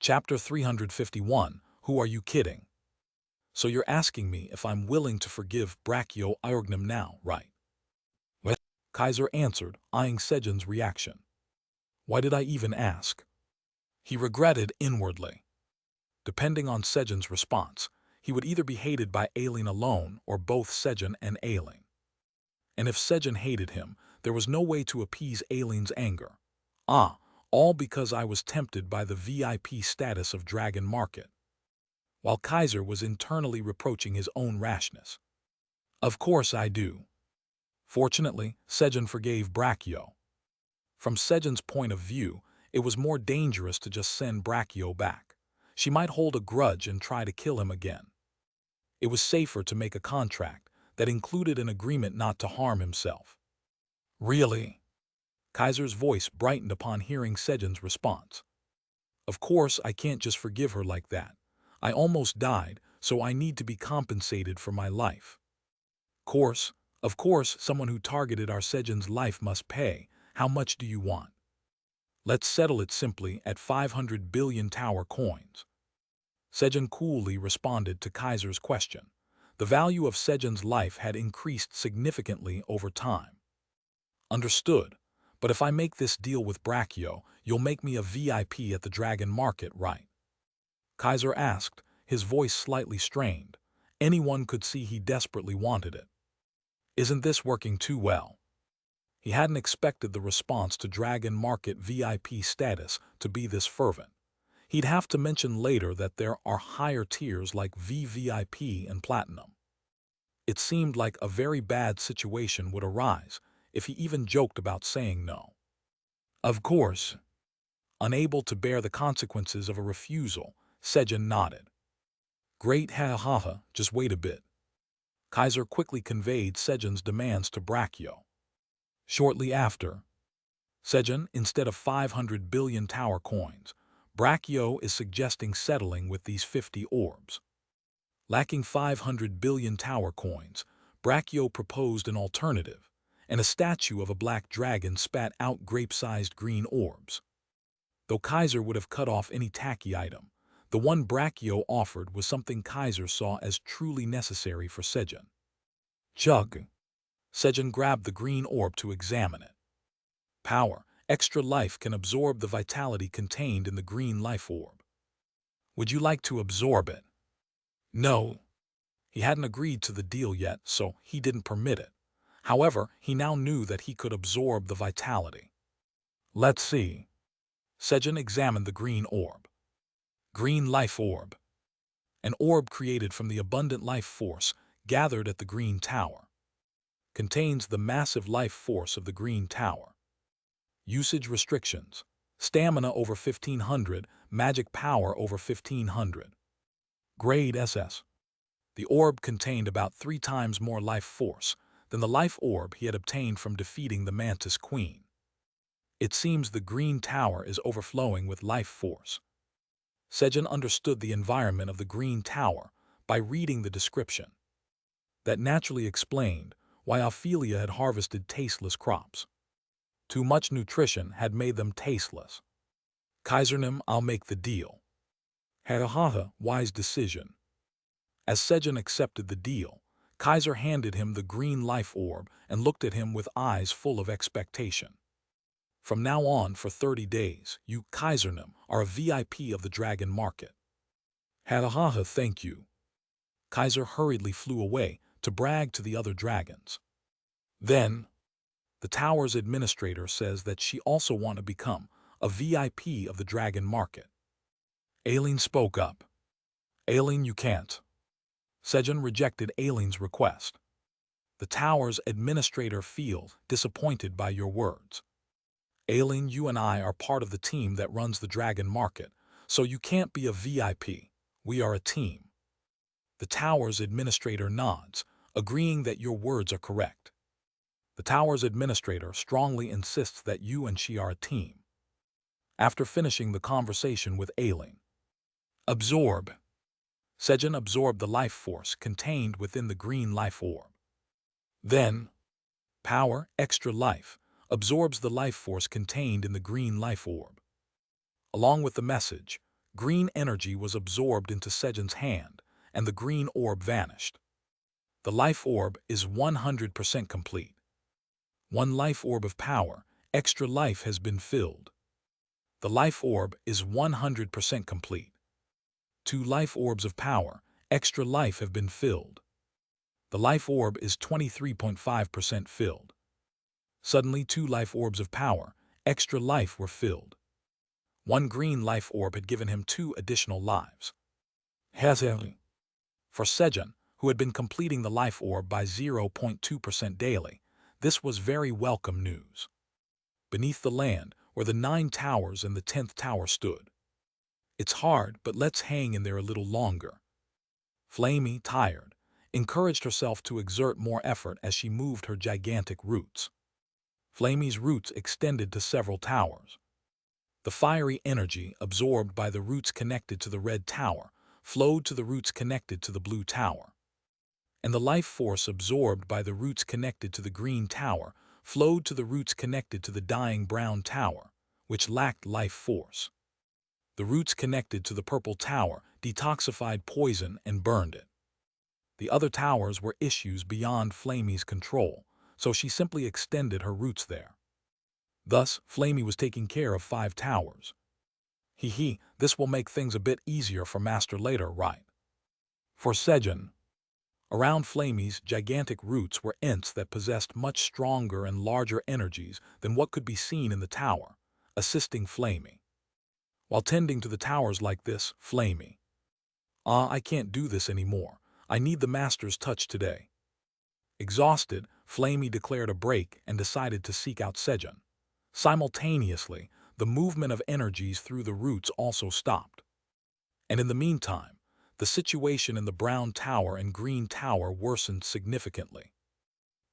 Chapter 351, Who Are You Kidding? So you're asking me if I'm willing to forgive Brachio Iorgnum now, right? Well, Kaiser answered, eyeing Sejun's reaction. Why did I even ask? He regretted inwardly. Depending on Sejun's response, he would either be hated by Aileen alone or both Sejun and Aileen. And if Sejun hated him, there was no way to appease Aileen's anger. All because I was tempted by the VIP status of Dragon Market. While Kaiser was internally reproaching his own rashness. Of course I do. Fortunately, Sejun forgave Brachio. From Sejun's point of view, it was more dangerous to just send Brachio back. She might hold a grudge and try to kill him again. It was safer to make a contract that included an agreement not to harm himself. Really? Kaiser's voice brightened upon hearing Sejun's response. Of course, I can't just forgive her like that. I almost died, so I need to be compensated for my life. Of course, someone who targeted our Sejun's life must pay. How much do you want? Let's settle it simply at 500 billion tower coins. Sejun coolly responded to Kaiser's question. The value of Sejun's life had increased significantly over time. Understood, but if I make this deal with Brachio, you'll make me a VIP at the Dragon Market, right? Kaiser asked, his voice slightly strained. Anyone could see he desperately wanted it. Isn't this working too well? He hadn't expected the response to Dragon Market VIP status to be this fervent. He'd have to mention later that there are higher tiers like VVIP and Platinum. It seemed like a very bad situation would arise if he even joked about saying no. Of course. Unable to bear the consequences of a refusal, Sejun nodded. Great, ha ha ha, just wait a bit. Kaiser quickly conveyed Sejun's demands to Brachio. Shortly after, Sejun, instead of 500 billion tower coins, Brachio is suggesting settling with these 50 orbs. Lacking 500 billion tower coins, Brachio proposed an alternative, and a statue of a black dragon spat out grape-sized green orbs. Though Kaiser would have cut off any tacky item, the one Brachio offered was something Kaiser saw as truly necessary for Sejun. Chug. Sejun grabbed the green orb to examine it. Power, extra life can absorb the vitality contained in the green life orb. Would you like to absorb it? No. He hadn't agreed to the deal yet, so he didn't permit it. However, he now knew that he could absorb the vitality. Let's see. Sejun examined the green orb. Green life orb. An orb created from the abundant life force gathered at the Green Tower. Contains the massive life force of the Green Tower. Usage restrictions. Stamina over 1500, magic power over 1500. Grade SS. The orb contained about 3 times more life force than the life orb he had obtained from defeating the Mantis Queen. It seems the Green Tower is overflowing with life force. Sejun understood the environment of the Green Tower by reading the description. That naturally explained why Ophelia had harvested tasteless crops. Too much nutrition had made them tasteless. Kaisernum, I'll make the deal. Harahaha, wise decision. As Sejun accepted the deal, Kaiser handed him the green life orb and looked at him with eyes full of expectation. From now on, for 30 days, you, Kaisernum, are a VIP of the Dragon Market. Harahaha, thank you. Kaiser hurriedly flew away to brag to the other dragons. Then, the tower's administrator says that she also wants to become a VIP of the Dragon Market. Aileen spoke up. Aileen, you can't. Sejun rejected Aileen's request. The tower's administrator feels disappointed by your words. Aileen, you and I are part of the team that runs the Dragon Market, so you can't be a VIP. We are a team. The tower's administrator nods, agreeing that your words are correct. The tower's administrator strongly insists that you and she are a team. After finishing the conversation with Aileen, absorb. Sejun absorbed the life force contained within the green life orb. Then, power, extra life, absorbs the life force contained in the green life orb. Along with the message, Green energy was absorbed into Sejun's hand, and the green orb vanished. The life orb is 100% complete. One life orb of power, extra life has been filled. The life orb is 100% complete. 2 life orbs of power, extra life have been filled. The life orb is 23.5% filled. Suddenly 2 life orbs of power, extra life were filled. 1 green life orb had given him 2 additional lives. For Sejun, who had been completing the life orb by 0.2% daily, this was very welcome news. Beneath the land, where the 9 towers and the 10th tower stood. It's hard, but let's hang in there a little longer. Flamey, tired, encouraged herself to exert more effort as she moved her gigantic roots. Flamey's roots extended to several towers. The fiery energy absorbed by the roots connected to the red tower flowed to the roots connected to the blue tower. And the life force absorbed by the roots connected to the green tower flowed to the roots connected to the dying brown tower, which lacked life force. The roots connected to the purple tower detoxified poison and burned it. The other towers were issues beyond Flamey's control, so she simply extended her roots there. Thus, Flamey was taking care of 5 towers. This will make things a bit easier for Master later, right? For Sejun, around Flamey's gigantic roots were ents that possessed much stronger and larger energies than what could be seen in the tower, assisting Flamey. While tending to the towers like this, Flamey, I can't do this anymore. I need the Master's touch today. Exhausted, Flamey declared a break and decided to seek out Sejun. Simultaneously, the movement of energies through the roots also stopped. And in the meantime, the situation in the brown tower and green tower worsened significantly.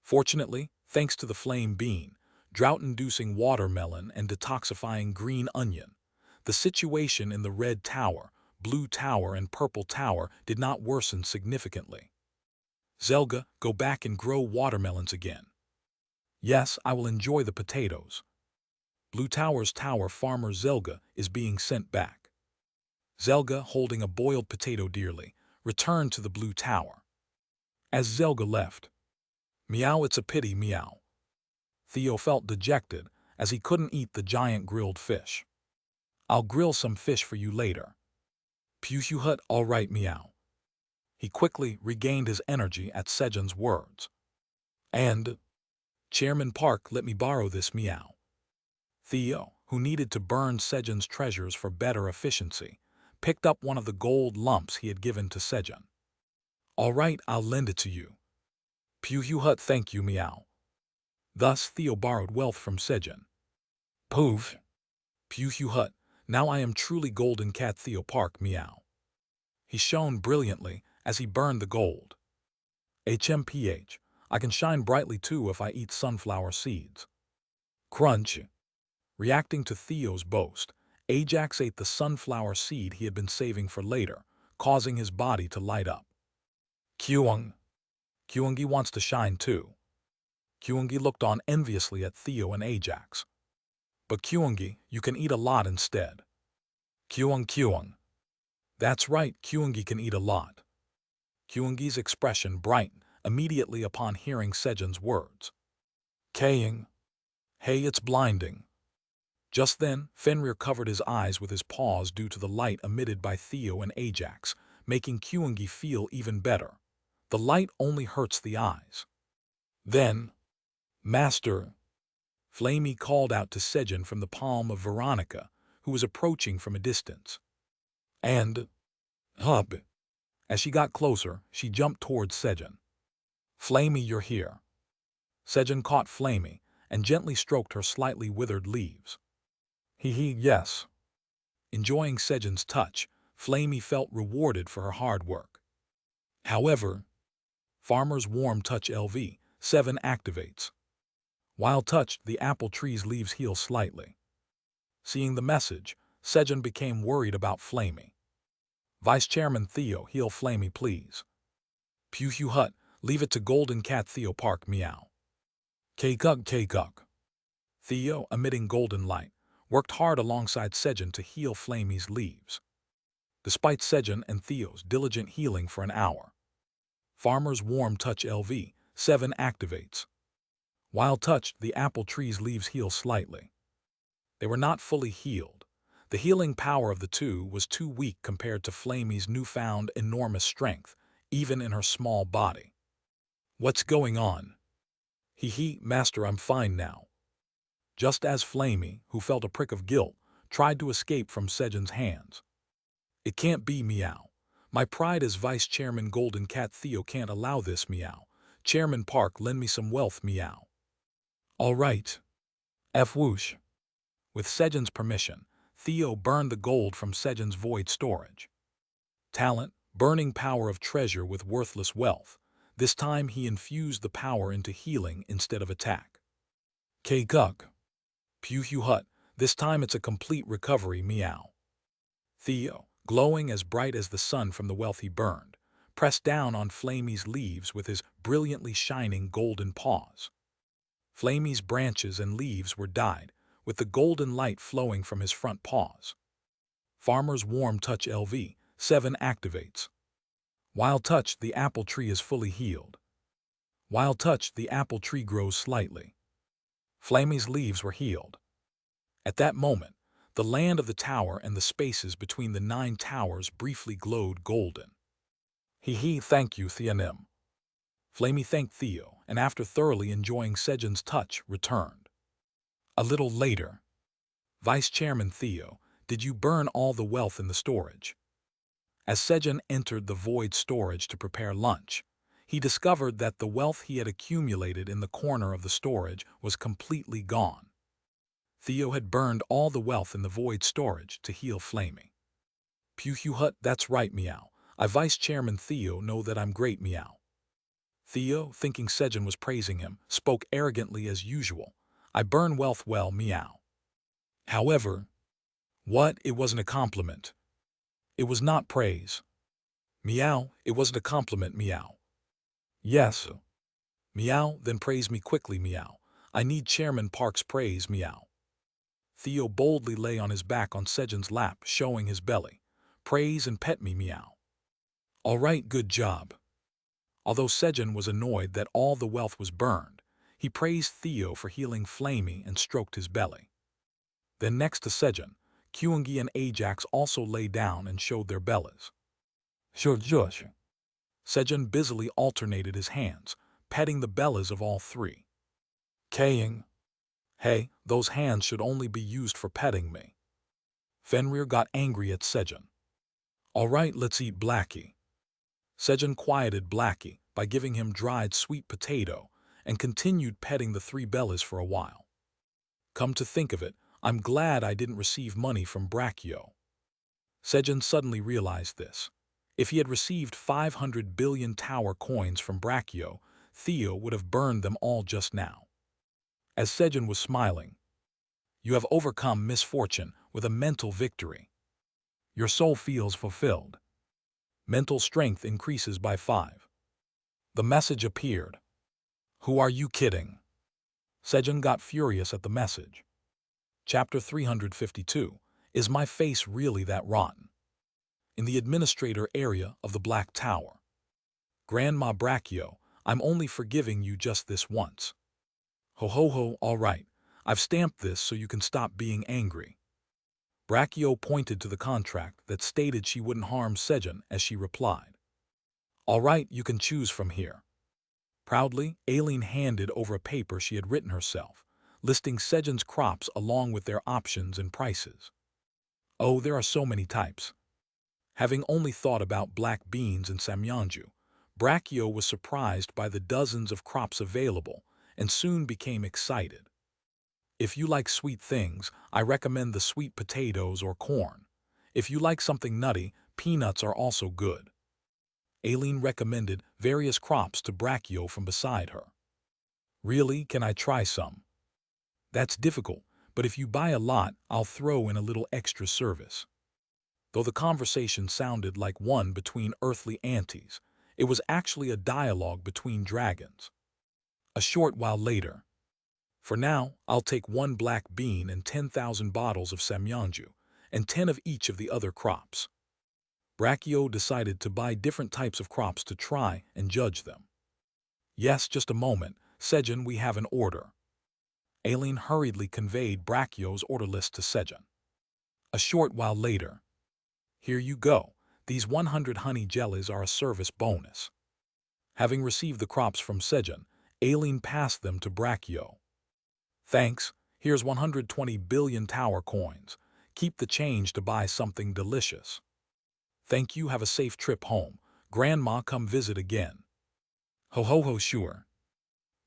Fortunately, thanks to the flame bean, drought-inducing watermelon, and detoxifying green onion, the situation in the red tower, blue tower, and purple tower did not worsen significantly. Zelga, go back and grow watermelons again. Yes, I will enjoy the potatoes. Blue Tower's tower farmer Zelga is being sent back. Zelga, holding a boiled potato dearly, returned to the blue tower. As Zelga left, "Meow, it's a pity, meow." Theo felt dejected as he couldn't eat the giant grilled fish. "I'll grill some fish for you later." Hut, all right, meow. He quickly regained his energy at Sejun's words. And, Chairman Park, let me borrow this, meow. Theo, who needed to burn Sejun's treasures for better efficiency, picked up one of the gold lumps he had given to Sejun. "All right, I'll lend it to you." Hut, thank you, meow. Thus Theo borrowed wealth from Sejun. Poof. Hut, now I am truly Golden Cat Theo Park, meow. He shone brilliantly as he burned the gold. HMPH, I can shine brightly too if I eat sunflower seeds. Crunch. Reacting to Theo's boast, Ajax ate the sunflower seed he had been saving for later, causing his body to light up. Kyung. Kyungi wants to shine too. Kyungi looked on enviously at Theo and Ajax. But Kyungi, you can eat a lot instead. Kyung. That's right, Kyungi can eat a lot. Kyungi's expression brightened immediately upon hearing Sejun's words. Kaying. Hey, it's blinding. Just then, Fenrir covered his eyes with his paws due to the light emitted by Theo and Ajax, making Kyungi feel even better. The light only hurts the eyes. Then, Master, Flamey called out to Sejun from the palm of Veronica, who was approaching from a distance. And, Hub. As she got closer, she jumped towards Sejun. Flamey, you're here. Sejun caught Flamey and gently stroked her slightly withered leaves. Yes. Enjoying Sejun's touch, Flamey felt rewarded for her hard work. However, Farmer's Warm Touch LV7 activates. While touched, the apple tree's leaves heal slightly. Seeing the message, Sejun became worried about Flamey. Vice Chairman Theo, heal Flamey, please. Hut, leave it to Golden Cat Theo Park, meow. Kagug. Theo, emitting golden light, worked hard alongside Sejun to heal Flamey's leaves. despite Sejun and Theo's diligent healing for an hour. Farmer's Warm Touch LV7 activates. While touched, the apple tree's leaves heal slightly. They were not fully healed. The healing power of the two was too weak compared to Flamey's newfound enormous strength, even in her small body. What's going on? Master, I'm fine now. Just as Flamey, who felt a prick of guilt, tried to escape from Sejun's hands. It can't be, meow. My pride as Vice Chairman Golden Cat Theo can't allow this, meow. Chairman Park, lend me some wealth, meow. All right. Whoosh. With Sejun's permission, Theo burned the gold from Sejun's void storage. Talent, burning power of treasure with worthless wealth. This time he infused the power into healing instead of attack. K-Gug. Pew Hut, this time it's a complete recovery, meow. Theo, glowing as bright as the sun from the wealth he burned, pressed down on Flamey's leaves with his brilliantly shining golden paws. Flamey's branches and leaves were dyed, with the golden light flowing from his front paws. Farmer's Warm Touch LV7 activates. While touched, the apple tree is fully healed. While touched, the apple tree grows slightly. Flamey's leaves were healed. At that moment, the land of the tower and the spaces between the 9 towers briefly glowed golden. Thank you, Theonim. Flamey thanked Theo, and after thoroughly enjoying Sejun's touch, returned. A little later. Vice Chairman Theo, did you burn all the wealth in the storage? As Sejun entered the void storage to prepare lunch, he discovered that the wealth he had accumulated in the corner of the storage was completely gone. Theo had burned all the wealth in the void storage to heal Flamey. Pew Hut, that's right, meow. I Vice Chairman Theo know that I'm great, meow. Theo, thinking Sejun was praising him, spoke arrogantly as usual. I burn wealth well, meow. However, what? It wasn't a compliment. It was not praise. Meow, it wasn't a compliment, meow. Yes. Meow, then praise me quickly, meow. I need Chairman Park's praise, meow. Theo boldly lay on his back on Sejun's lap, showing his belly. Praise and pet me, meow. All right, good job. Although Sejun was annoyed that all the wealth was burned, he praised Theo for healing Flamey and stroked his belly. Then next to Sejun, Kyungi and Ajax also lay down and showed their bellies. Sejun busily alternated his hands, petting the bellies of all 3. Kaying. Hey, those hands should only be used for petting me. Fenrir got angry at Sejun. All right, let's eat Blackie. Sejun quieted Blackie by giving him dried sweet potato and continued petting the 3 bellies for a while. Come to think of it, I'm glad I didn't receive money from Brachio. Sejun suddenly realized this. If he had received 500 billion tower coins from Brachio, Theo would have burned them all just now. As Sejun was smiling, you have overcome misfortune with a mental victory. Your soul feels fulfilled. Mental strength increases by 5. The message appeared. Who are you kidding? Sejun got furious at the message. Chapter 352. Is my face really that rotten? In the administrator area of the Black Tower. Grandma Brachio, I'm only forgiving you just this once. Ho, all right. I've stamped this so you can stop being angry. Brachio pointed to the contract that stated she wouldn't harm Sejun as she replied. All right, you can choose from here. Proudly, Aileen handed over a paper she had written herself, listing Sejun's crops along with their options and prices. Oh, there are so many types. Having only thought about black beans and samyangju, Brachio was surprised by the dozens of crops available and soon became excited. If you like sweet things, I recommend the sweet potatoes or corn. If you like something nutty, peanuts are also good. Aileen recommended various crops to Brachio from beside her. Really, can I try some? That's difficult, but if you buy a lot, I'll throw in a little extra service. Though the conversation sounded like one between earthly aunties, it was actually a dialogue between dragons. A short while later. For now, I'll take 1 black bean and 10,000 bottles of samyangju, and 10 of each of the other crops. Brachio decided to buy different types of crops to try and judge them. Yes, just a moment, Sejun, we have an order. Aileen hurriedly conveyed Brachio's order list to Sejun. A short while later. Here you go. These 100 honey jellies are a service bonus. Having received the crops from Sejun, Aileen passed them to Brachio. Thanks, here's 120 billion tower coins. Keep the change to buy something delicious. Thank you, have a safe trip home. Grandma, come visit again. Ho ho ho, sure.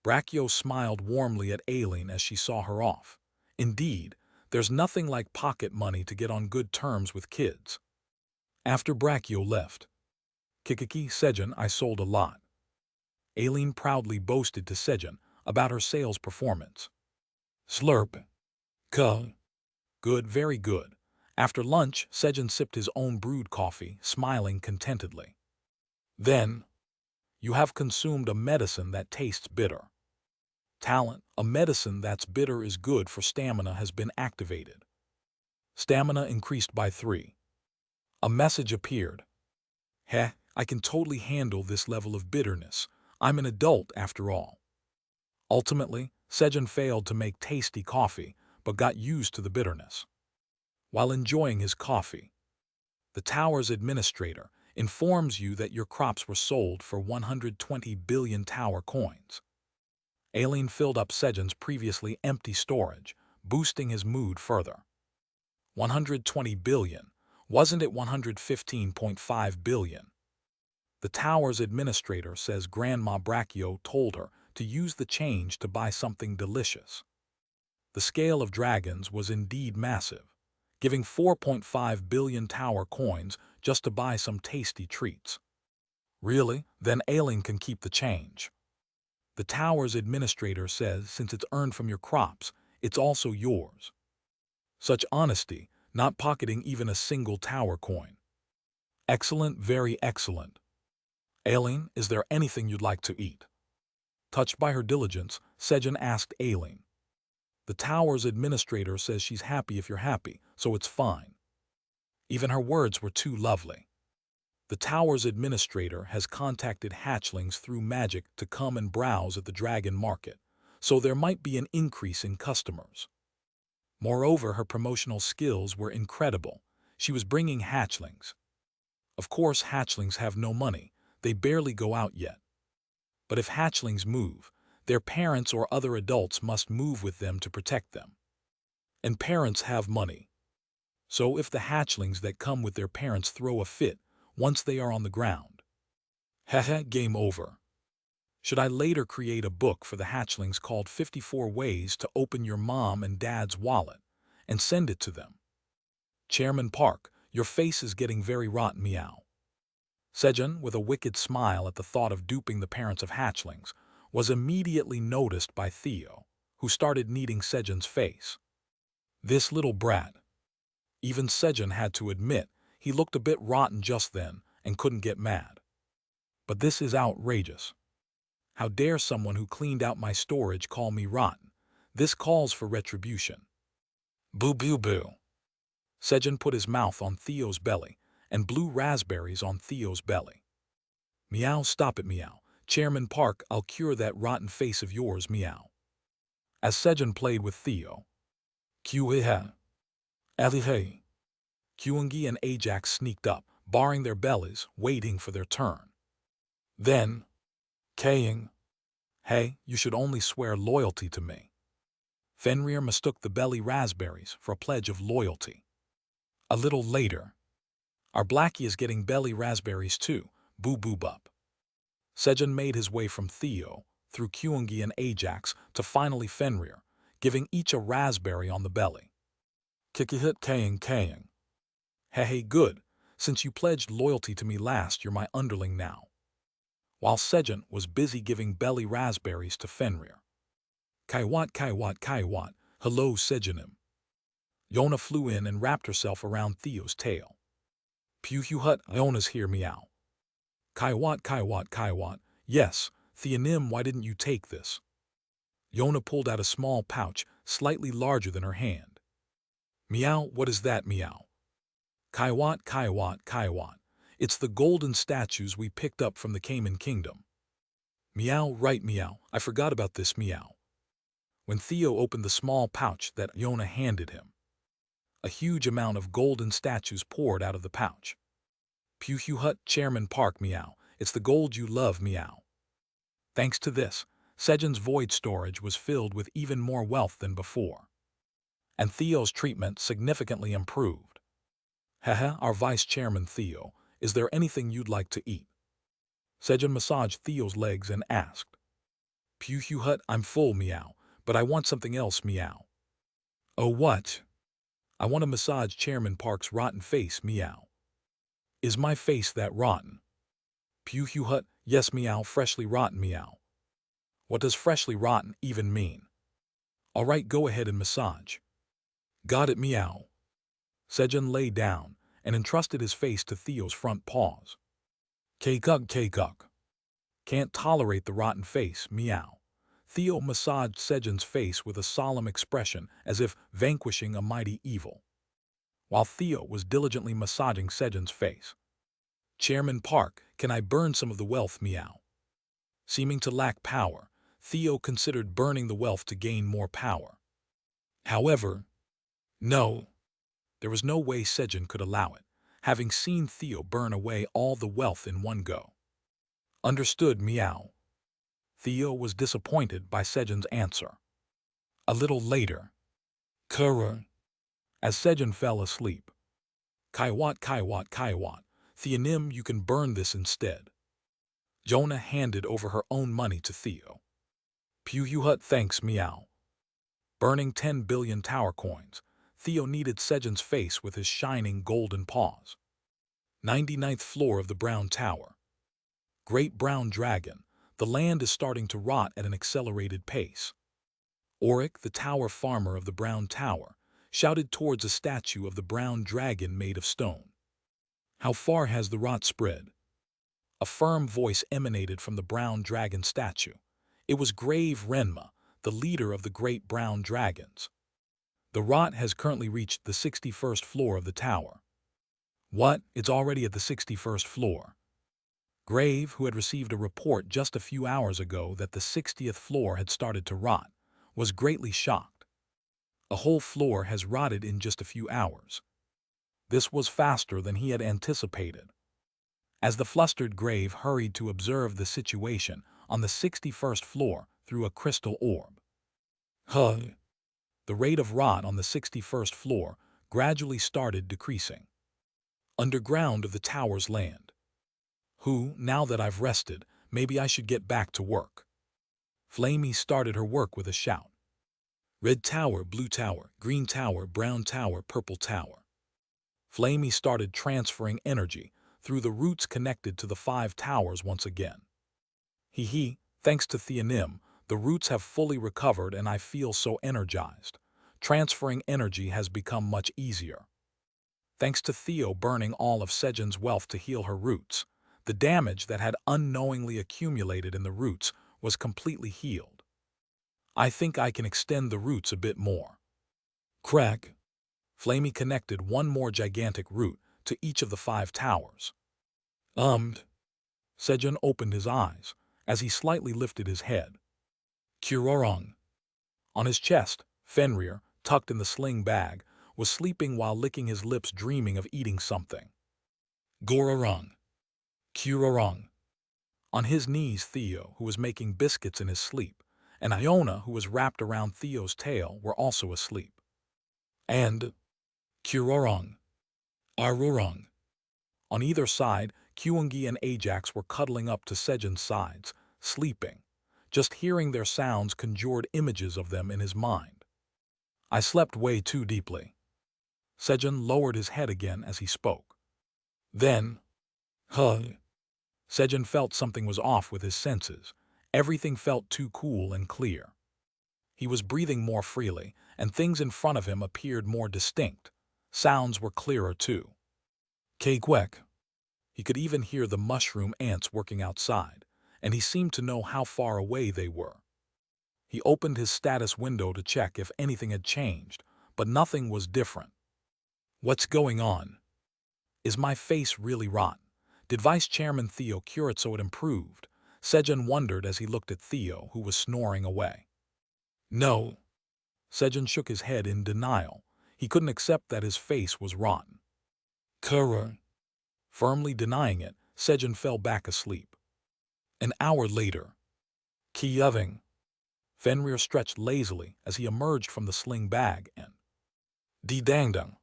Brachio smiled warmly at Aileen as she saw her off. Indeed, there's nothing like pocket money to get on good terms with kids. After Brachio left, Kikiki, Sejun, I sold a lot. Aileen proudly boasted to Sejun about her sales performance. Slurp. Kuh. Good, very good. After lunch, Sejun sipped his own brewed coffee, smiling contentedly. Then, you have consumed a medicine that tastes bitter. Talent, a medicine that's bitter is good for stamina has been activated. Stamina increased by 3. A message appeared. Heh, I can totally handle this level of bitterness. I'm an adult after all. Ultimately, Sejun failed to make tasty coffee, but got used to the bitterness. While enjoying his coffee, the tower's administrator informs you that your crops were sold for 120 billion tower coins. Aileen filled up Sejun's previously empty storage, boosting his mood further. 120 billion, wasn't it 115.5 billion? The tower's administrator says Grandma Brachio told her to use the change to buy something delicious. The scale of dragons was indeed massive, giving 4.5 billion tower coins just to buy some tasty treats. Really? Then Aileen can keep the change. The tower's administrator says since it's earned from your crops, it's also yours. Such honesty, not pocketing even a single tower coin. Excellent, very excellent. Aileen, is there anything you'd like to eat? Touched by her diligence, Sejun asked Aileen. The tower's administrator says she's happy if you're happy, so it's fine. Even her words were too lovely. The tower's administrator has contacted hatchlings through magic to come and browse at the dragon market, so there might be an increase in customers. Moreover, her promotional skills were incredible. She was bringing hatchlings. Of course, hatchlings have no money. They barely go out yet. But if hatchlings move, their parents or other adults must move with them to protect them. And parents have money. So if the hatchlings that come with their parents throw a fit once they are on the ground, haha, game over. Should I later create a book for the hatchlings called 54 Ways to Open Your Mom and Dad's Wallet and send it to them? Chairman Park, your face is getting very rotten, meow. Sejun, with a wicked smile at the thought of duping the parents of hatchlings, was immediately noticed by Theo, who started kneading Sejun's face. This little brat. Even Sejun had to admit he looked a bit rotten just then and couldn't get mad. But this is outrageous. How dare someone who cleaned out my storage call me rotten? This calls for retribution. Boo boo boo. Sejun put his mouth on Theo's belly and blew raspberries on Theo's belly. Meow, stop it, meow. Chairman Park, I'll cure that rotten face of yours, meow. As Sejun played with Theo, Q-ha. Ali-hey. Kyungi and Ajax sneaked up, barring their bellies, waiting for their turn. Then, Kaying, hey, you should only swear loyalty to me. Fenrir mistook the belly raspberries for a pledge of loyalty. A little later, our Blackie is getting belly raspberries too, boo-boo-bup. Sejun made his way from Theo, through Kyungi and Ajax, to finally Fenrir, giving each a raspberry on the belly. Kikihit Kaying. Hey, good. Since you pledged loyalty to me last, you're my underling now. While Sejun was busy giving belly raspberries to Fenrir. Kaiwat, hello Sejunim. Yona flew in and wrapped herself around Theo's tail. Puhuhut, Yona's here, meow. Kaiwat, yes, Theonim, why didn't you take this? Yona pulled out a small pouch, slightly larger than her hand. Meow, what is that, meow? Kaiwat. It's the golden statues we picked up from the Cayman Kingdom. Meow, right meow, I forgot about this meow. When Theo opened the small pouch that Yona handed him, a huge amount of golden statues poured out of the pouch. Pew Hut Chairman Park meow, it's the gold you love meow. Thanks to this, Sejun's void storage was filled with even more wealth than before. And Theo's treatment significantly improved. Haha, our Vice Chairman Theo, is there anything you'd like to eat? Sejun massaged Theo's legs and asked. Pew Hut, I'm full meow, but I want something else meow. Oh what? I want to massage Chairman Park's rotten face meow. Is my face that rotten? Pew Hut, yes meow, freshly rotten meow. What does freshly rotten even mean? Alright, go ahead and massage. Got it meow. Sejun lay down and entrusted his face to Theo's front paws. K-gug. Can't tolerate the rotten face meow. Theo massaged Sejun's face with a solemn expression as if vanquishing a mighty evil, while Theo was diligently massaging Sejun's face. Chairman Park, can I burn some of the wealth meow? Seeming to lack power, Theo considered burning the wealth to gain more power. However, no. There was no way Sejun could allow it, having seen Theo burn away all the wealth in one go. Understood meow. Theo was disappointed by Sejun's answer. A little later, as Sejun fell asleep. Kaiwat, Theonim, you can burn this instead. Jonah handed over her own money to Theo. Pew Hut, thanks meow. Burning 10 billion tower coins, Theo kneaded Sejun's face with his shining golden paws. 99th floor of the Brown Tower. Great Brown Dragon, the land is starting to rot at an accelerated pace. Oric, the tower farmer of the Brown Tower, shouted towards a statue of the brown dragon made of stone. How far has the rot spread? A firm voice emanated from the brown dragon statue. It was Grave Renma, the leader of the great brown dragons. The rot has currently reached the 61st floor of the tower. What? It's already at the 61st floor. Grave, who had received a report just a few hours ago that the 60th floor had started to rot, was greatly shocked. A whole floor has rotted in just a few hours. This was faster than he had anticipated. As the flustered Grave hurried to observe the situation on the 61st floor through a crystal orb. The rate of rot on the 61st floor gradually started decreasing. Underground of the tower's land. Now that I've rested, maybe I should get back to work. Flamey started her work with a shout. Red tower, blue tower, green tower, brown tower, purple tower. Flamey started transferring energy through the roots connected to the 5 towers once again. Thanks to Theonim, the roots have fully recovered and I feel so energized. Transferring energy has become much easier. Thanks to Theo burning all of Sejun's wealth to heal her roots, the damage that had unknowingly accumulated in the roots was completely healed. I think I can extend the roots a bit more. Crack. Flamey connected one more gigantic root to each of the 5 towers. Sejun opened his eyes as he slightly lifted his head. Kurorong. On his chest, Fenrir, tucked in the sling bag, was sleeping while licking his lips, dreaming of eating something. Gororong. Kurorong. On his knees, Theo, who was making biscuits in his sleep, and Iona, who was wrapped around Theo's tail, were also asleep. And Kurorong. Arurong. On either side, Kyungi and Ajax were cuddling up to Sejun's sides, sleeping. Just hearing their sounds conjured images of them in his mind. I slept way too deeply. Sejun lowered his head again as he spoke. Then, Sejun felt something was off with his senses. Everything felt too cool and clear. He was breathing more freely, and things in front of him appeared more distinct. Sounds were clearer too. Kwek. He could even hear the mushroom ants working outside, and he seemed to know how far away they were. He opened his status window to check if anything had changed, but nothing was different. What's going on? Is my face really rotten? Did Vice Chairman Theo cure it so it improved? Sejun wondered as he looked at Theo, who was snoring away. No. Sejun shook his head in denial. He couldn't accept that his face was rotten. Kura. Firmly denying it, Sejun fell back asleep. An hour later. Kiyoving. Fenrir stretched lazily as he emerged from the sling bag and Dangdung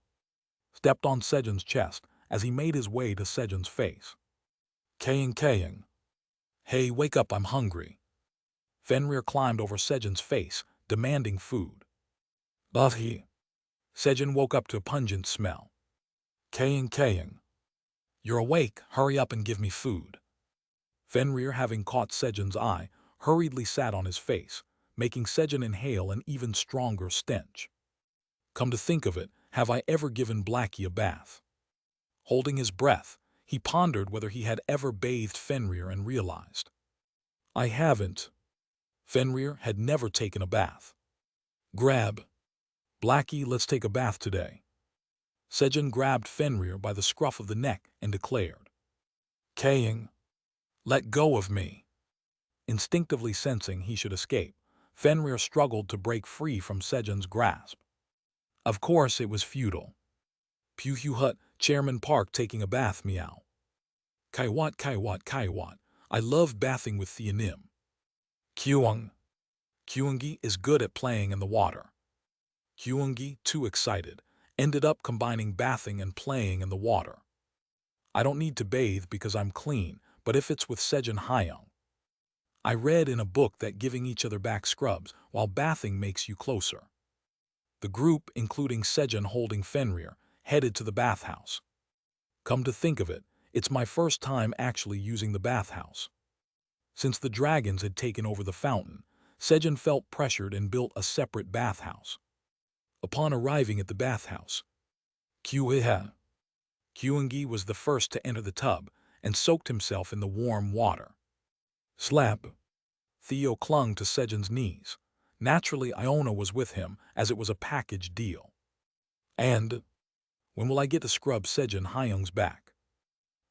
stepped on Sejun's chest as he made his way to Sejun's face. Kaying. Hey, wake up, I'm hungry. Fenrir climbed over Sejun's face, demanding food. But Sejun woke up to a pungent smell. Kaying. You're awake, hurry up and give me food. Fenrir, having caught Sejun's eye, hurriedly sat on his face, making Sejun inhale an even stronger stench. Come to think of it, have I ever given Blackie a bath? Holding his breath, he pondered whether he had ever bathed Fenrir and realized. I haven't. Fenrir had never taken a bath. Grab. Blackie, let's take a bath today. Sejun grabbed Fenrir by the scruff of the neck and declared. Kaying. Let go of me. Instinctively sensing he should escape, Fenrir struggled to break free from Sejun's grasp. Of course it was futile. Puhu Hut, Chairman Park taking a bath, meow. Kaiwat. I love bathing with Theonim. Kyungi is good at playing in the water. Kyungi, too excited, ended up combining bathing and playing in the water. I don't need to bathe because I'm clean, but if it's with Sejun Hyung. I read in a book that giving each other back scrubs while bathing makes you closer. The group, including Sejun holding Fenrir, headed to the bathhouse. Come to think of it, it's my first time actually using the bathhouse. Since the dragons had taken over the fountain, Sejun felt pressured and built a separate bathhouse. Upon arriving at the bathhouse, Kyungi was the first to enter the tub and soaked himself in the warm water. Slap. Theo clung to Sejun's knees. Naturally, Iona was with him, as it was a package deal. And when will I get to scrub Sejun Hyung's back?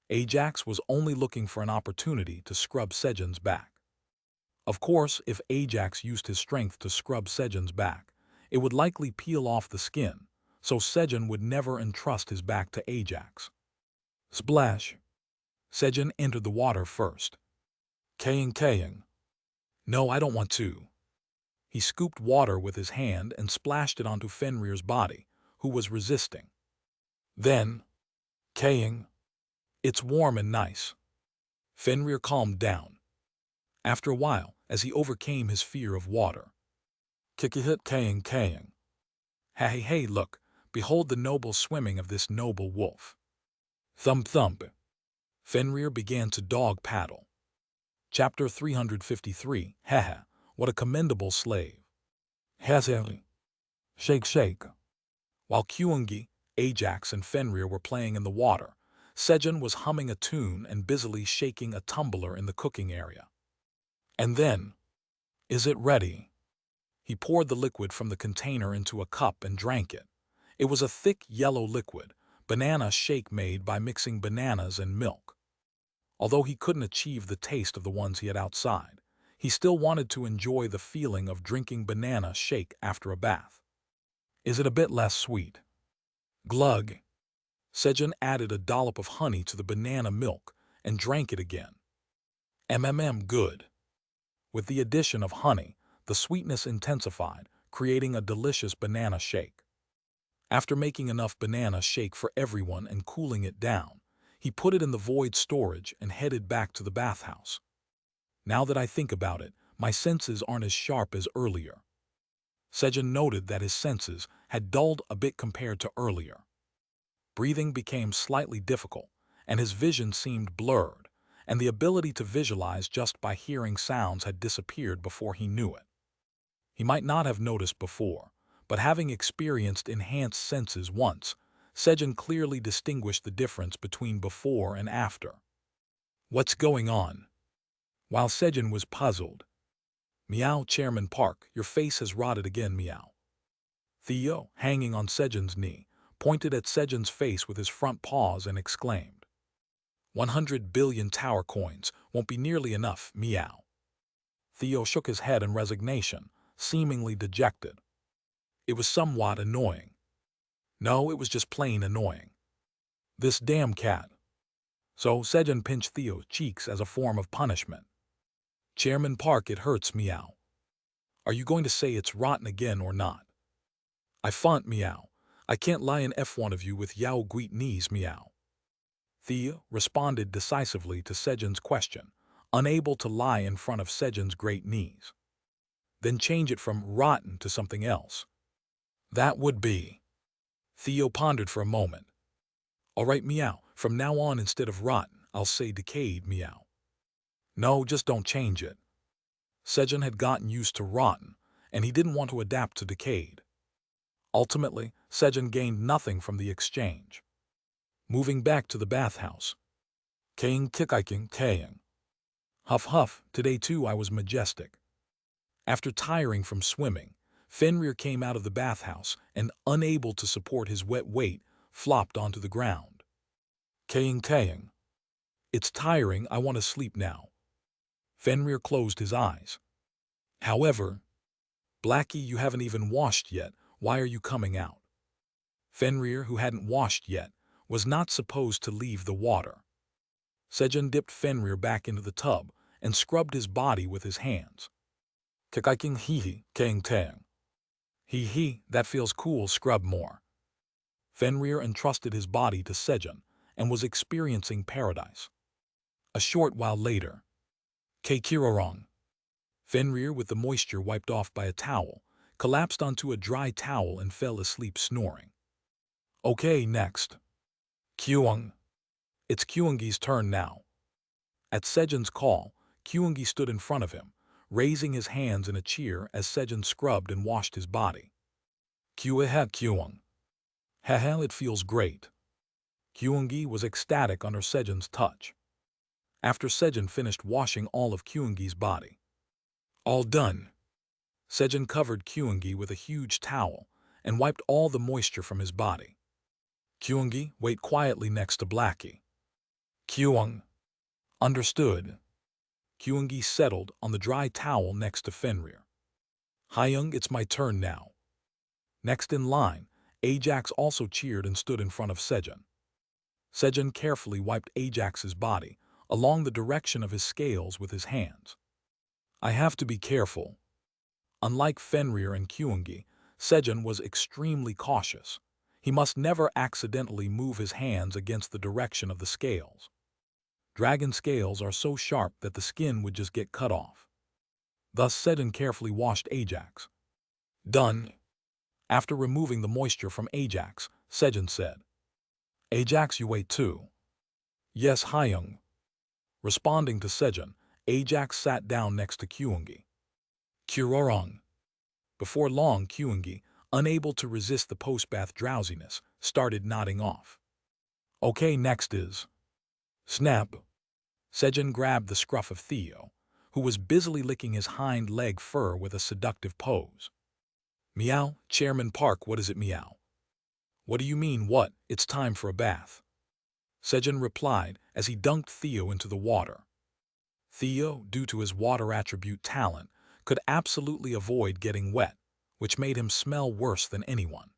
Ajax was only looking for an opportunity to scrub Sejun's back. Of course, if Ajax used his strength to scrub Sejun's back, it would likely peel off the skin, so Sejun would never entrust his back to Ajax. Splash. Sejun entered the water first. Kaying. No, I don't want to. He scooped water with his hand and splashed it onto Fenrir's body, who was resisting. Then, Kaying. It's warm and nice. Fenrir calmed down. After a while, as he overcame his fear of water. Kikihit Kaying. Hey, look, behold the noble swimming of this noble wolf. Thump. Fenrir began to dog paddle. Chapter 353, Haha, what a commendable slave. Hazeli. Shake. While Kyungi, Ajax, and Fenrir were playing in the water, Sejun was humming a tune and busily shaking a tumbler in the cooking area. And then, is it ready? He poured the liquid from the container into a cup and drank it. It was a thick yellow liquid, banana shake made by mixing bananas and milk. Although he couldn't achieve the taste of the ones he had outside, he still wanted to enjoy the feeling of drinking banana shake after a bath. Is it a bit less sweet? Glug. Sejun added a dollop of honey to the banana milk and drank it again. Good. With the addition of honey, the sweetness intensified, creating a delicious banana shake. After making enough banana shake for everyone and cooling it down, he put it in the void storage and headed back to the bathhouse. Now that I think about it, my senses aren't as sharp as earlier. Sejun noted that his senses had dulled a bit compared to earlier. Breathing became slightly difficult, and his vision seemed blurred, and the ability to visualize just by hearing sounds had disappeared before he knew it. He might not have noticed before, but having experienced enhanced senses once, Sejun clearly distinguished the difference between before and after. What's going on? While Sejun was puzzled, Meow, Chairman Park, your face has rotted again, meow. Theo, hanging on Sejun's knee, pointed at Sejun's face with his front paws and exclaimed. 100 billion tower coins won't be nearly enough, meow. Theo shook his head in resignation, seemingly dejected. It was somewhat annoying. No, it was just plain annoying. This damn cat. So Sejun pinched Theo's cheeks as a form of punishment. Chairman Park, it hurts, meow. Are you going to say it's rotten again or not? I font, meow. I can't lie in F1 of you with Yao Guit knees, meow. Theo responded decisively to Sejun's question, unable to lie in front of Sejun's great knees. Then change it from rotten to something else. That would be. Theo pondered for a moment. All right, meow. From now on, instead of rotten, I'll say decayed, meow. No, just don't change it. Sejun had gotten used to rotten, and he didn't want to adapt to decayed. Ultimately, Sejun gained nothing from the exchange. Moving back to the bathhouse. Kaying kikaiking kaying. Huff huff, today too I was majestic. After tiring from swimming, Fenrir came out of the bathhouse and, unable to support his wet weight, flopped onto the ground. Kaying kaying. It's tiring, I want to sleep now. Fenrir closed his eyes. However, Blackie, you haven't even washed yet, why are you coming out? Fenrir, who hadn't washed yet, was not supposed to leave the water. Sejun dipped Fenrir back into the tub and scrubbed his body with his hands. Kikaiking hee kang tang. Hee, that feels cool, scrub more. Fenrir entrusted his body to Sejun and was experiencing paradise. A short while later. Keikirorong. Fenrir, with the moisture wiped off by a towel, collapsed onto a dry towel and fell asleep snoring. Okay, next. Kyung. It's Kyungi's turn now. At Sejun's call, Kyungi stood in front of him, raising his hands in a cheer as Sejun scrubbed and washed his body. Kyueha Kyung. Haha, it feels great. Kyungi was ecstatic under Sejun's touch. After Sejun finished washing all of Kyungi's body. All done. Sejun covered Kyungi with a huge towel and wiped all the moisture from his body. Kyungi, wait quietly next to Blackie. Kyung. Understood. Kyungi settled on the dry towel next to Fenrir. Hyung, it's my turn now. Next in line, Ajax also cheered and stood in front of Sejun. Sejun carefully wiped Ajax's body along the direction of his scales with his hands. I have to be careful. Unlike Fenrir and Kyungi, Sejun was extremely cautious. He must never accidentally move his hands against the direction of the scales. Dragon scales are so sharp that the skin would just get cut off. Thus Sejun carefully washed Ajax. Done. After removing the moisture from Ajax, Sejun said, Ajax, you wait too. Yes, Hyung. Responding to Sejun, Ajax sat down next to Kyungi. Kurorong. Before long, Kyungi, unable to resist the post-bath drowsiness, started nodding off. Okay, next is. Snap. Sejun grabbed the scruff of Theo, who was busily licking his hind leg fur with a seductive pose. Meow, Chairman Park, what is it, meow? What do you mean, what? It's time for a bath. Sejun replied as he dunked Theo into the water. Theo, due to his water attribute talent, could absolutely avoid getting wet, which made him smell worse than anyone.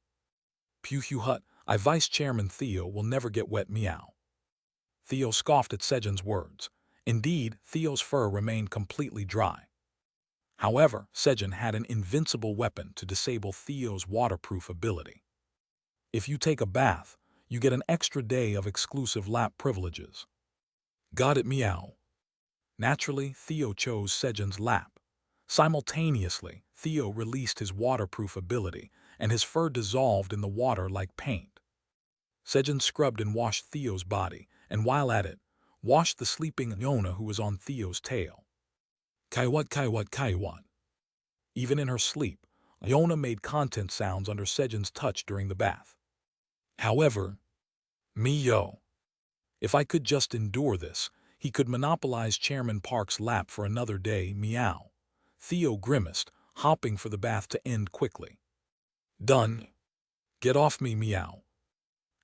Pew hut, I Vice Chairman Theo will never get wet, meow. Theo scoffed at Sejun's words. Indeed, Theo's fur remained completely dry. However, Sejun had an invincible weapon to disable Theo's waterproof ability. If you take a bath, you get an extra day of exclusive lap privileges. Got it, meow. Naturally, Theo chose Sejun's lap. Simultaneously, Theo released his waterproof ability, and his fur dissolved in the water like paint. Sejun scrubbed and washed Theo's body, and while at it, washed the sleeping Yona who was on Theo's tail. Kaiwat kaiwat kaiwat. Even in her sleep, Yona made content sounds under Sejun's touch during the bath. However, me-yo. If I could just endure this, he could monopolize Chairman Park's lap for another day, meow. Theo grimaced, hopping for the bath to end quickly. Done. Get off me, meow.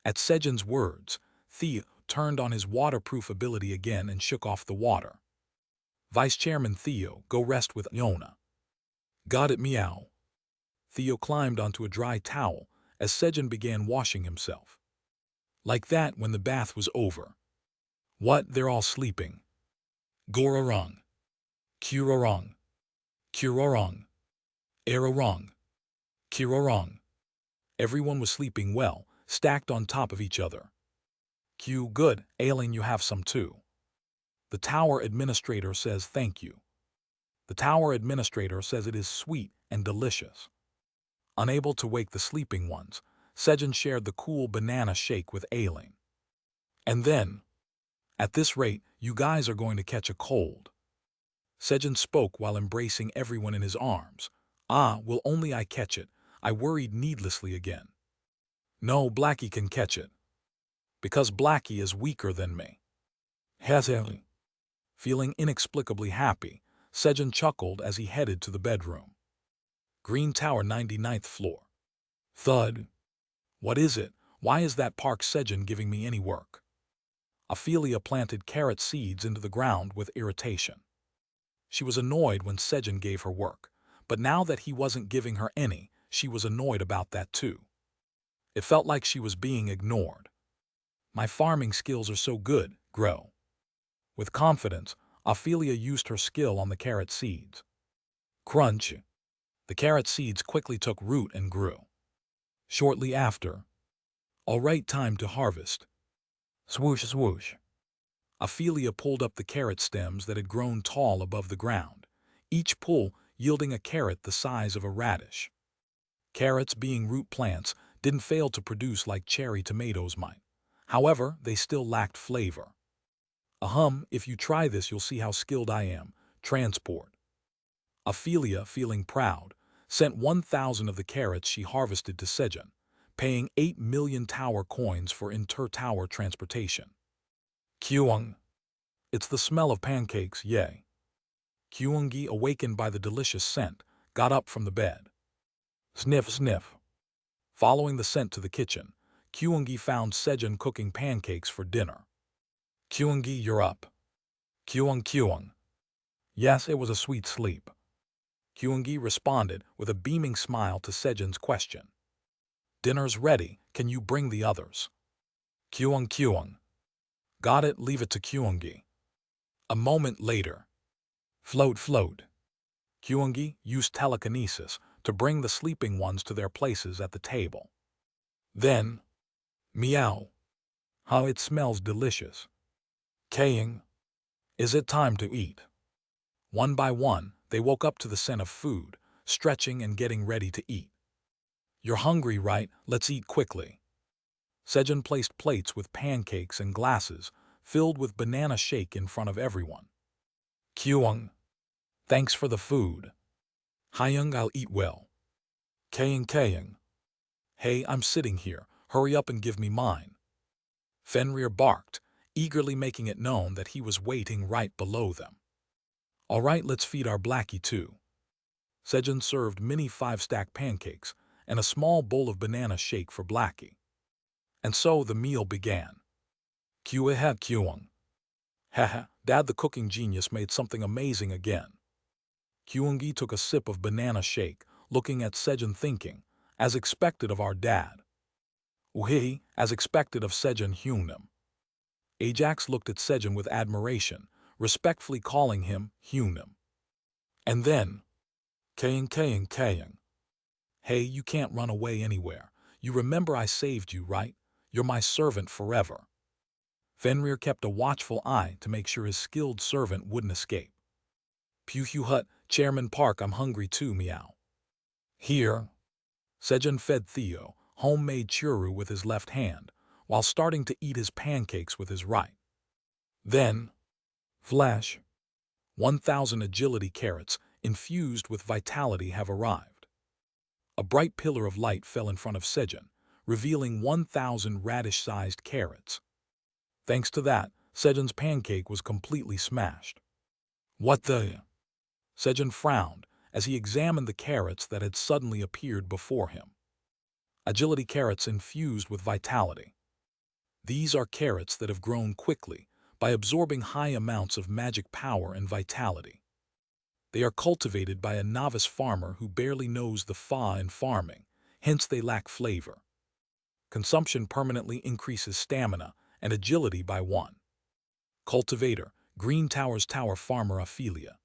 At Sejun's words, Theo turned on his waterproof ability again and shook off the water. Vice Chairman Theo, go rest with Yona. Got it, meow. Theo climbed onto a dry towel as Sejun began washing himself. Like that when the bath was over. What, they're all sleeping. Gororong. Kurorong. Kurorong. Erorong. Kirorong. Everyone was sleeping well, stacked on top of each other. Q, good, Aileen, you have some too. The tower administrator says thank you. The tower administrator says it is sweet and delicious. Unable to wake the sleeping ones, Sejun shared the cool banana shake with Aileen. And then, at this rate, you guys are going to catch a cold. Sejun spoke while embracing everyone in his arms. Ah, will only I catch it, I worried needlessly again. No, Blackie can catch it. Because Blackie is weaker than me. Hezzy. Feeling inexplicably happy, Sejun chuckled as he headed to the bedroom. Green Tower, 99th floor. Thud. What is it? Why is that Park Sejun giving me any work? Ophelia planted carrot seeds into the ground with irritation. She was annoyed when Sejun gave her work, but now that he wasn't giving her any, she was annoyed about that too. It felt like she was being ignored. My farming skills are so good, grow. With confidence, Ophelia used her skill on the carrot seeds. Crunch. The carrot seeds quickly took root and grew. Shortly after, all right, time to harvest. Swoosh, swoosh. Ophelia pulled up the carrot stems that had grown tall above the ground, each pull yielding a carrot the size of a radish. Carrots, being root plants, didn't fail to produce like cherry tomatoes might. However, they still lacked flavor. If you try this, you'll see how skilled I am. Transport. Ophelia, feeling proud, sent 1,000 of the carrots she harvested to Sejun, paying 8 million tower coins for inter-tower transportation. Kyung. It's the smell of pancakes, yay. Kyungi, awakened by the delicious scent, got up from the bed. Sniff, sniff. Following the scent to the kitchen, Kyungi found Sejun cooking pancakes for dinner. Kyungi, you're up. Kyung. Yes, it was a sweet sleep. Kyungi responded with a beaming smile to Sejun's question. Dinner's ready, can you bring the others? Kyung. Got it, leave it to Kyungi. A moment later. Float. Kyungi used telekinesis to bring the sleeping ones to their places at the table. Then, meow. How it smells delicious. Kaying. Is it time to eat? One by one, they woke up to the scent of food, stretching and getting ready to eat. You're hungry, right? Let's eat quickly. Sejun placed plates with pancakes and glasses filled with banana shake in front of everyone. Kyung. Thanks for the food. Hyung, I'll eat well. Kaying. Hey, I'm sitting here. Hurry up and give me mine. Fenrir barked, eagerly making it known that he was waiting right below them. All right, let's feed our Blackie too. Sejun served mini 5-stack pancakes and a small bowl of banana shake for Blackie. And so the meal began. Kyung. Haha, Dad the cooking genius made something amazing again. Kyungi took a sip of banana shake, looking at Sejun thinking, as expected of our dad. Uhihi, as expected of Sejun Hyungnam. Ajax looked at Sejun with admiration, respectfully calling him Hyungnam. And then, Kaying. Hey, you can't run away anywhere. You remember I saved you, right? You're my servant forever. Fenrir kept a watchful eye to make sure his skilled servant wouldn't escape. Pew Hut, Chairman Park, I'm hungry too, meow. Here. Sejun fed Theo homemade churu with his left hand, while starting to eat his pancakes with his right. Then, flash. 1,000 agility carrots infused with vitality have arrived. A bright pillar of light fell in front of Sejun, revealing 1,000 radish-sized carrots. Thanks to that, Sejun's pancake was completely smashed. What the? Sejun frowned as he examined the carrots that had suddenly appeared before him. Agility carrots infused with vitality. These are carrots that have grown quickly by absorbing high amounts of magic power and vitality. They are cultivated by a novice farmer who barely knows the fa in farming, hence they lack flavor. Consumption permanently increases stamina and agility by 1. Cultivator, Green Tower's Tower Farmer Ophelia.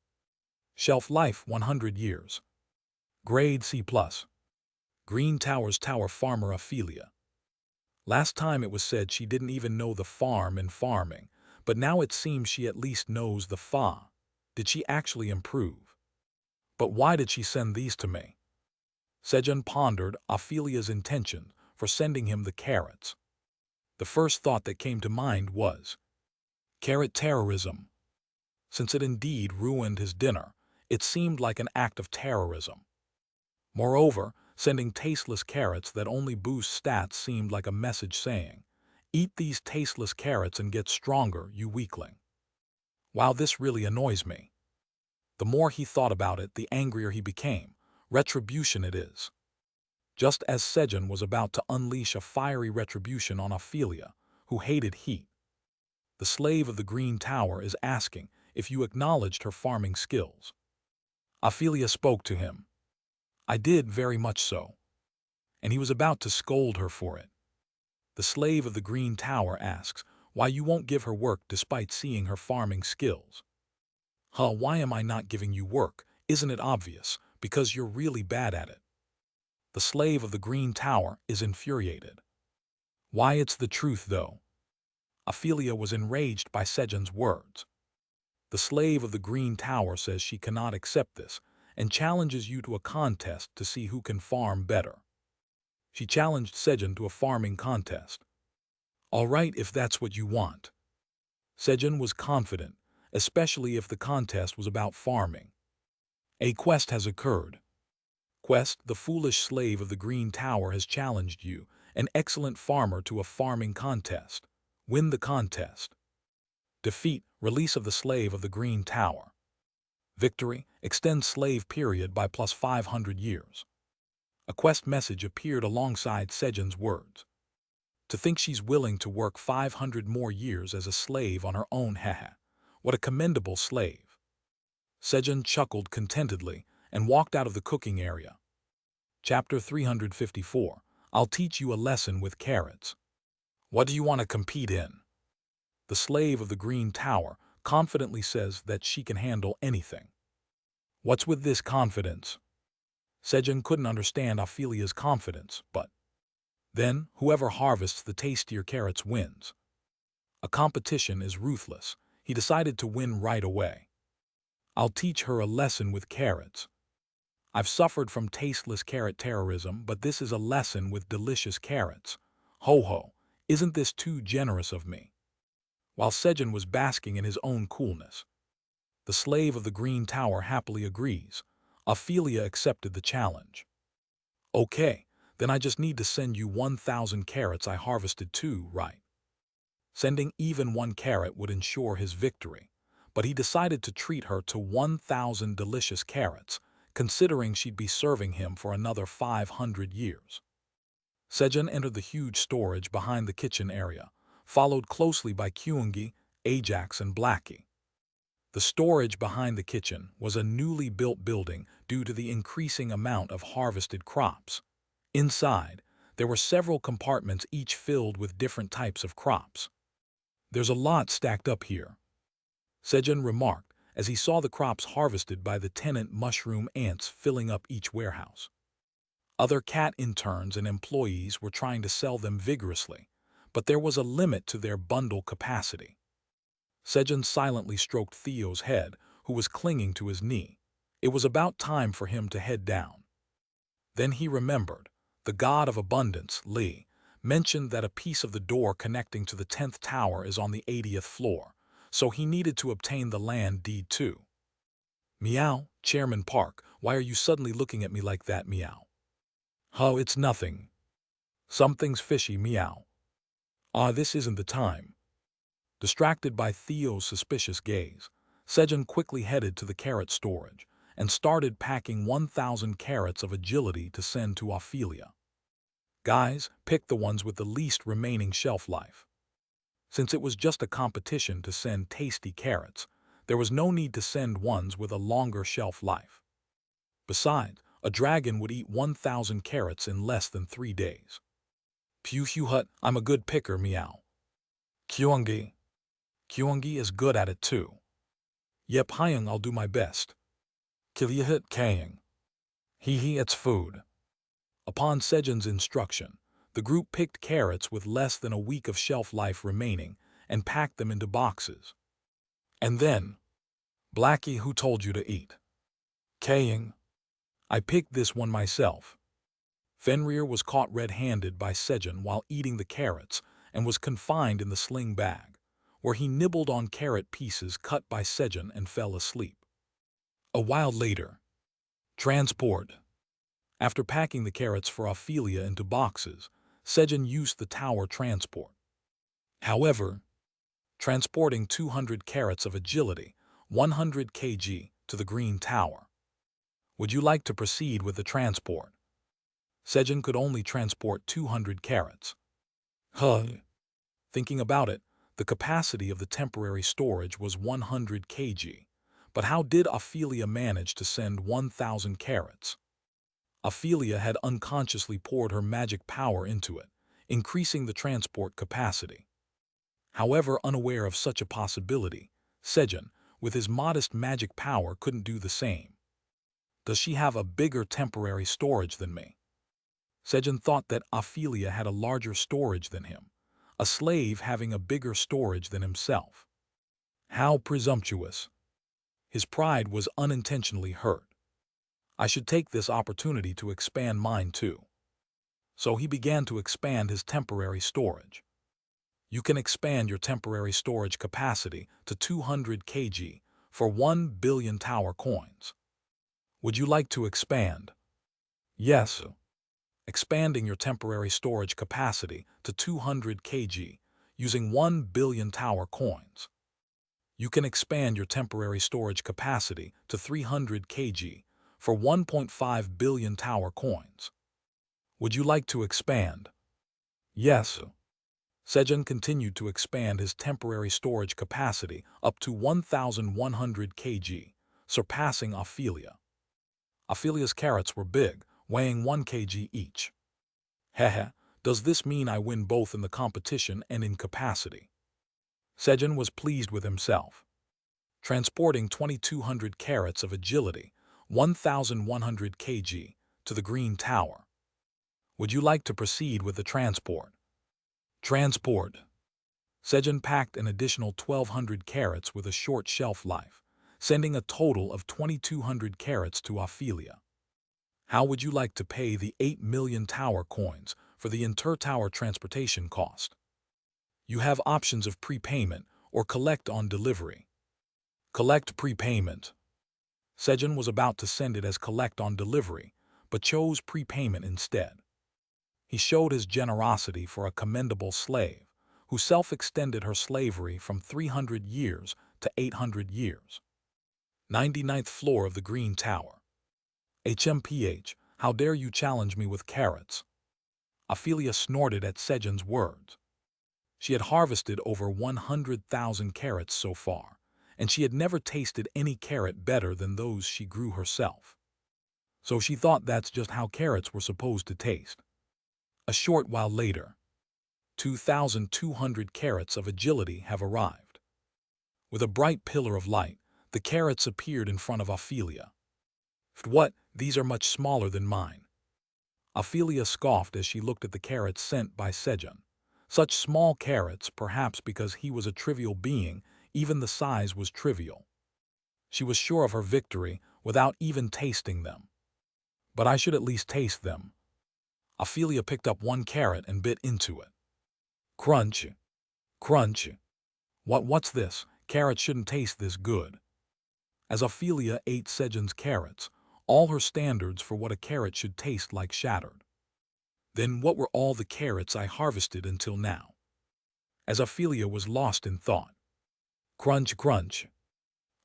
Shelf life 100 years. Grade C+. Green Tower's Tower Farmer Ophelia. Last time it was said she didn't even know the farm in farming, but now it seems she at least knows the fa. Did she actually improve? But why did she send these to me? Sejun pondered Ophelia's intention for sending him the carrots. The first thought that came to mind was carrot terrorism. Since it indeed ruined his dinner, it seemed like an act of terrorism. Moreover, sending tasteless carrots that only boost stats seemed like a message saying, "Eat these tasteless carrots and get stronger, you weakling." Wow, this really annoys me. The more he thought about it, the angrier he became. Retribution it is. Just as Sejun was about to unleash a fiery retribution on Ophelia, who hated heat, the slave of the Green Tower is asking if you acknowledged her farming skills. Ophelia spoke to him. I did, very much so. And he was about to scold her for it. The slave of the Green Tower asks why you won't give her work despite seeing her farming skills. Why am I not giving you work? Isn't it obvious? Because you're really bad at it. The slave of the Green Tower is infuriated. Why, it's the truth, though. Ophelia was enraged by Sejun's words. The slave of the Green Tower says she cannot accept this and challenges you to a contest to see who can farm better. She challenged Sejun to a farming contest. All right, if that's what you want. Sejun was confident, especially if the contest was about farming. A quest has occurred. Quest, the foolish slave of the Green Tower has challenged you, an excellent farmer, to a farming contest. Win the contest. Defeat, release of the slave of the Green Tower. Victory, extend slave period by plus 500 years. A quest message appeared alongside Sejun's words. To think she's willing to work 500 more years as a slave on her own, haha. What a commendable slave. Sejun chuckled contentedly and walked out of the cooking area. Chapter 354. I'll teach you a lesson with carrots. What do you want to compete in? The slave of the Green Tower confidently says that she can handle anything. What's with this confidence? Sejun couldn't understand Ophelia's confidence, but then whoever harvests the tastier carrots wins. A competition is ruthless. He decided to win right away. I'll teach her a lesson with carrots. I've suffered from tasteless carrot terrorism, but this is a lesson with delicious carrots. Ho ho, isn't this too generous of me? While Sejun was basking in his own coolness, the slave of the Green Tower happily agrees. Ophelia accepted the challenge. Okay, then I just need to send you 1,000 carrots I harvested too, right? Sending even 1 carrot would ensure his victory, but he decided to treat her to 1,000 delicious carrots, considering she'd be serving him for another 500 years. Sejun entered the huge storage behind the kitchen area, followed closely by Kyungi, Ajax, and Blackie. The storage behind the kitchen was a newly built building due to the increasing amount of harvested crops. Inside, there were several compartments, each filled with different types of crops. There's a lot stacked up here, Sejun remarked as he saw the crops harvested by the tenant mushroom ants filling up each warehouse. Other cat interns and employees were trying to sell them vigorously, but there was a limit to their bundle capacity. Sejun silently stroked Theo's head, who was clinging to his knee. It was about time for him to head down. Then he remembered. The god of abundance, Li, mentioned that a piece of the door connecting to the 10th tower is on the 80th floor, so he needed to obtain the land deed too. Meow, Chairman Park, why are you suddenly looking at me like that, meow? Oh, it's nothing. Something's fishy, meow. This isn't the time. Distracted by Theo's suspicious gaze, Sejun quickly headed to the carrot storage and started packing 1,000 carrots of agility to send to Ophelia. Guys, pick the ones with the least remaining shelf life. Since it was just a competition to send tasty carrots, there was no need to send ones with a longer shelf life. Besides, a dragon would eat 1,000 carrots in less than 3 days. Pew Hugh Hut, I'm a good picker, meow. Kyungi. Kyungi is good at it too. Yep, Hyung, I'll do my best. Kilyahit Kaying. Hee, it's food. Upon Sejun's instruction, the group picked carrots with less than a week of shelf life remaining and packed them into boxes. And then, Blackie, who told you to eat? Kaying. I picked this one myself. Fenrir was caught red-handed by Sejun while eating the carrots and was confined in the sling bag, where he nibbled on carrot pieces cut by Sejun and fell asleep. A while later, transport. After packing the carrots for Ophelia into boxes, Sejun used the tower transport. However, transporting 200 carats of agility, 100 kg, to the Green Tower. Would you like to proceed with the transport? Sejun could only transport 200 carats. Thinking about it, the capacity of the temporary storage was 100 kg. But how did Ophelia manage to send 1,000 carats? Ophelia had unconsciously poured her magic power into it, increasing the transport capacity. However, unaware of such a possibility, Sejun, with his modest magic power, couldn't do the same. Does she have a bigger temporary storage than me? Sejun thought that Ophelia had a larger storage than him, a slave having a bigger storage than himself. How presumptuous! His pride was unintentionally hurt. I should take this opportunity to expand mine too. So he began to expand his temporary storage. You can expand your temporary storage capacity to 200 kg for 1 billion tower coins. Would you like to expand? Yes. Expanding your temporary storage capacity to 200 kg using 1 billion tower coins. You can expand your temporary storage capacity to 300 kg for 1.5 billion tower coins. Would you like to expand? Yes. Sejun continued to expand his temporary storage capacity up to 1,100 kg, surpassing Ophelia. Ophelia's carrots were big, weighing 1 kg each. Hehe, does this mean I win both in the competition and in capacity? Sejun was pleased with himself. Transporting 2,200 carats of agility, 1,100 kg, to the Green Tower. Would you like to proceed with the transport? Transport. Sejun packed an additional 1,200 carats with a short shelf life, sending a total of 2,200 carats to Ophelia. How would you like to pay the 8 million tower coins for the inter-tower transportation cost? You have options of prepayment or collect on delivery. Collect prepayment. Sejun was about to send it as collect on delivery, but chose prepayment instead. He showed his generosity for a commendable slave, who self-extended her slavery from 300 years to 800 years. 99th floor of the Green Tower. HMPH, how dare you challenge me with carrots? Ophelia snorted at Sejun's words. She had harvested over 100,000 carrots so far, and she had never tasted any carrot better than those she grew herself. So she thought that's just how carrots were supposed to taste. A short while later, 2,200 carats of agility have arrived. With a bright pillar of light, the carrots appeared in front of Ophelia. What? These are much smaller than mine. Ophelia scoffed as she looked at the carrots sent by Sejun. Such small carrots, perhaps because he was a trivial being, even the size was trivial. She was sure of her victory without even tasting them. But I should at least taste them. Ophelia picked up one carrot and bit into it. Crunch. Crunch. What's this? Carrots shouldn't taste this good. As Ophelia ate Sejun's carrots, all her standards for what a carrot should taste like shattered. Then what were all the carrots I harvested until now? As Ophelia was lost in thought. Crunch, crunch.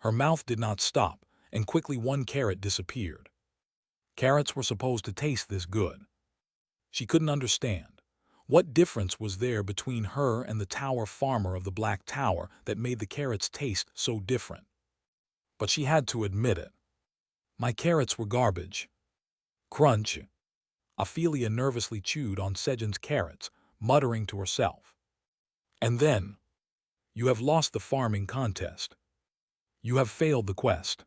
Her mouth did not stop, and quickly one carrot disappeared. Carrots were supposed to taste this good. She couldn't understand. What difference was there between her and the tower farmer of the Black Tower that made the carrots taste so different? But she had to admit it. My carrots were garbage. Crunch. Ophelia nervously chewed on Sejun's carrots, muttering to herself. And then, you have lost the farming contest. You have failed the quest.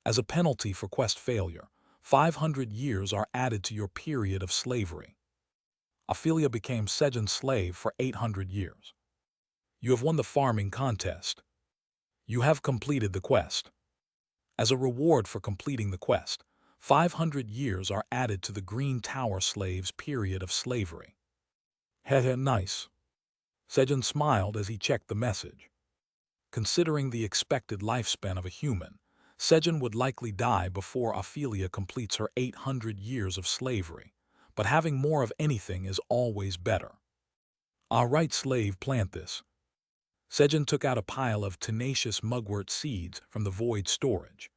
As a penalty for quest failure, 500 years are added to your period of slavery. Ophelia became Sejun's slave for 800 years. You have won the farming contest. You have completed the quest. As a reward for completing the quest, 500 years are added to the Green Tower slave's period of slavery. Heh, nice. Sejun smiled as he checked the message. Considering the expected lifespan of a human, Sejun would likely die before Ophelia completes her 800 years of slavery, but having more of anything is always better. All right, slave, plant this. Sejun took out a pile of tenacious mugwort seeds from the void storage.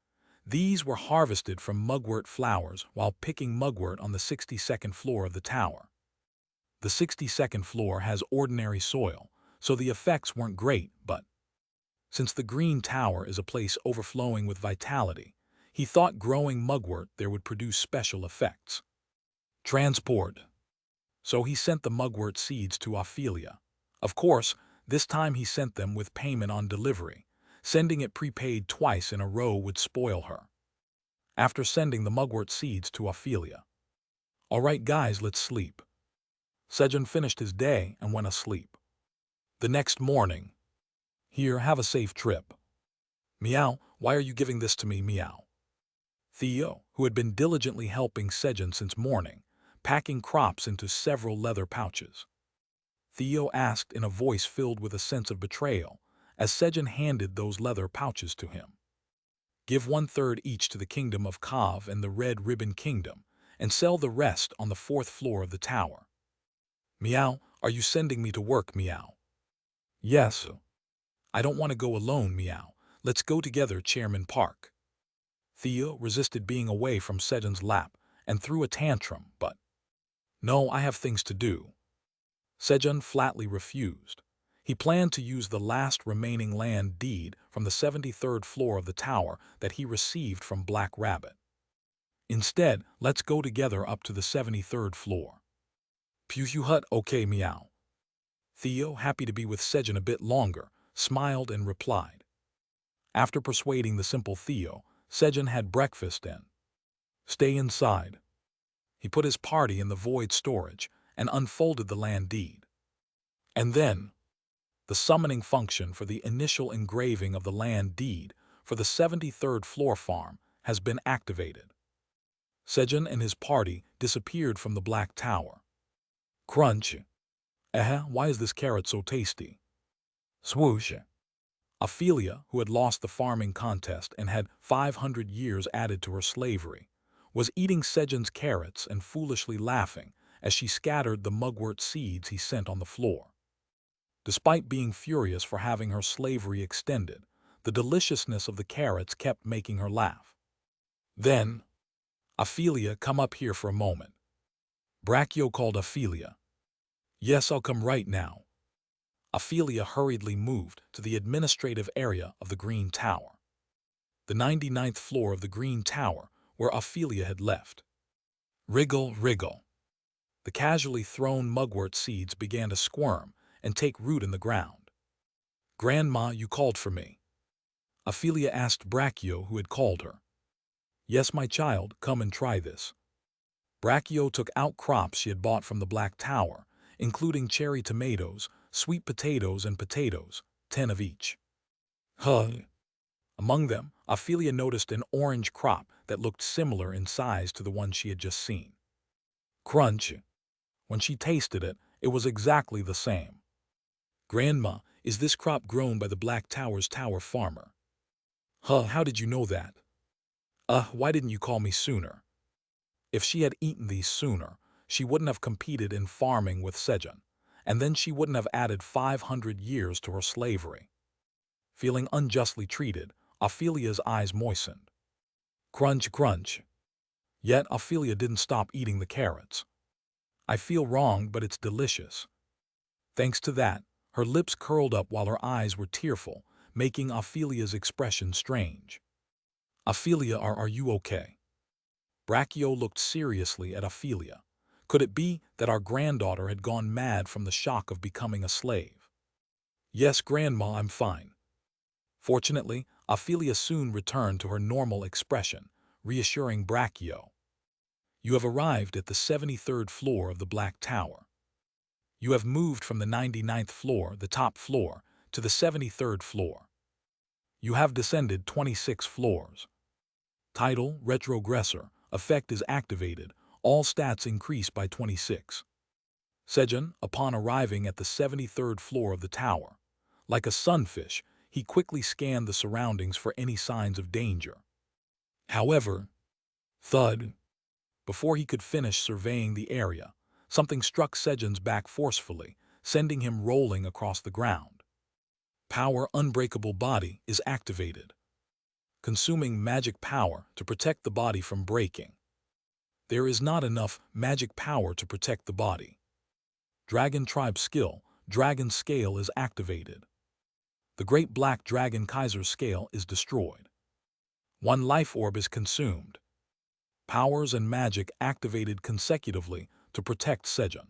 These were harvested from mugwort flowers while picking mugwort on the 62nd floor of the tower. The 62nd floor has ordinary soil, so the effects weren't great, but since the Green Tower is a place overflowing with vitality, he thought growing mugwort there would produce special effects. Transport. So he sent the mugwort seeds to Ophelia. Of course, this time he sent them with payment on delivery. Sending it prepaid twice in a row would spoil her. After sending the mugwort seeds to Ophelia. All right, guys, let's sleep. Sejun finished his day and went asleep. The next morning. Here, have a safe trip. Meow, why are you giving this to me, meow? Theo, who had been diligently helping Sejun since morning, packing crops into several leather pouches. Theo asked in a voice filled with a sense of betrayal, as Sejun handed those leather pouches to him. Give 1/3 each to the kingdom of Kav and the Red Ribbon Kingdom, and sell the rest on the 4th floor of the tower. Meow, are you sending me to work, meow? Yes. I don't want to go alone, meow. Let's go together, Chairman Park. Theo resisted being away from Sejun's lap and threw a tantrum, but no, I have things to do. Sejun flatly refused. He planned to use the last remaining land deed from the 73rd floor of the tower that he received from Black Rabbit. Instead, let's go together up to the 73rd floor. Pew hut, okay, meow. Theo, happy to be with Sejun a bit longer, smiled and replied. After persuading the simple Theo, Sejun had breakfast and stay inside. He put his party in the void storage and unfolded the land deed. And then, the summoning function for the initial engraving of the land deed for the 73rd floor farm has been activated. Sejun and his party disappeared from the Black Tower. Crunch. Why is this carrot so tasty? Swoosh. Ophelia, who had lost the farming contest and had 500 years added to her slavery, was eating Sejun's carrots and foolishly laughing as she scattered the mugwort seeds he sent on the floor. Despite being furious for having her slavery extended, the deliciousness of the carrots kept making her laugh. Then, Ophelia, come up here for a moment. Brachio called Ophelia. Yes, I'll come right now. Ophelia hurriedly moved to the administrative area of the Green Tower. The 99th floor of the Green Tower, where Ophelia had left. Wriggle, wriggle. The casually thrown mugwort seeds began to squirm and take root in the ground. Grandma, you called for me. Ophelia asked Brachio, who had called her. Yes, my child, come and try this. Brachio took out crops she had bought from the Black Tower, including cherry tomatoes, sweet potatoes, and potatoes, 10 of each. Among them, Ophelia noticed an orange crop that looked similar in size to the one she had just seen. Crunch. When she tasted it, it was exactly the same. Grandma, is this crop grown by the Black Tower's tower farmer? How did you know that? Why didn't you call me sooner? If she had eaten these sooner, she wouldn't have competed in farming with Sejun, and then she wouldn't have added 500 years to her slavery. Feeling unjustly treated, Ophelia's eyes moistened. Crunch, crunch. Yet Ophelia didn't stop eating the carrots. I feel wrong, but it's delicious. Thanks to that, her lips curled up while her eyes were tearful, making Ophelia's expression strange. Ophelia, are you okay? Brachio looked seriously at Ophelia. Could it be that our granddaughter had gone mad from the shock of becoming a slave? Yes, Grandma, I'm fine. Fortunately, Ophelia soon returned to her normal expression, reassuring Brachio. You have arrived at the 73rd floor of the Black Tower. You have moved from the 99th floor, the top floor, to the 73rd floor. You have descended 26 floors. Title, Retrogressor. Effect is activated. All stats increase by 26. Sejun, upon arriving at the 73rd floor of the tower, like a sunfish, he quickly scanned the surroundings for any signs of danger. However, thud, before he could finish surveying the area, something struck Sejun's back forcefully, sending him rolling across the ground. Power Unbreakable Body is activated, consuming magic power to protect the body from breaking. There is not enough magic power to protect the body. Dragon Tribe Skill, Dragon Scale is activated. The Great Black Dragon Kaiser Scale is destroyed. One life orb is consumed. Powers and magic activated consecutively to protect Sejun.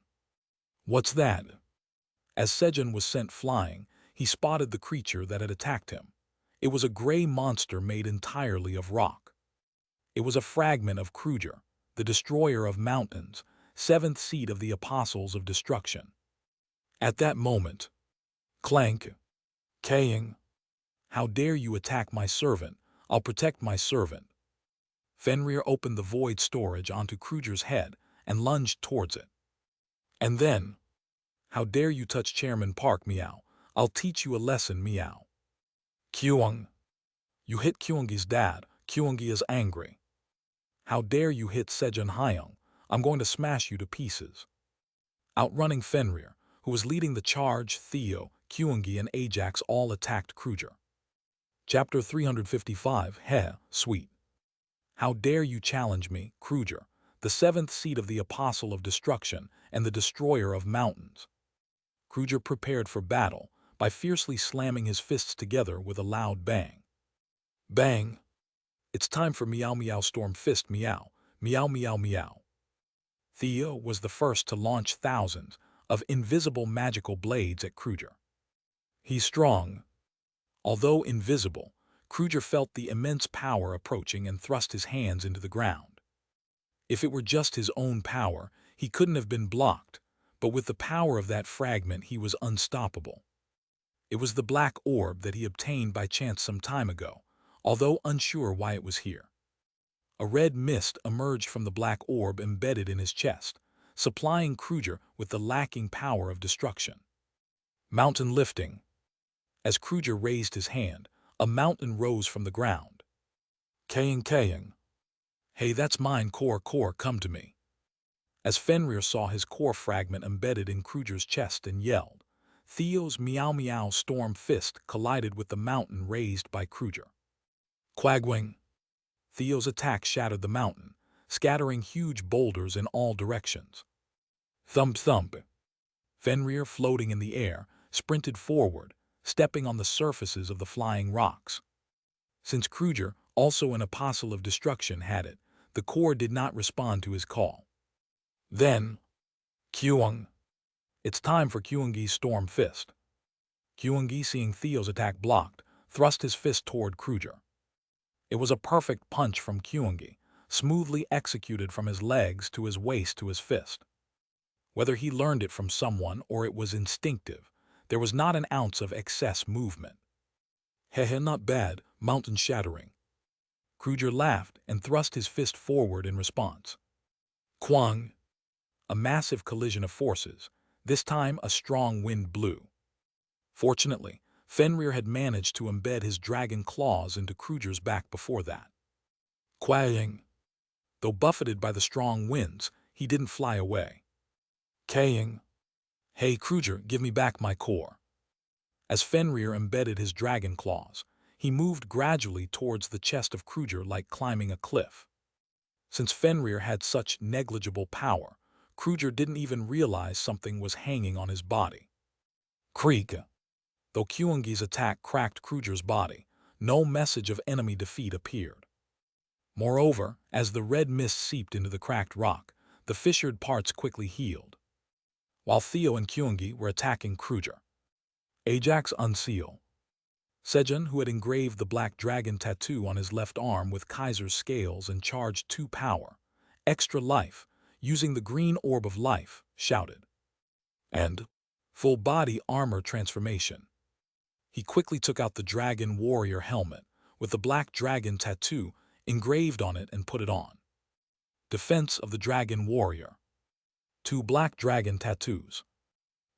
What's that? As Sejun was sent flying, he spotted the creature that had attacked him. It was a gray monster made entirely of rock. It was a fragment of Kruger, the destroyer of mountains, seventh seed of the Apostles of Destruction. At that moment, clank, Kaying, how dare you attack my servant? I'll protect my servant. Fenrir opened the void storage onto Kruger's head and lunged towards it. And then, how dare you touch Chairman Park, meow? I'll teach you a lesson, meow. Kyung, you hit Kyungi's dad. Kyungi is angry. How dare you hit Sejun Hyung? I'm going to smash you to pieces. Outrunning Fenrir, who was leading the charge, Theo, Kyungi, and Ajax all attacked Kruger. Chapter 355, Heh, Sweet. How dare you challenge me, Kruger, the seventh seed of the Apostle of Destruction and the Destroyer of Mountains. Kruger prepared for battle by fiercely slamming his fists together with a loud bang. Bang! It's time for Meow Meow Storm Fist Meow, Meow Meow Meow. Theo was the first to launch thousands of invisible magical blades at Kruger. He's strong. Although invisible, Kruger felt the immense power approaching and thrust his hands into the ground. If it were just his own power, he couldn't have been blocked, but with the power of that fragment he was unstoppable. It was the black orb that he obtained by chance some time ago, although unsure why it was here. A red mist emerged from the black orb embedded in his chest, supplying Kruger with the lacking power of destruction. Mountain lifting. As Kruger raised his hand, a mountain rose from the ground. Kaying. Hey, that's mine, core, come to me. As Fenrir saw his core fragment embedded in Kruger's chest and yelled, Theo's Meow Meow Storm Fist collided with the mountain raised by Kruger. Quagwing. Theo's attack shattered the mountain, scattering huge boulders in all directions. Thump thump. Fenrir, floating in the air, sprinted forward, stepping on the surfaces of the flying rocks. Since Kruger, also an apostle of destruction, had it, the core did not respond to his call. Then, Kyung. It's time for Kyungi's Storm Fist. Kyungi, seeing Theo's attack blocked, thrust his fist toward Kruger. It was a perfect punch from Kyungi, smoothly executed from his legs to his waist to his fist. Whether he learned it from someone or it was instinctive, there was not an ounce of excess movement. Heh, not bad, mountain shattering. Kruger laughed and thrust his fist forward in response. Kwang! A massive collision of forces. This time a strong wind blew. Fortunately, Fenrir had managed to embed his dragon claws into Kruger's back before that. Quang! Though buffeted by the strong winds, he didn't fly away. Kaying! Hey, Kruger, give me back my core. As Fenrir embedded his dragon claws, he moved gradually towards the chest of Kruger like climbing a cliff. Since Fenrir had such negligible power, Kruger didn't even realize something was hanging on his body. Creak. Though Kyungi's attack cracked Kruger's body, no message of enemy defeat appeared. Moreover, as the red mist seeped into the cracked rock, the fissured parts quickly healed. While Theo and Kyungi were attacking Kruger, Ajax unsealed. Sejun, who had engraved the black dragon tattoo on his left arm with Kaiser's scales and charged 2 power, extra life, using the green orb of life, shouted. And full body armor transformation. He quickly took out the dragon warrior helmet with the black dragon tattoo engraved on it and put it on. Defense of the dragon warrior. 2 black dragon tattoos.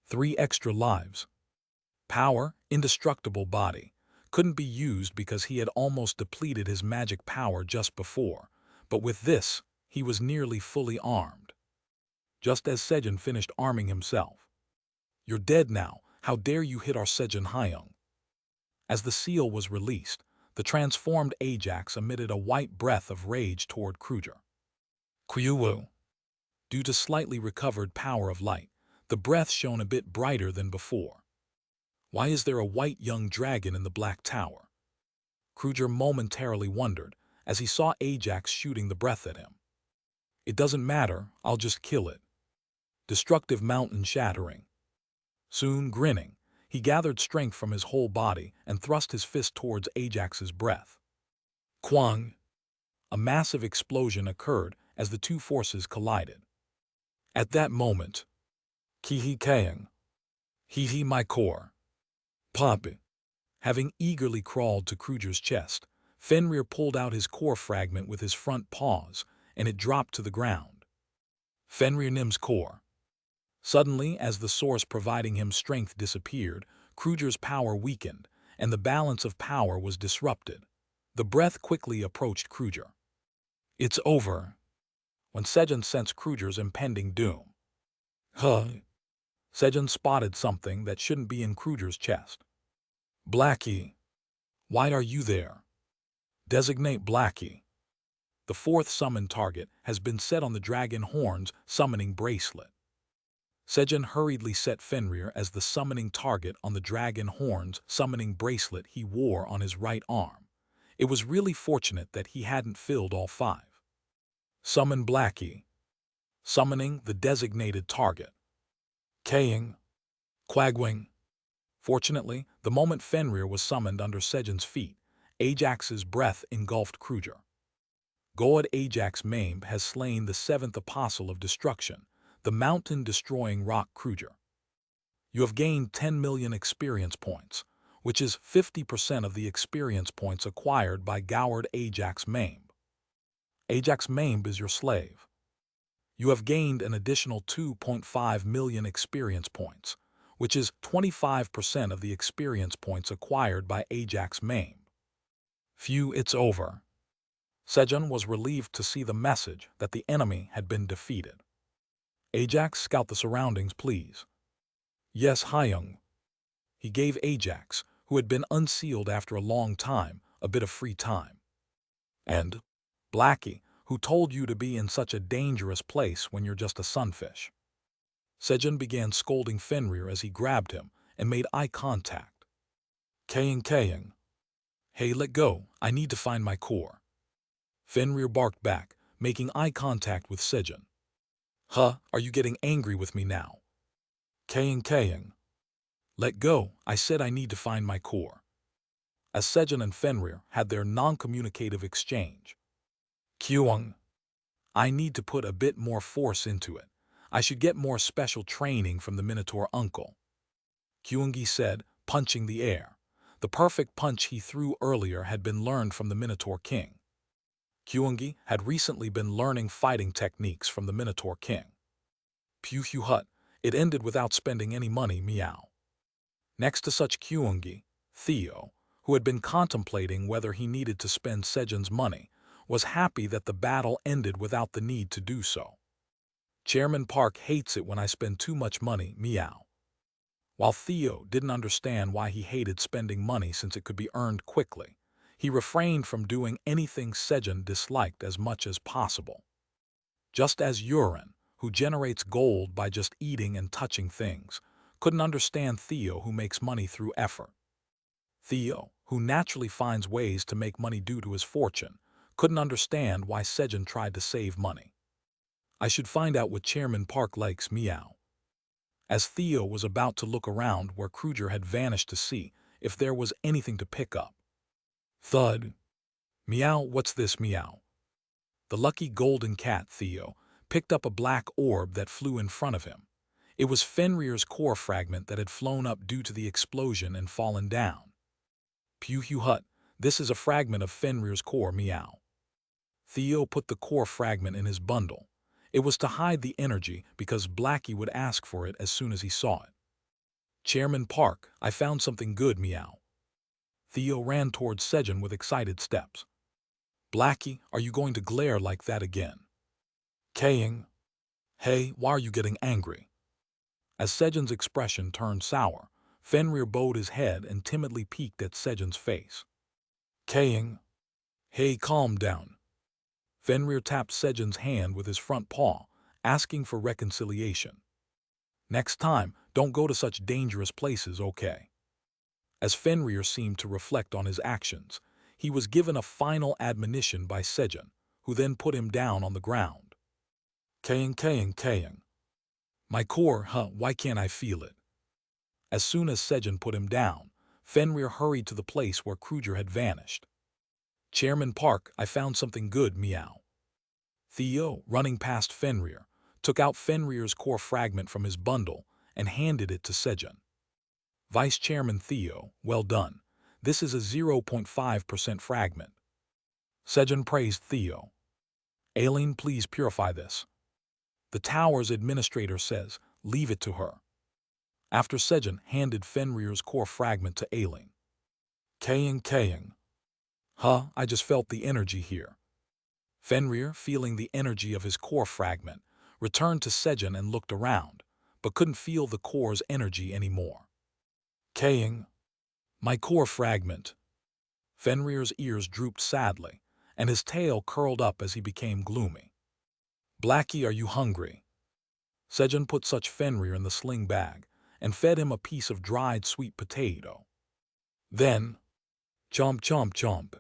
3 extra lives. Power, indestructible body. Couldn't be used because he had almost depleted his magic power just before, but with this, he was nearly fully armed. Just as Sejun finished arming himself. You're dead now, how dare you hit our Sejun Hyung? As the seal was released, the transformed Ajax emitted a white breath of rage toward Kruger. Kyuwu. Due to slightly recovered power of light, the breath shone a bit brighter than before. Why is there a white young dragon in the Black Tower? Kruger momentarily wondered as he saw Ajax shooting the breath at him. It doesn't matter, I'll just kill it. Destructive mountain shattering. Soon, grinning, he gathered strength from his whole body and thrust his fist towards Ajax's breath. Kwang! A massive explosion occurred as the 2 forces collided. At that moment, Kihi Kayang. Hihi my core. Pop. Having eagerly crawled to Kruger's chest, Fenrir pulled out his core fragment with his front paws, and it dropped to the ground. Fenrir Nim's core. Suddenly, as the source providing him strength disappeared, Kruger's power weakened, and the balance of power was disrupted. The breath quickly approached Kruger. It's over. When Sejun sensed Kruger's impending doom. Sejun spotted something that shouldn't be in Kruger's chest. Blackie. Why are you there? Designate Blackie. The 4th summoned target has been set on the dragon horn's summoning bracelet. Sejun hurriedly set Fenrir as the summoning target on the dragon horn's summoning bracelet he wore on his right arm. It was really fortunate that he hadn't filled all 5. Summon Blackie. Summoning the designated target. Kaying. Quagwing. Fortunately, the moment Fenrir was summoned under Sejun's feet, Ajax's breath engulfed Kruger. God Ajax Maimb has slain the 7th apostle of destruction, the mountain-destroying rock Kruger. You have gained 10 million experience points, which is 50% of the experience points acquired by Goward Ajax Maimb. Ajax Maimb is your slave. You have gained an additional 2.5 million experience points, which is 25% of the experience points acquired by Ajax Maimb. Phew, it's over. Sejun was relieved to see the message that the enemy had been defeated. Ajax, scout the surroundings, please. Yes, Hyung. He gave Ajax, who had been unsealed after a long time, a bit of free time. And Blackie, who told you to be in such a dangerous place when you're just a sunfish. Sejun began scolding Fenrir as he grabbed him and made eye contact. Kaying. Hey, let go, I need to find my core. Fenrir barked back, making eye contact with Sejun. Are you getting angry with me now? Kaying. Let go, I said I need to find my core. As Sejun and Fenrir had their non-communicative exchange. Kyung. I need to put a bit more force into it. I should get more special training from the Minotaur uncle. Kyungi said, punching the air. The perfect punch he threw earlier had been learned from the Minotaur King. Kyungi had recently been learning fighting techniques from the Minotaur King. Pew hut, it ended without spending any money, meow. Next to such Kyungi, Theo, who had been contemplating whether he needed to spend Sejun's money, was happy that the battle ended without the need to do so. Chairman Park hates it when I spend too much money, meow. While Theo didn't understand why he hated spending money since it could be earned quickly, he refrained from doing anything Sejun disliked as much as possible. Just as Urin, who generates gold by just eating and touching things, couldn't understand Theo, who makes money through effort. Theo, who naturally finds ways to make money due to his fortune, couldn't understand why Sejun tried to save money. I should find out what Chairman Park likes, meow. As Theo was about to look around where Kruger had vanished to see if there was anything to pick up. Thud. Meow, what's this, meow? The lucky golden cat, Theo, picked up a black orb that flew in front of him. It was Fenrir's core fragment that had flown up due to the explosion and fallen down. Pew Hugh Hut, this is a fragment of Fenrir's core, meow. Theo put the core fragment in his bundle. It was to hide the energy because Blackie would ask for it as soon as he saw it. Chairman Park, I found something good, meow. Theo ran towards Sejun with excited steps. Blackie, are you going to glare like that again? Kaying. Hey, why are you getting angry? As Sejun's expression turned sour, Fenrir bowed his head and timidly peeked at Sejun's face. Kaying. Hey, calm down. Fenrir tapped Sejun's hand with his front paw, asking for reconciliation. Next time, don't go to such dangerous places, okay? As Fenrir seemed to reflect on his actions, he was given a final admonition by Sejun, who then put him down on the ground. Kaying. My core, why can't I feel it? As soon as Sejun put him down, Fenrir hurried to the place where Kruger had vanished. Chairman Park, I found something good, meow. Theo, running past Fenrir, took out Fenrir's core fragment from his bundle and handed it to Sejun. Vice Chairman Theo, well done. This is a 0.5% fragment. Sejun praised Theo. Aileen, please purify this. The tower's administrator says, leave it to her. After Sejun handed Fenrir's core fragment to Aileen. Kaying. I just felt the energy here. Fenrir, feeling the energy of his core fragment, returned to Sejun and looked around, but couldn't feel the core's energy anymore. Kaying. My core fragment. Fenrir's ears drooped sadly, and his tail curled up as he became gloomy. Blackie, are you hungry? Sejun put such Fenrir in the sling bag and fed him a piece of dried sweet potato. Then, chomp.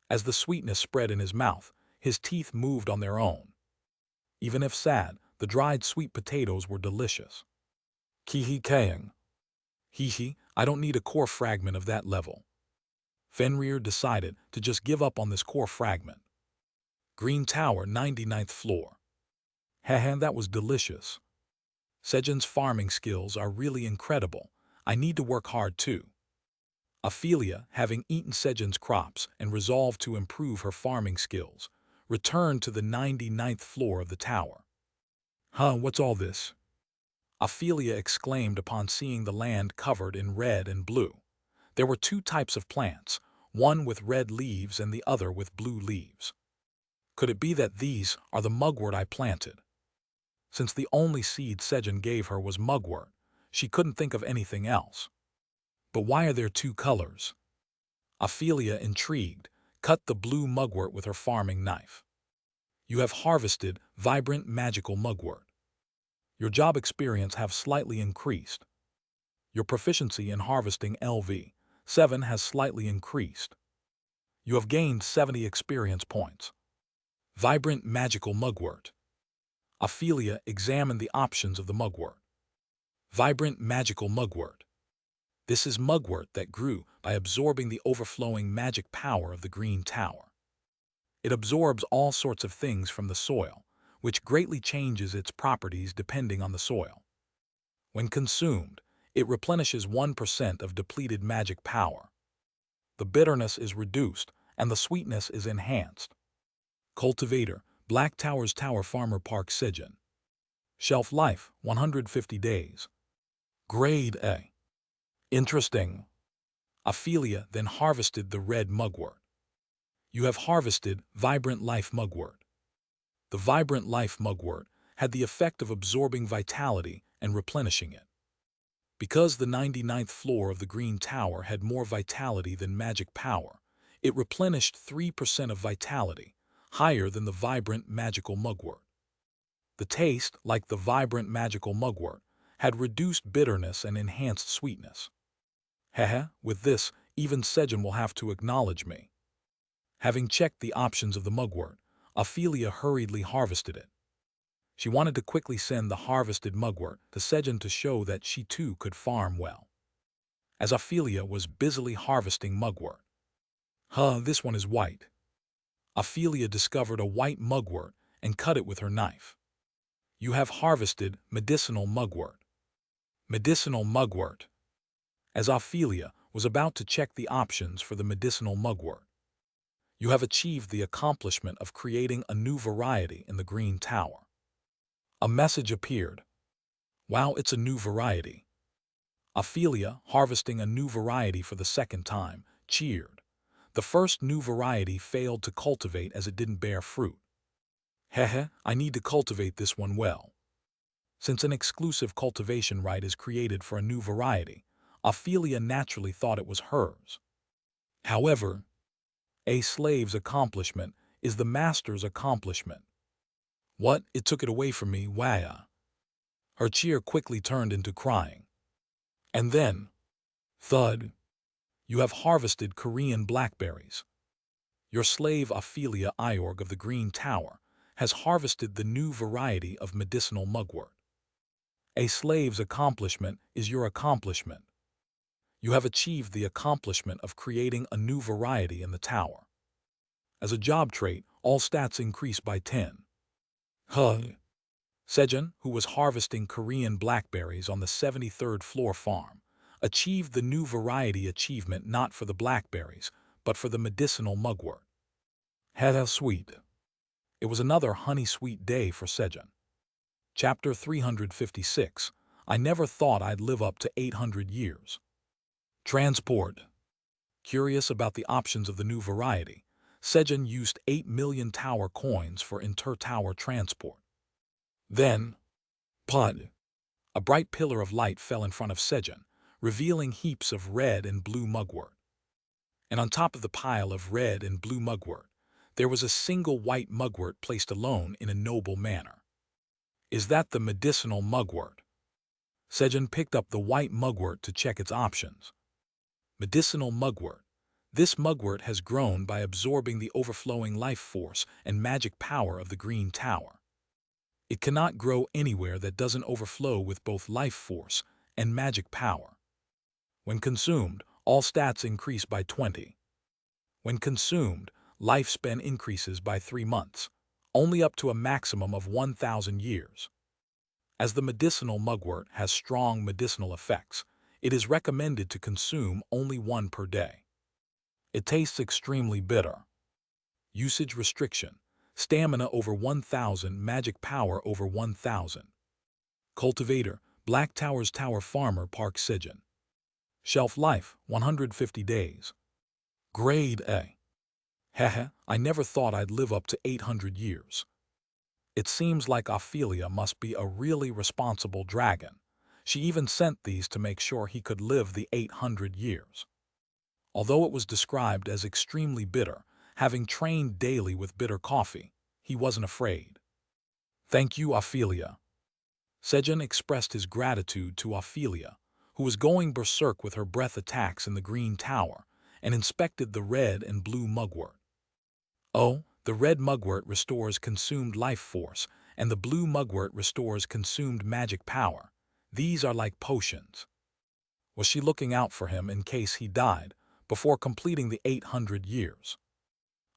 As the sweetness spread in his mouth, his teeth moved on their own. Even if sad, the dried sweet potatoes were delicious. Kaying. I don't need a core fragment of that level. Fenrir decided to just give up on this core fragment. Green Tower, 99th floor. That was delicious. Sejun's farming skills are really incredible. I need to work hard too. Ophelia, having eaten Sejun's crops and resolved to improve her farming skills, returned to the 99th floor of the tower. What's all this? Ophelia exclaimed upon seeing the land covered in red and blue. There were two types of plants, one with red leaves and the other with blue leaves. Could it be that these are the mugwort I planted? Since the only seed Sejun gave her was mugwort, she couldn't think of anything else. But why are there two colors? Ophelia, intrigued, cut the blue mugwort with her farming knife. You have harvested vibrant magical mugwort. Your job experience have slightly increased. Your proficiency in harvesting LV7 has slightly increased. You have gained 70 experience points. Vibrant magical mugwort. Ophelia examined the options of the mugwort. Vibrant magical mugwort. This is mugwort that grew by absorbing the overflowing magic power of the Green Tower. It absorbs all sorts of things from the soil, which greatly changes its properties depending on the soil. When consumed, it replenishes 1% of depleted magic power. The bitterness is reduced and the sweetness is enhanced. Cultivator, Black Tower's Tower Farmer Park Sejun. Shelf life, 150 days. Grade A. Interesting. Ophelia then harvested the red mugwort. You have harvested Vibrant Life Mugwort. The Vibrant Life Mugwort had the effect of absorbing vitality and replenishing it. Because the 99th floor of the Green Tower had more vitality than magic power, it replenished 3% of vitality, higher than the Vibrant Magical Mugwort. The taste, like the vibrant magical mugwort, had reduced bitterness and enhanced sweetness. Hehe, with this, even Sejun will have to acknowledge me. Having checked the options of the mugwort, Ophelia hurriedly harvested it. She wanted to quickly send the harvested mugwort to Sejun to show that she too could farm well. As Ophelia was busily harvesting mugwort. This one is white. Ophelia discovered a white mugwort and cut it with her knife. You have harvested medicinal mugwort. Medicinal mugwort. As Ophelia was about to check the options for the medicinal mugwort, you have achieved the accomplishment of creating a new variety in the Green Tower. A message appeared. Wow, it's a new variety. Ophelia, harvesting a new variety for the second time, cheered. The first new variety failed to cultivate as it didn't bear fruit. Hehe, I need to cultivate this one well. Since an exclusive cultivation right is created for a new variety, Ophelia naturally thought it was hers. However, a slave's accomplishment is the master's accomplishment. What? It took it away from me, wah. Her cheer quickly turned into crying. And then, thud, you have harvested Korean blackberries. Your slave Ophelia Iorg of the Green Tower has harvested the new variety of medicinal mugwort. A slave's accomplishment is your accomplishment. You have achieved the accomplishment of creating a new variety in the tower. As a job trait, all stats increase by 10. Sejun, who was harvesting Korean blackberries on the 73rd floor farm, achieved the new variety achievement not for the blackberries, but for the medicinal mugwort. How sweet. It was another honey-sweet day for Sejun. Chapter 356. I never thought I'd live up to 800 years. Transport. Curious about the options of the new variety, Sejun used 8 million tower coins for inter-tower transport. Then, Pud. A bright pillar of light fell in front of Sejun, revealing heaps of red and blue mugwort. And on top of the pile of red and blue mugwort, there was a single white mugwort placed alone in a noble manner. Is that the medicinal mugwort? Sejun picked up the white mugwort to check its options. Medicinal mugwort. This mugwort has grown by absorbing the overflowing life force and magic power of the Green Tower. It cannot grow anywhere that doesn't overflow with both life force and magic power. When consumed, all stats increase by 20. When consumed, lifespan increases by 3 months, only up to a maximum of 1,000 years. As the medicinal mugwort has strong medicinal effects, it is recommended to consume only one per day. It tastes extremely bitter. Usage restriction. Stamina over 1,000, magic power over 1,000. Cultivator, Black Tower's Tower Farmer Park Sejun. Shelf life, 150 days. Grade A. Hehe, I never thought I'd live up to 800 years. It seems like Ophelia must be a really responsible dragon. She even sent these to make sure he could live the 800 years. Although it was described as extremely bitter, having trained daily with bitter coffee, he wasn't afraid. Thank you, Ophelia. Sejun expressed his gratitude to Ophelia, who was going berserk with her breath attacks in the Green Tower, and inspected the red and blue mugwort. Oh, the red mugwort restores consumed life force, and the blue mugwort restores consumed magic power. These are like potions. Was she looking out for him in case he died before completing the 800 years?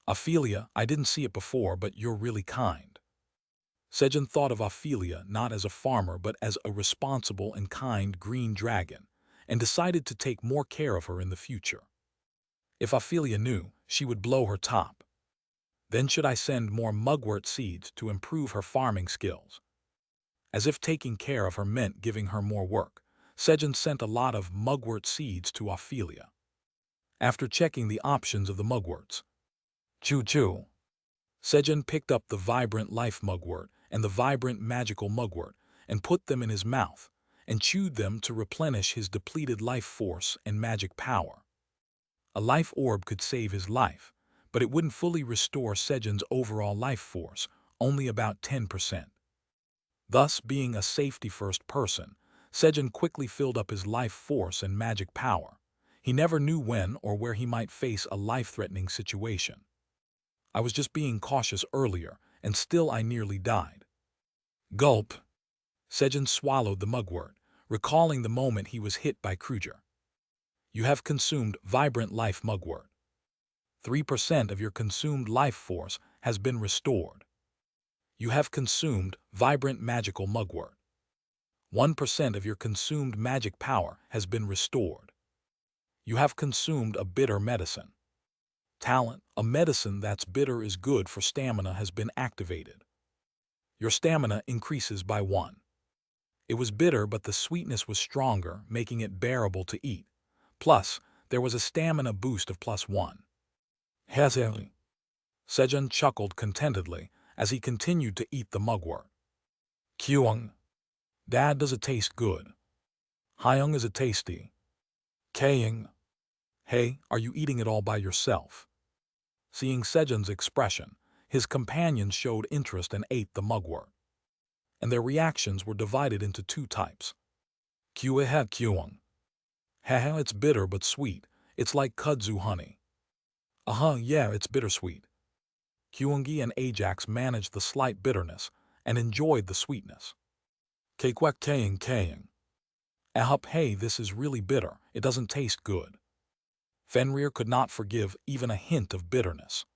Ophelia, I didn't see it before, but you're really kind. Sejun thought of Ophelia not as a farmer but as a responsible and kind green dragon, and decided to take more care of her in the future. If Ophelia knew, she would blow her top. Then should I send more mugwort seeds to improve her farming skills? As if taking care of her meant giving her more work, Sejun sent a lot of mugwort seeds to Ophelia. After checking the options of the mugworts, Choo-choo. Sejun picked up the vibrant life mugwort and the vibrant magical mugwort and put them in his mouth and chewed them to replenish his depleted life force and magic power. A life orb could save his life, but it wouldn't fully restore Sejun's overall life force, only about 10%. Thus, being a safety-first person, Sejun quickly filled up his life force and magic power. He never knew when or where he might face a life-threatening situation. I was just being cautious earlier, and still I nearly died. Gulp. Sejun swallowed the mugwort, recalling the moment he was hit by Kruger. You have consumed vibrant life mugwort. 3% of your consumed life force has been restored. You have consumed vibrant magical mugwort. 1% of your consumed magic power has been restored. You have consumed a bitter medicine. Talent, a medicine that's bitter is good for stamina has been activated. Your stamina increases by 1. It was bitter, but the sweetness was stronger, making it bearable to eat. Plus, there was a stamina boost of +1. Hezeli. Sejun chuckled contentedly as he continued to eat the mugwort. Kyung. Dad, does it taste good? Hyung, is it tasty? Kaying. Hey, are you eating it all by yourself? Seeing Sejun's expression, his companions showed interest and ate the mugwort. And their reactions were divided into 2 types. Kyuehe Kyung. Haha, it's bitter but sweet. It's like kudzu honey. Yeah, it's bittersweet. Kyungi and Ajax managed the slight bitterness and enjoyed the sweetness. Kekwek Kaying. Ahup, hey, this is really bitter. It doesn't taste good. Fenrir could not forgive even a hint of bitterness.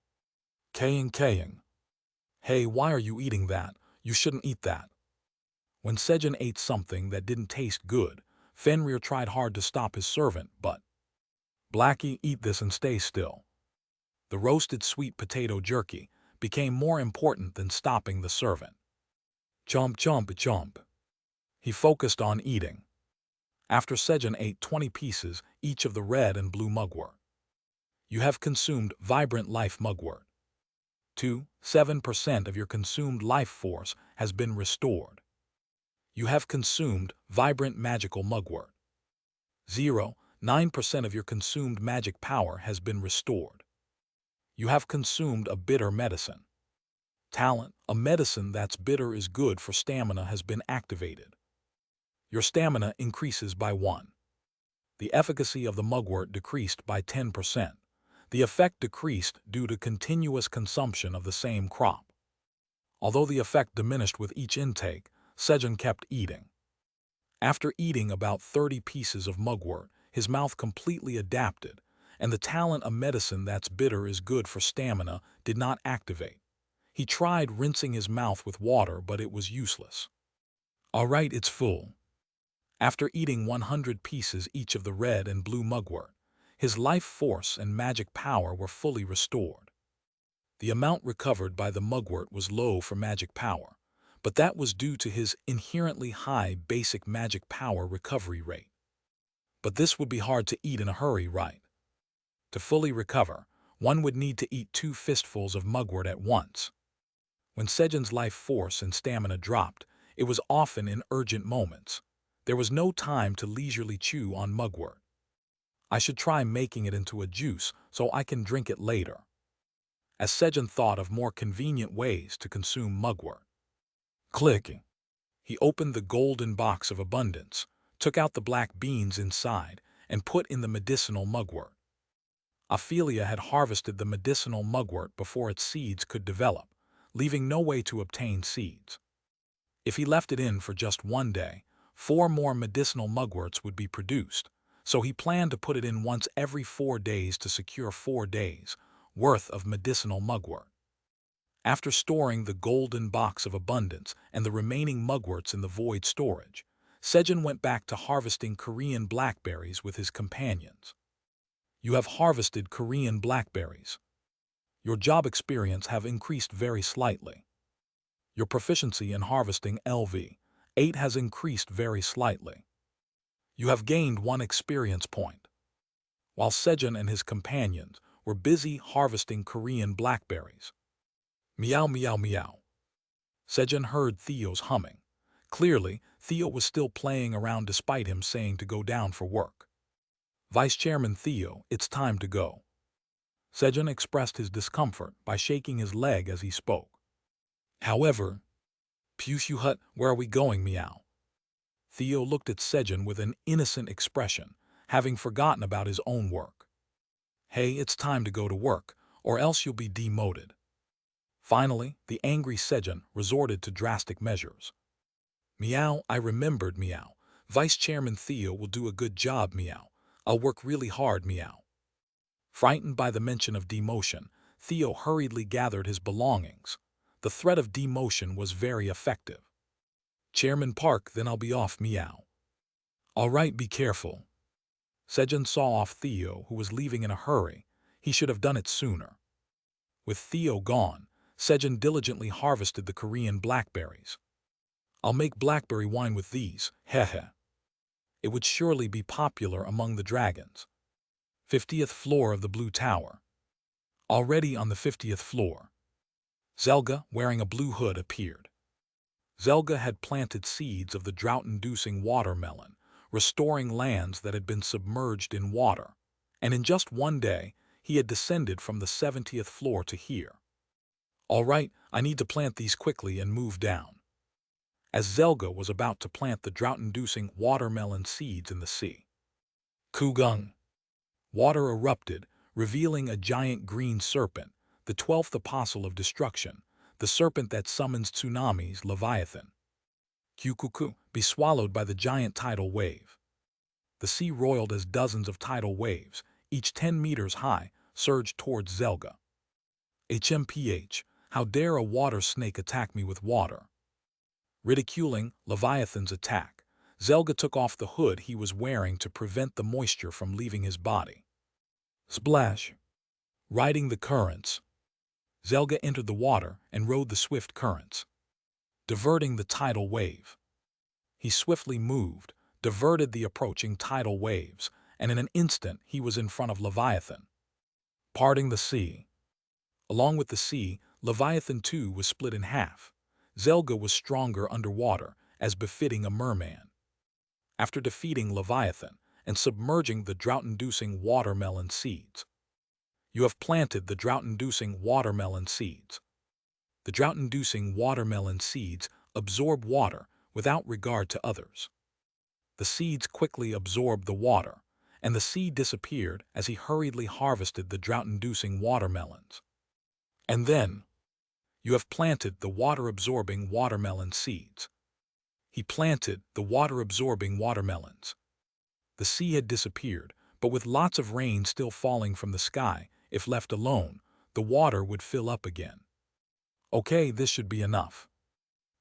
Kaying. Hey, why are you eating that? You shouldn't eat that. When Sejun ate something that didn't taste good, Fenrir tried hard to stop his servant, but Blackie, eat this and stay still. The roasted sweet potato jerky became more important than stopping the servant. Chomp. He focused on eating. After Sejun ate 20 pieces each of the red and blue mugwort. You have consumed vibrant life mugwort. 7% of your consumed life force has been restored. You have consumed vibrant magical mugwort. 9% of your consumed magic power has been restored. You have consumed a bitter medicine. Talent, a medicine that's bitter is good for stamina has been activated. Your stamina increases by 1. The efficacy of the mugwort decreased by 10%. The effect decreased due to continuous consumption of the same crop. Although the effect diminished with each intake, Sejun kept eating. After eating about 30 pieces of mugwort, his mouth completely adapted, and the talent of medicine that's bitter is good for stamina did not activate. He tried rinsing his mouth with water, but it was useless. All right, it's full. After eating 100 pieces each of the red and blue mugwort, his life force and magic power were fully restored. The amount recovered by the mugwort was low for magic power, but that was due to his inherently high basic magic power recovery rate. But this would be hard to eat in a hurry, right? To fully recover, one would need to eat 2 fistfuls of mugwort at once. When Sejun's life force and stamina dropped, it was often in urgent moments. There was no time to leisurely chew on mugwort. I should try making it into a juice so I can drink it later. As Sejun thought of more convenient ways to consume mugwort. Clicking. He opened the golden box of abundance, took out the black beans inside, and put in the medicinal mugwort. Ophelia had harvested the medicinal mugwort before its seeds could develop, leaving no way to obtain seeds. If he left it in for just 1 day, 4 more medicinal mugworts would be produced, so he planned to put it in once every 4 days to secure 4 days' worth of medicinal mugwort. After storing the golden box of abundance and the remaining mugworts in the void storage, Sejun went back to harvesting Korean blackberries with his companions. You have harvested Korean blackberries. Your job experience have increased very slightly. Your proficiency in harvesting LV8 has increased very slightly. You have gained 1 experience point. While Sejun and his companions were busy harvesting Korean blackberries. Meow. Sejun heard Theo's humming. Clearly, Theo was still playing around despite him saying to go down for work. Vice Chairman Theo, it's time to go. Sejun expressed his discomfort by shaking his leg as he spoke. However, Pushu Hut, where are we going, meow? Theo looked at Sejun with an innocent expression, having forgotten about his own work. Hey, it's time to go to work, or else you'll be demoted. Finally, the angry Sejun resorted to drastic measures. Meow, I remembered, meow. Vice Chairman Theo will do a good job, meow. I'll work really hard, meow. Frightened by the mention of demotion, Theo hurriedly gathered his belongings. The threat of demotion was very effective. Chairman Park, then I'll be off, meow. All right, be careful. Sejun saw off Theo, who was leaving in a hurry. He should have done it sooner. With Theo gone, Sejun diligently harvested the Korean blackberries. I'll make blackberry wine with these, heh. It would surely be popular among the dragons. 50th floor of the Blue Tower. Already on the 50th floor. Zelga, wearing a blue hood, appeared. Zelga had planted seeds of the drought-inducing watermelon, restoring lands that had been submerged in water, and in just one day, he had descended from the 70th floor to here. All right, I need to plant these quickly and move down. As Zelga was about to plant the drought-inducing watermelon seeds in the sea. Kugung! Water erupted, revealing a giant green serpent, the 12th apostle of destruction, the serpent that summons tsunamis, Leviathan. Kukuku, be swallowed by the giant tidal wave. The sea roiled as dozens of tidal waves, each 10 meters high, surged towards Zelga. HMPH, how dare a water snake attack me with water? Ridiculing Leviathan's attack, Zelga took off the hood he was wearing to prevent the moisture from leaving his body. Splash! Riding the currents, Zelga entered the water and rode the swift currents, diverting the tidal wave. He swiftly moved, diverted the approaching tidal waves, and in an instant he was in front of Leviathan. Parting the sea. Along with the sea, Leviathan too was split in half. Zelga was stronger underwater, as befitting a merman. After defeating Leviathan and submerging the drought-inducing watermelon seeds. You have planted the drought-inducing watermelon seeds. The drought-inducing watermelon seeds absorb water without regard to others. The seeds quickly absorbed the water, and the seed disappeared as he hurriedly harvested the drought-inducing watermelons. And then, you have planted the water-absorbing watermelon seeds. He planted the water-absorbing watermelons. The sea had disappeared, but with lots of rain still falling from the sky, if left alone, the water would fill up again. Okay, this should be enough.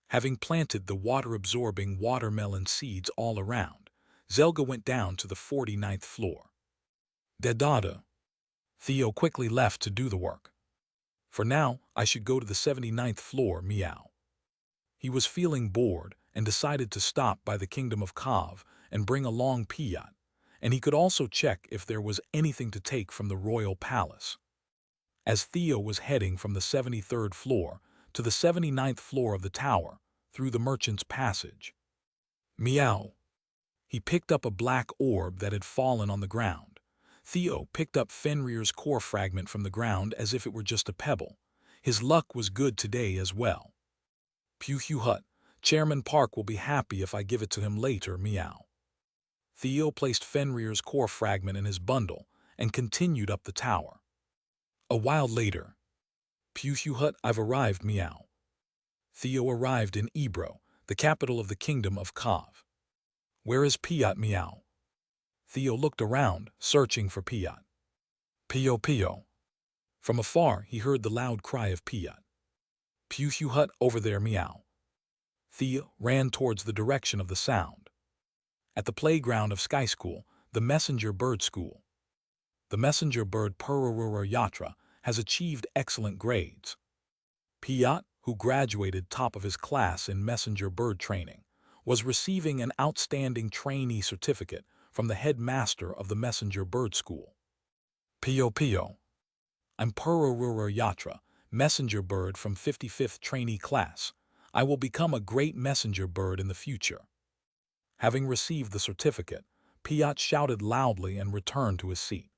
Having planted the water-absorbing watermelon seeds all around, Zelga went down to the 49th floor. Dedada. Theo quickly left to do the work. For now, I should go to the 79th floor, meow. He was feeling bored and decided to stop by the Kingdom of Kav and bring along Piat, and he could also check if there was anything to take from the royal palace. As Theo was heading from the 73rd floor to the 79th floor of the tower, through the merchant's passage. Meow. He picked up a black orb that had fallen on the ground. Theo picked up Fenrir's core fragment from the ground as if it were just a pebble. His luck was good today as well. Pushu Hut, Chairman Park will be happy if I give it to him later, meow. Theo placed Fenrir's core fragment in his bundle and continued up the tower. A while later. Pushu Hut, I've arrived, meow. Theo arrived in Ebro, the capital of the Kingdom of Kav. Where is Piat, meow? Theo looked around, searching for Piat. Pio Pio. From afar, he heard the loud cry of Piat. Pushu Hut, over there, meow. Theo ran towards the direction of the sound. At the playground of Sky School, the messenger bird school. The messenger bird Pururura Yatra has achieved excellent grades. Piat, who graduated top of his class in messenger bird training, was receiving an outstanding trainee certificate from the headmaster of the messenger bird school. Pio Pio. I'm Pururura Yatra, messenger bird from 55th trainee class. I will become a great messenger bird in the future. Having received the certificate, Piat shouted loudly and returned to his seat.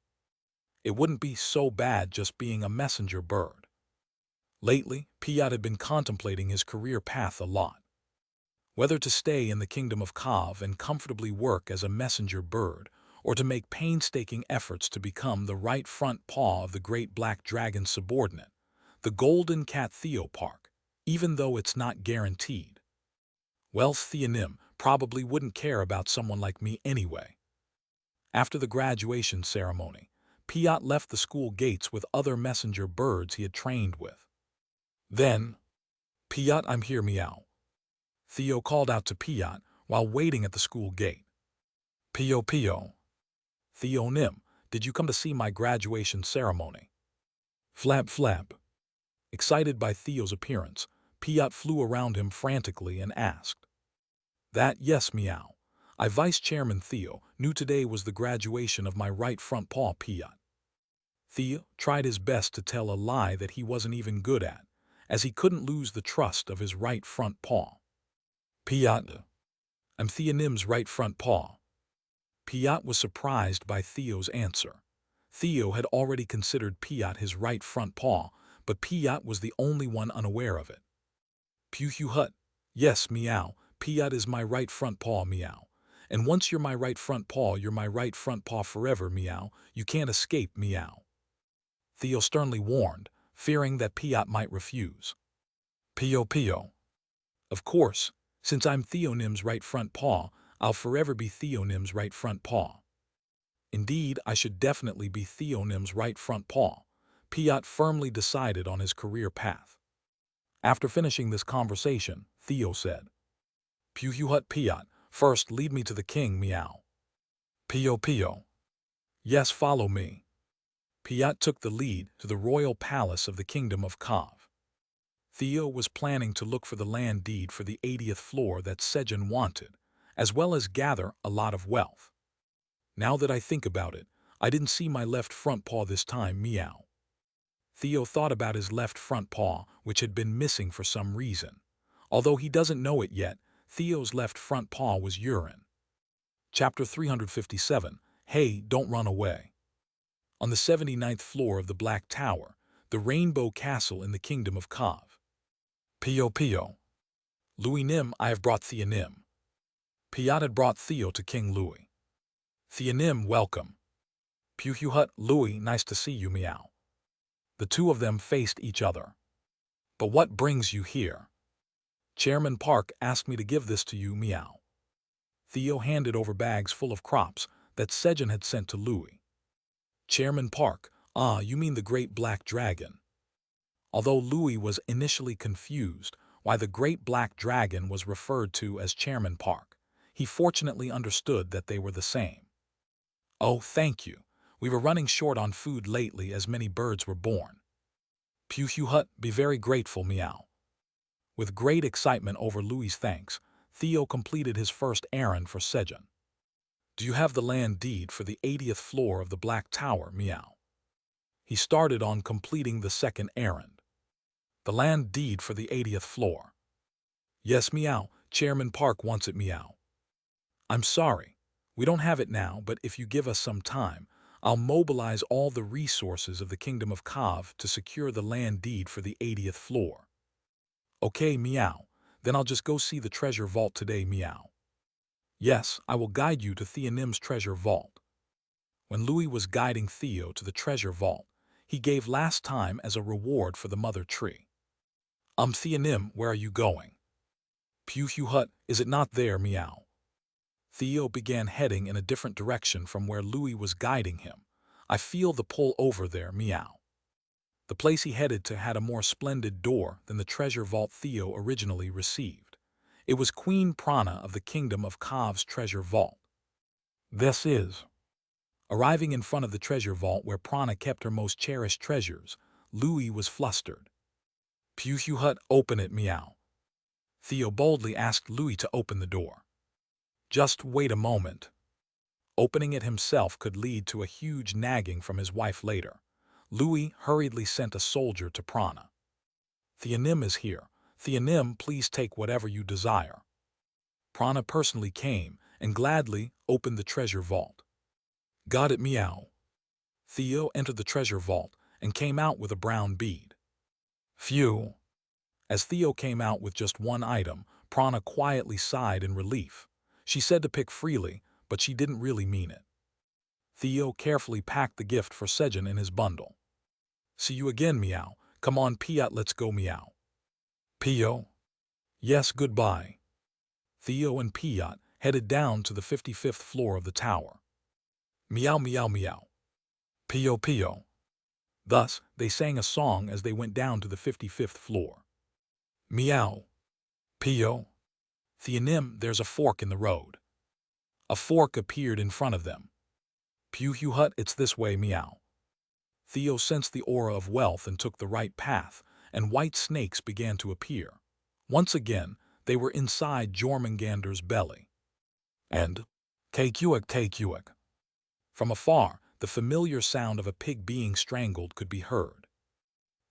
It wouldn't be so bad just being a messenger bird. Lately, Piat had been contemplating his career path a lot. Whether to stay in the kingdom of Kav and comfortably work as a messenger bird, or to make painstaking efforts to become the right front paw of the great black dragon's subordinate, the golden cat Theopark, even though it's not guaranteed. Well, Theonim probably wouldn't care about someone like me anyway. After the graduation ceremony, Piot left the school gates with other messenger birds he had trained with. Then, "Piot, I'm here, meow." Theo called out to Piot while waiting at the school gate. "Pio Pio." "Theonim, did you come to see my graduation ceremony?" "Flap flap." Excited by Theo's appearance, Piot flew around him frantically and asked. "That, yes, meow. I Vice Chairman Theo knew today was the graduation of my right front paw, Piot." Theo tried his best to tell a lie that he wasn't even good at, as he couldn't lose the trust of his right front paw. "Piot, I'm Theonim's right front paw." Piot was surprised by Theo's answer. Theo had already considered Piot his right front paw, but Piot was the only one unaware of it. "Pew hut, yes, meow, Piot is my right front paw, meow. And once you're my right front paw, you're my right front paw forever, meow. You can't escape, meow." Theo sternly warned, fearing that Piot might refuse. "Pio Pio. Of course, since I'm Theonim's right front paw, I'll forever be Theonim's right front paw. Indeed, I should definitely be Theonim's right front paw." Piot firmly decided on his career path. After finishing this conversation, Theo said, "Pew hut, Piot, first lead me to the king, meow." "Pio Pio." "Yes, follow me." Piot took the lead to the royal palace of the kingdom of Kav. Theo was planning to look for the land deed for the 80th floor that Sejun wanted, as well as gather a lot of wealth. "Now that I think about it, I didn't see my left front paw this time, meow." Theo thought about his left front paw, which had been missing for some reason. Although he doesn't know it yet, Theo's left front paw was urine. Chapter 357, Hey, Don't Run Away. On the 79th floor of the Black Tower, the Rainbow Castle in the Kingdom of Kav. "Pio Pio." "Louis Nim, I have brought Theonim." Piot had brought Theo to King Louis. "Theonim, welcome." "Pew hut, Louis, nice to see you, meow." The two of them faced each other. "But what brings you here?" "Chairman Park asked me to give this to you, meow." Theo handed over bags full of crops that Sejun had sent to Louis. "Chairman Park, you mean the great black dragon." Although Louis was initially confused why the great black dragon was referred to as Chairman Park, he fortunately understood that they were the same. "Oh, thank you. We were running short on food lately as many birds were born." "Pew hut, be very grateful, meow." With great excitement over Louis's thanks, Theo completed his first errand for Sejun. "Do you have the land deed for the 80th floor of the Black Tower, meow?" He started on completing the second errand. "The land deed for the 80th floor." "Yes, meow, Chairman Park wants it, meow." "I'm sorry. We don't have it now, but if you give us some time, I'll mobilize all the resources of the Kingdom of Kav to secure the land deed for the 80th floor." "Okay, meow. Then I'll just go see the treasure vault today, meow." "Yes, I will guide you to Theonim's treasure vault." When Louis was guiding Theo to the treasure vault, he gave last time as a reward for the mother tree. Theonim, where are you going?" "Pew hut, is it not there, meow?" Theo began heading in a different direction from where Louis was guiding him. "I feel the pull over there, meow." The place he headed to had a more splendid door than the treasure vault Theo originally received. It was Queen Prana of the Kingdom of Kav's treasure vault. This is. Arriving in front of the treasure vault where Prana kept her most cherished treasures, Louis was flustered. "Pew hut, open it, meow." Theo boldly asked Louis to open the door. "Just wait a moment." Opening it himself could lead to a huge nagging from his wife later. Louis hurriedly sent a soldier to Prana. "Theonim is here. Theonim, please take whatever you desire." Prana personally came and gladly opened the treasure vault. "Got it, meow." Theo entered the treasure vault and came out with a brown bead. Phew. As Theo came out with just one item, Prana quietly sighed in relief. She said to pick freely, but she didn't really mean it. Theo carefully packed the gift for Sejun in his bundle. See you again, Meow. Come on, Piat, let's go, Meow. Pio? Yes, goodbye. Theo and Piat headed down to the 55th floor of the tower. Meow, meow, meow. Pio, pio. Thus, they sang a song as they went down to the 55th floor. Meow. Pio. Theonim, there's a fork in the road. A fork appeared in front of them. Pew hut, it's this way, meow. Theo sensed the aura of wealth and took the right path, and white snakes began to appear. Once again, they were inside Jormungandr's belly. And, Kuik. From afar, the familiar sound of a pig being strangled could be heard.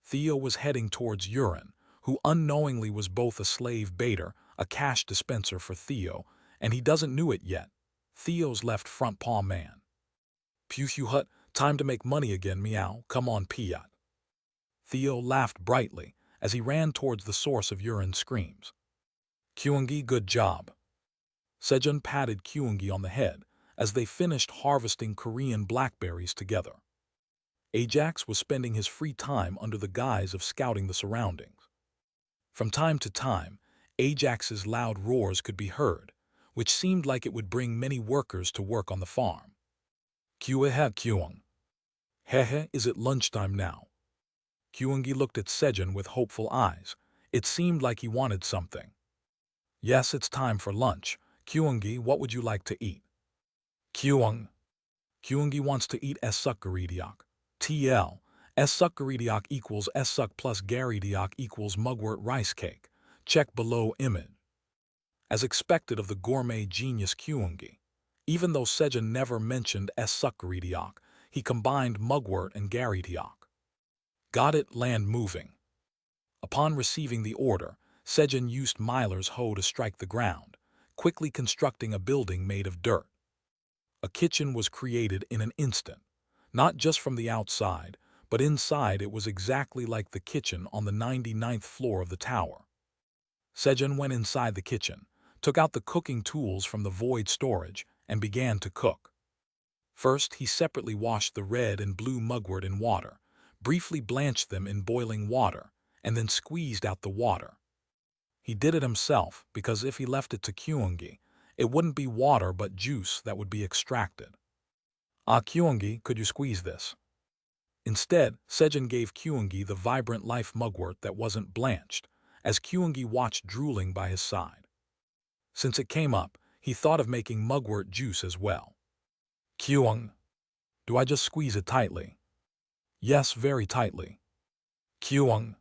Theo was heading towards Urin, who unknowingly was both a slave baiter, a cash dispenser for Theo, and he doesn't knew it yet. Theo's left front paw man. Pew hut, time to make money again, meow, come on, Piat. Theo laughed brightly as he ran towards the source of Urin's screams. Kyungi, good job. Sejun patted Kyungi on the head as they finished harvesting Korean blackberries together. Ajax was spending his free time under the guise of scouting the surroundings. From time to time, Ajax's loud roars could be heard, which seemed like it would bring many workers to work on the farm. Kyung. Hehe, is it lunchtime now? Kyungi looked at Sejun with hopeful eyes. It seemed like he wanted something. Yes, it's time for lunch. Kyungi, what would you like to eat? Kyungi wants to eat sukkaridiak. TL. Sukkaridiak equals suk plus garidiak equals mugwort rice cake. Check below image. As expected of the gourmet genius Kyungi, even though Sejun never mentioned sukkaridiak, he combined mugwort and garidiak. Got it, land moving. Upon receiving the order, Sejun used Myler's hoe to strike the ground, quickly constructing a building made of dirt. A kitchen was created in an instant, not just from the outside, but inside it was exactly like the kitchen on the 99th floor of the tower. Sejun went inside the kitchen, took out the cooking tools from the void storage, and began to cook. First, he separately washed the red and blue mugwort in water, briefly blanched them in boiling water, and then squeezed out the water. He did it himself because if he left it to Kyungi, it wouldn't be water but juice that would be extracted. Kyungi, could you squeeze this? Instead, Sejun gave Kyungi the vibrant life mugwort that wasn't blanched, as Kyungi watched drooling by his side. Since it came up, he thought of making mugwort juice as well. Kyung, do I just squeeze it tightly? Yes, very tightly. Kyung,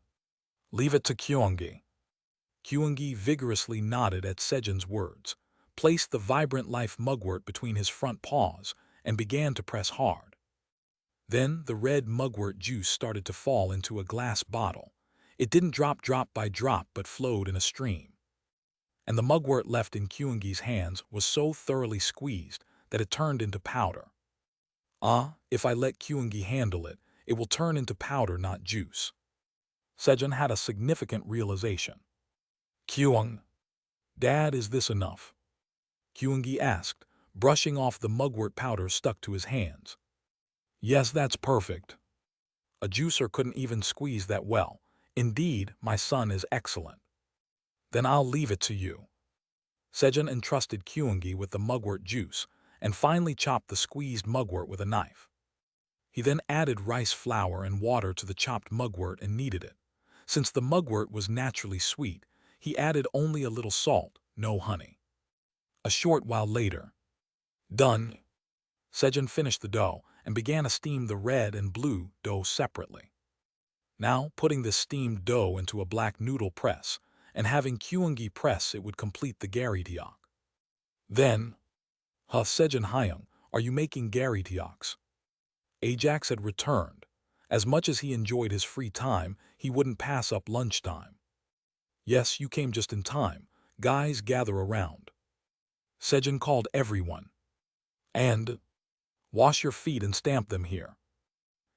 leave it to Kyungi. Kyungi vigorously nodded at Sejun's words, placed the vibrant life mugwort between his front paws, and began to press hard. Then the red mugwort juice started to fall into a glass bottle. It didn't drop by drop but flowed in a stream. And the mugwort left in Kyungi's hands was so thoroughly squeezed that it turned into powder. If I let Kyungi handle it, it will turn into powder, not juice. Sejun had a significant realization. Kyung, Dad, is this enough? Kyungi asked, brushing off the mugwort powder stuck to his hands. Yes, that's perfect. A juicer couldn't even squeeze that well. Indeed, my son is excellent. Then I'll leave it to you. Sejun entrusted Kyungi with the mugwort juice and finally chopped the squeezed mugwort with a knife. He then added rice flour and water to the chopped mugwort and kneaded it. Since the mugwort was naturally sweet, he added only a little salt, no honey. A short while later. Done. Sejun finished the dough and began to steam the red and blue dough separately. Now, putting this steamed dough into a black noodle press and having Kyungi press it would complete the garidiak. Then, Sejun Hyung, are you making garidiaks? Ajax had returned. As much as he enjoyed his free time, he wouldn't pass up lunchtime. Yes, you came just in time. Guys, gather around. Sejun called everyone. And wash your feet and stamp them here.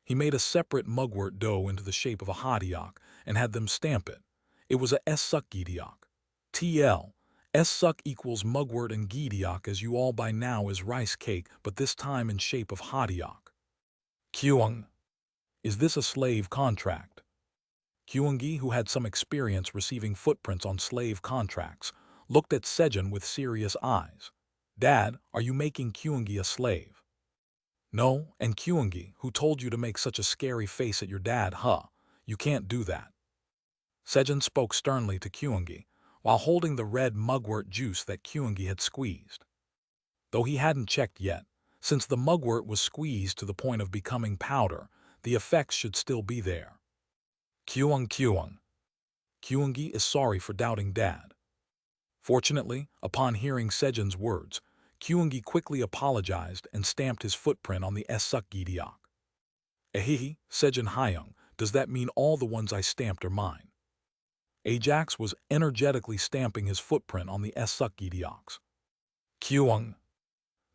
He made a separate mugwort dough into the shape of a hadiak and had them stamp it. It was a sukgidiak. TL, S-suck equals mugwort and gideok as you all by now is rice cake, but this time in shape of hadiok. Kyung. Is this a slave contract? Kyungi, who had some experience receiving footprints on slave contracts, looked at Sejun with serious eyes. Dad, are you making Kyungi a slave? No, and Kyungi, who told you to make such a scary face at your dad, huh? You can't do that. Sejun spoke sternly to Kyungi, while holding the red mugwort juice that Kyungi had squeezed. Though he hadn't checked yet, since the mugwort was squeezed to the point of becoming powder, the effects should still be there. Kyung. Kyungi is sorry for doubting Dad. Fortunately, upon hearing Sejun's words, Kyungi quickly apologized and stamped his footprint on the S-suck gideok. Ehihi, Sejun Hyung, does that mean all the ones I stamped are mine? Ajax was energetically stamping his footprint on the S-suck gideoks. Kyung.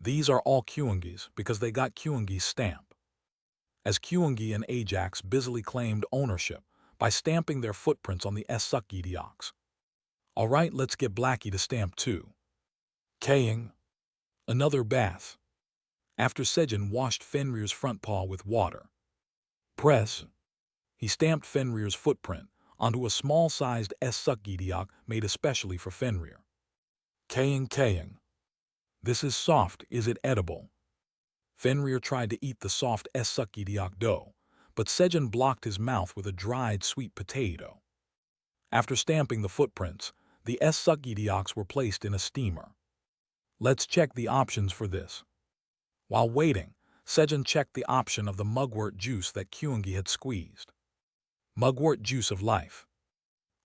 These are all Kyungi's because they got Kyungi's stamp. As Kyungi and Ajax busily claimed ownership by stamping their footprints on the S-suck gideoks. Alright, let's get Blackie to stamp too. Kaying. Another bath. After Sejun washed Fenrir's front paw with water. Press. He stamped Fenrir's footprint onto a small-sized S-suck gideok made especially for Fenrir. Kaying. This is soft, is it edible? Fenrir tried to eat the soft S-suck gideok dough, but Sejun blocked his mouth with a dried sweet potato. After stamping the footprints, the S-suck gideoks were placed in a steamer. Let's check the options for this. While waiting, Sejun checked the option of the mugwort juice that Kyungi had squeezed. Mugwort juice of life.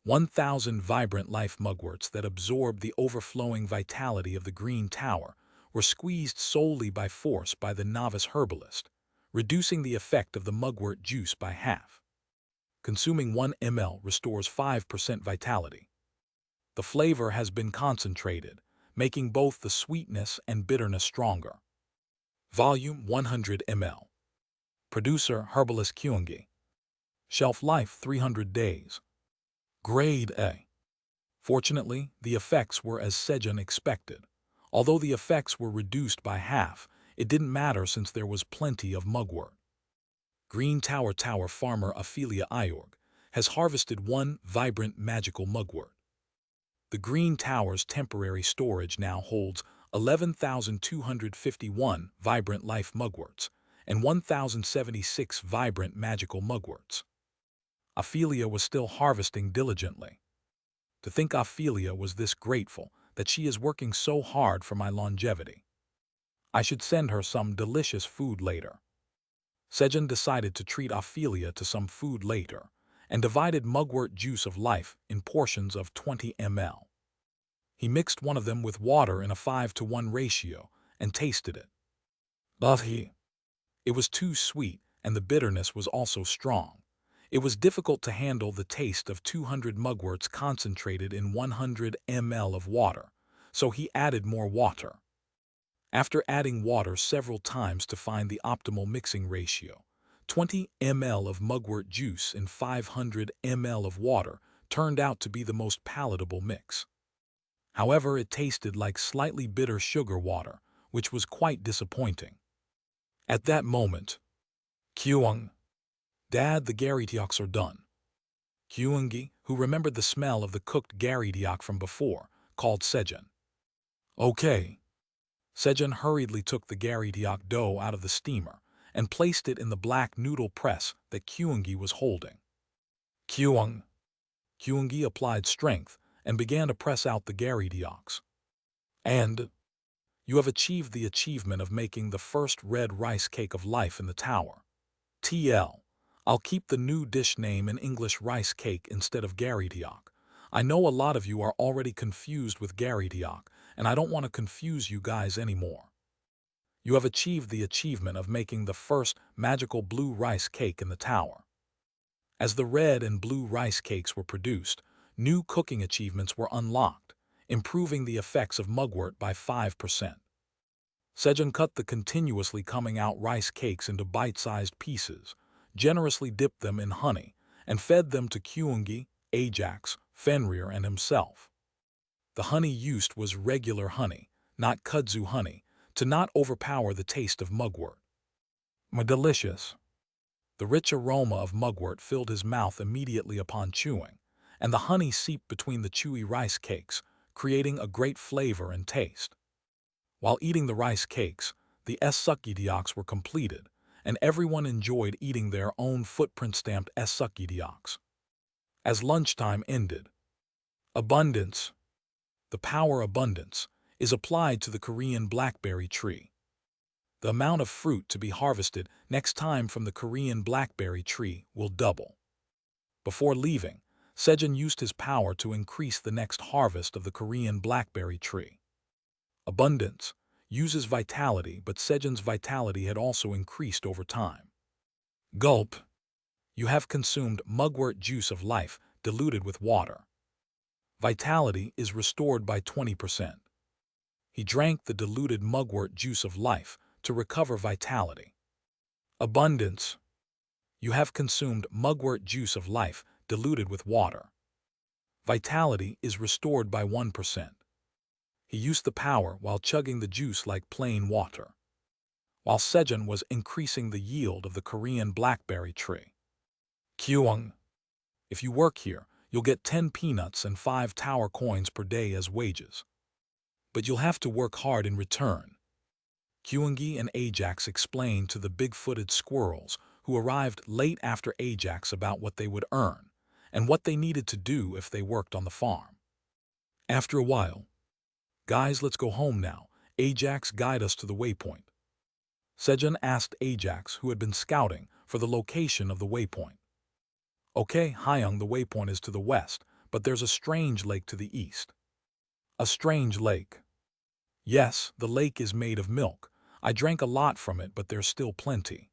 1,000 vibrant life mugworts that absorbed the overflowing vitality of the green tower were squeezed solely by force by the novice herbalist, reducing the effect of the mugwort juice by half. Consuming 1 ml restores 5% vitality. The flavor has been concentrated, making both the sweetness and bitterness stronger. Volume 100 ml. Producer Herbalist Kyungi. Shelf life 300 days. Grade A. Fortunately, the effects were as Sejun expected. Although the effects were reduced by half, it didn't matter since there was plenty of mugwort. Green Tower farmer Ophelia Iorg has harvested 1 vibrant magical mugwort. The Green Tower's temporary storage now holds 11,251 vibrant life mugworts and 1,076 vibrant magical mugworts. Ophelia was still harvesting diligently. To think Ophelia was this grateful that she is working so hard for my longevity. I should send her some delicious food later. Sejun decided to treat Ophelia to some food later and divided mugwort juice of life in portions of 20 ml. He mixed one of them with water in a 5-to-1 ratio and tasted it. But it was too sweet and the bitterness was also strong. It was difficult to handle the taste of 200 mugworts concentrated in 100 ml of water, so he added more water. After adding water several times to find the optimal mixing ratio, 20 ml of mugwort juice in 500 ml of water turned out to be the most palatable mix. However, it tasted like slightly bitter sugar water, which was quite disappointing. At that moment, Kyung. Dad, the garitiaks are done. Kyungi, who remembered the smell of the cooked garitiak from before, called Sejun. Okay. Sejun hurriedly took the garitiak dough out of the steamer and placed it in the black noodle press that Kyungi was holding. Kyung. Kyungi applied strength and began to press out the garitiaks. And you have achieved the achievement of making the first red rice cake of life in the tower. TL. I'll keep the new dish name in English rice cake instead of garitiak. I know a lot of you are already confused with garitiak, and I don't want to confuse you guys anymore. You have achieved the achievement of making the first magical blue rice cake in the tower. As the red and blue rice cakes were produced, new cooking achievements were unlocked, improving the effects of mugwort by 5%. Sejun cut the continuously coming out rice cakes into bite-sized pieces, generously dipped them in honey, and fed them to Kyungi, Ajax, Fenrir, and himself. The honey used was regular honey, not kudzu honey, to not overpower the taste of mugwort. Delicious. The rich aroma of mugwort filled his mouth immediately upon chewing, and the honey seeped between the chewy rice cakes, creating a great flavor and taste. While eating the rice cakes, the essukidioks were completed, and everyone enjoyed eating their own footprint-stamped essukidioks. As lunchtime ended, abundance, the power abundance, is applied to the Korean blackberry tree. The amount of fruit to be harvested next time from the Korean blackberry tree will double. Before leaving, Sejun used his power to increase the next harvest of the Korean blackberry tree. Abundance uses vitality, but Sejun's vitality had also increased over time. Gulp. You have consumed mugwort juice of life diluted with water. Vitality is restored by 20%. He drank the diluted mugwort juice of life to recover vitality. Abundance. You have consumed mugwort juice of life diluted with water. Vitality is restored by 1%. He used the power while chugging the juice like plain water, while Sejun was increasing the yield of the Korean blackberry tree. Kyung. If you work here, you'll get 10 peanuts and 5 tower coins per day as wages. But you'll have to work hard in return. Kyungi and Ajax explained to the big-footed squirrels who arrived late after Ajax about what they would earn and what they needed to do if they worked on the farm. After a while, "Guys, let's go home now. Ajax, guide us to the waypoint." Sejun asked Ajax, who had been scouting, for the location of the waypoint. "Okay, Hyung, the waypoint is to the west, but there's a strange lake to the east." "A strange lake?" "Yes, the lake is made of milk. I drank a lot from it, but there's still plenty."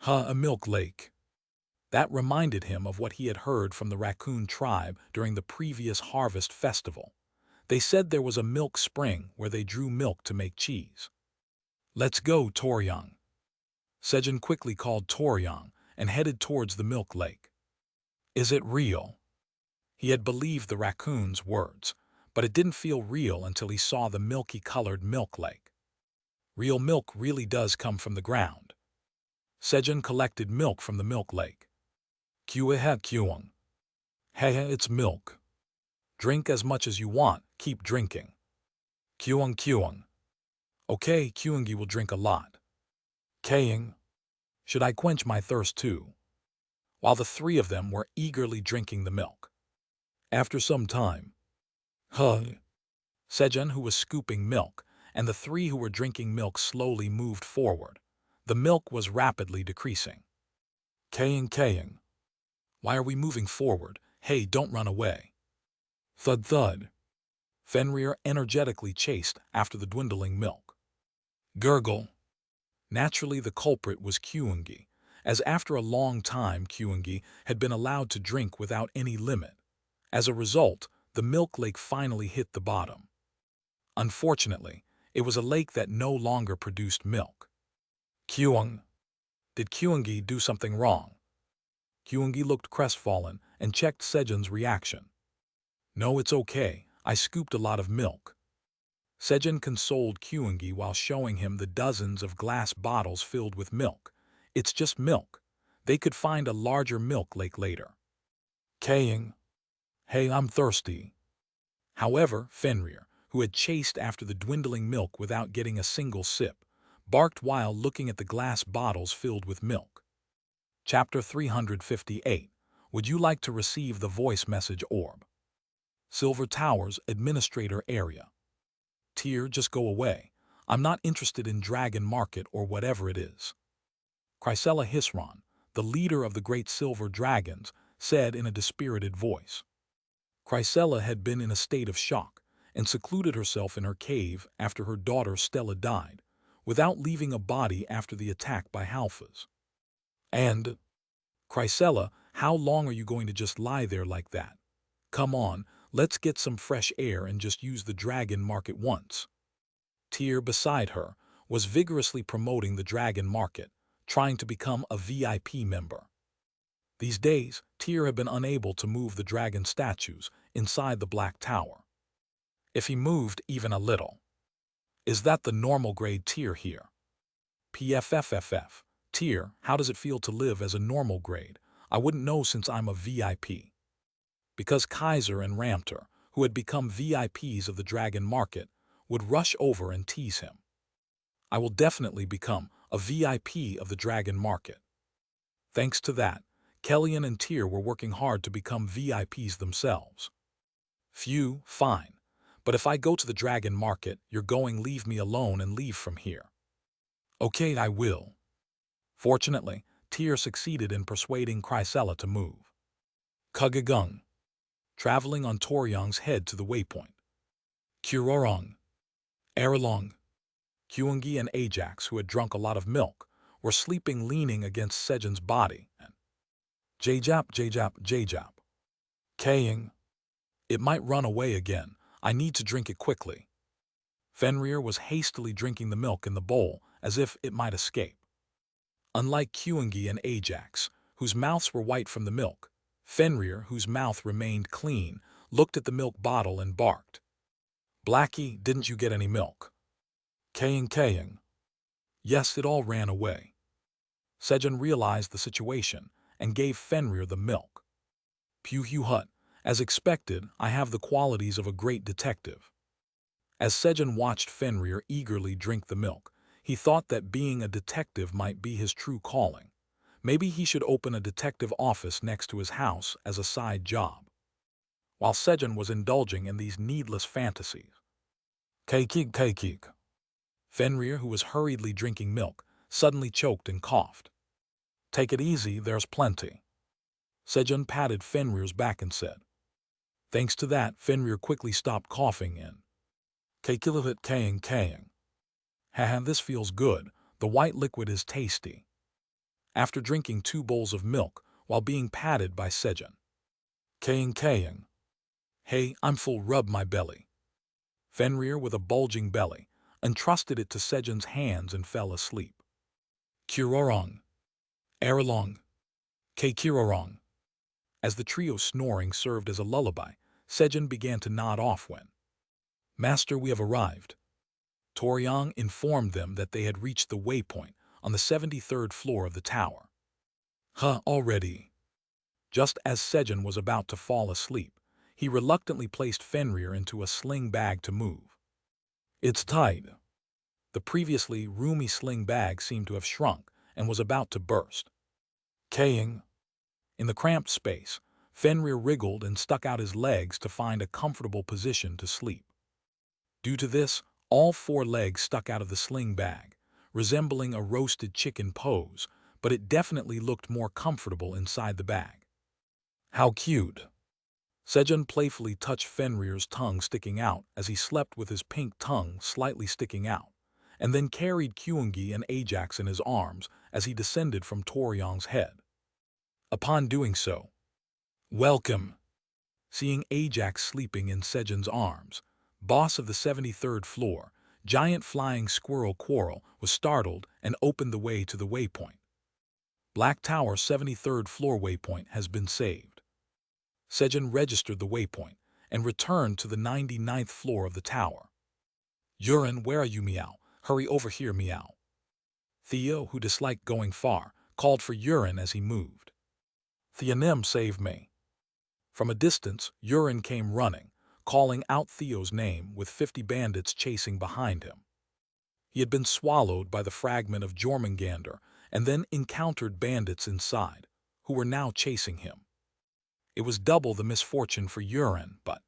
A milk lake. That reminded him of what he had heard from the raccoon tribe during the previous harvest festival. They said there was a milk spring where they drew milk to make cheese. "Let's go, Toryang." Sejun quickly called Toryang and headed towards the milk lake. Is it real? He had believed the raccoon's words, but it didn't feel real until he saw the milky-colored milk lake. Real milk really does come from the ground. Sejun collected milk from the milk lake. Kyung. Hey, it's milk. Drink as much as you want, keep drinking. Kyung. Okay, Kyungi will drink a lot. Kaying. Should I quench my thirst too? While the three of them were eagerly drinking the milk. After some time, Sejun, who was scooping milk, and the three who were drinking milk slowly moved forward. The milk was rapidly decreasing. Kaying. Why are we moving forward? Hey, don't run away. Thud. Fenrir energetically chased after the dwindling milk. Gurgle. Naturally, the culprit was Kyungi, as after a long time Kyungi had been allowed to drink without any limit. As a result, the milk lake finally hit the bottom. Unfortunately, it was a lake that no longer produced milk. Kyung. Did Kyungi do something wrong? Kyungi looked crestfallen and checked Sejun's reaction. No, it's okay. I scooped a lot of milk. Sejun consoled Kyungi while showing him the dozens of glass bottles filled with milk. It's just milk. They could find a larger milk lake later. Kaying. Hey, I'm thirsty. However, Fenrir, who had chased after the dwindling milk without getting a single sip, barked while looking at the glass bottles filled with milk. Chapter 358. Would you like to receive the voice message orb? Silver Towers Administrator Area. Tyr, just go away. I'm not interested in Dragon Market or whatever it is. Chrysella Hisron, the leader of the Great Silver Dragons, said in a dispirited voice. Chrysella had been in a state of shock and secluded herself in her cave after her daughter Stella died, without leaving a body after the attack by Halfas. And, Chrysella, how long are you going to just lie there like that? Come on, let's get some fresh air and just use the Dragon Market once. Tyr, beside her, was vigorously promoting the Dragon Market, trying to become a VIP member. These days, Tyr had been unable to move the dragon statues inside the Black Tower. If he moved even a little. Is that the normal grade tier here? PFFFF. Tier, how does it feel to live as a normal grade? I wouldn't know since I'm a VIP. Because Kaiser and Ramter, who had become VIPs of the Dragon Market, would rush over and tease him. I will definitely become a VIP of the Dragon Market. Thanks to that, Kellyan and Tyr were working hard to become VIPs themselves. Phew, fine. But if I go to the Dragon Market, you're going leave me alone and leave from here. Okay, I will. Fortunately, Tyr succeeded in persuading Chrysella to move. Kugagung. Traveling on Toryong's head to the waypoint. Kurorong. Erelong. Kyungi and Ajax, who had drunk a lot of milk, were sleeping leaning against Sejun's body, and Jajap. Kaying. It might run away again. I need to drink it quickly. Fenrir was hastily drinking the milk in the bowl as if it might escape. Unlike Kyungi and Ajax, whose mouths were white from the milk, Fenrir, whose mouth remained clean, looked at the milk bottle and barked. Blackie, didn't you get any milk? Kaying. Yes, it all ran away. Sejun realized the situation and gave Fenrir the milk. Puhu Hut, as expected, I have the qualities of a great detective. As Sejun watched Fenrir eagerly drink the milk, he thought that being a detective might be his true calling. Maybe he should open a detective office next to his house as a side job. While Sejun was indulging in these needless fantasies. Kekig. Fenrir, who was hurriedly drinking milk, suddenly choked and coughed. Take it easy, there's plenty. Sejun patted Fenrir's back and said. Thanks to that, Fenrir quickly stopped coughing and Kekilahit Kaying. Haha, this feels good. The white liquid is tasty. After drinking 2 bowls of milk while being patted by Sejun. Kaying. Hey, I'm full, rub my belly. Fenrir, with a bulging belly, entrusted it to Sejun's hands and fell asleep. Kurorong. Erelong. Kirorong. As the trio snoring served as a lullaby, Sejun began to nod off when, Master, we have arrived. Toryong informed them that they had reached the waypoint on the 73rd floor of the tower. Already. Just as Sejun was about to fall asleep, he reluctantly placed Fenrir into a sling bag to move. It's tight. The previously roomy sling bag seemed to have shrunk and was about to burst. Kaying. In the cramped space, Fenrir wriggled and stuck out his legs to find a comfortable position to sleep. Due to this, all 4 legs stuck out of the sling bag, resembling a roasted chicken pose, but it definitely looked more comfortable inside the bag. How cute! Sejun playfully touched Fenrir's tongue sticking out as he slept with his pink tongue slightly sticking out, and then carried Kyungi and Ajax in his arms as he descended from Toryong's head. Upon doing so, welcome! Seeing Ajax sleeping in Sejun's arms, boss of the 73rd floor, giant flying squirrel Quarrel was startled and opened the way to the waypoint. Black Tower 73rd floor waypoint has been saved. Sejun registered the waypoint and returned to the 99th floor of the tower. Urin, where are you, meow? Hurry over here, meow. Theo, who disliked going far, called for Urin as he moved. Theonim, save me. From a distance, Urin came running, calling out Theo's name with 50 bandits chasing behind him. He had been swallowed by the fragment of Jormungandr and then encountered bandits inside, who were now chasing him. It was double the misfortune for Urin, but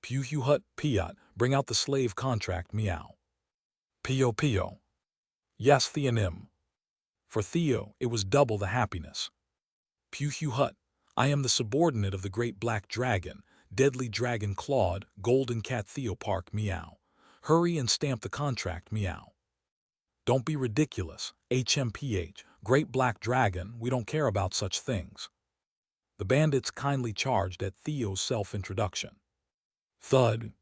Puhuhut Piat, bring out the slave contract, meow. Pio. Yes, Theonim. For Theo, it was double the happiness. Puhuhut, I am the subordinate of the great black dragon, deadly dragon clawed, golden cat Theopark, meow. Hurry and stamp the contract, meow. Don't be ridiculous, HMPH, great black dragon, we don't care about such things. The bandits kindly charged at Theo's self-introduction. Thud.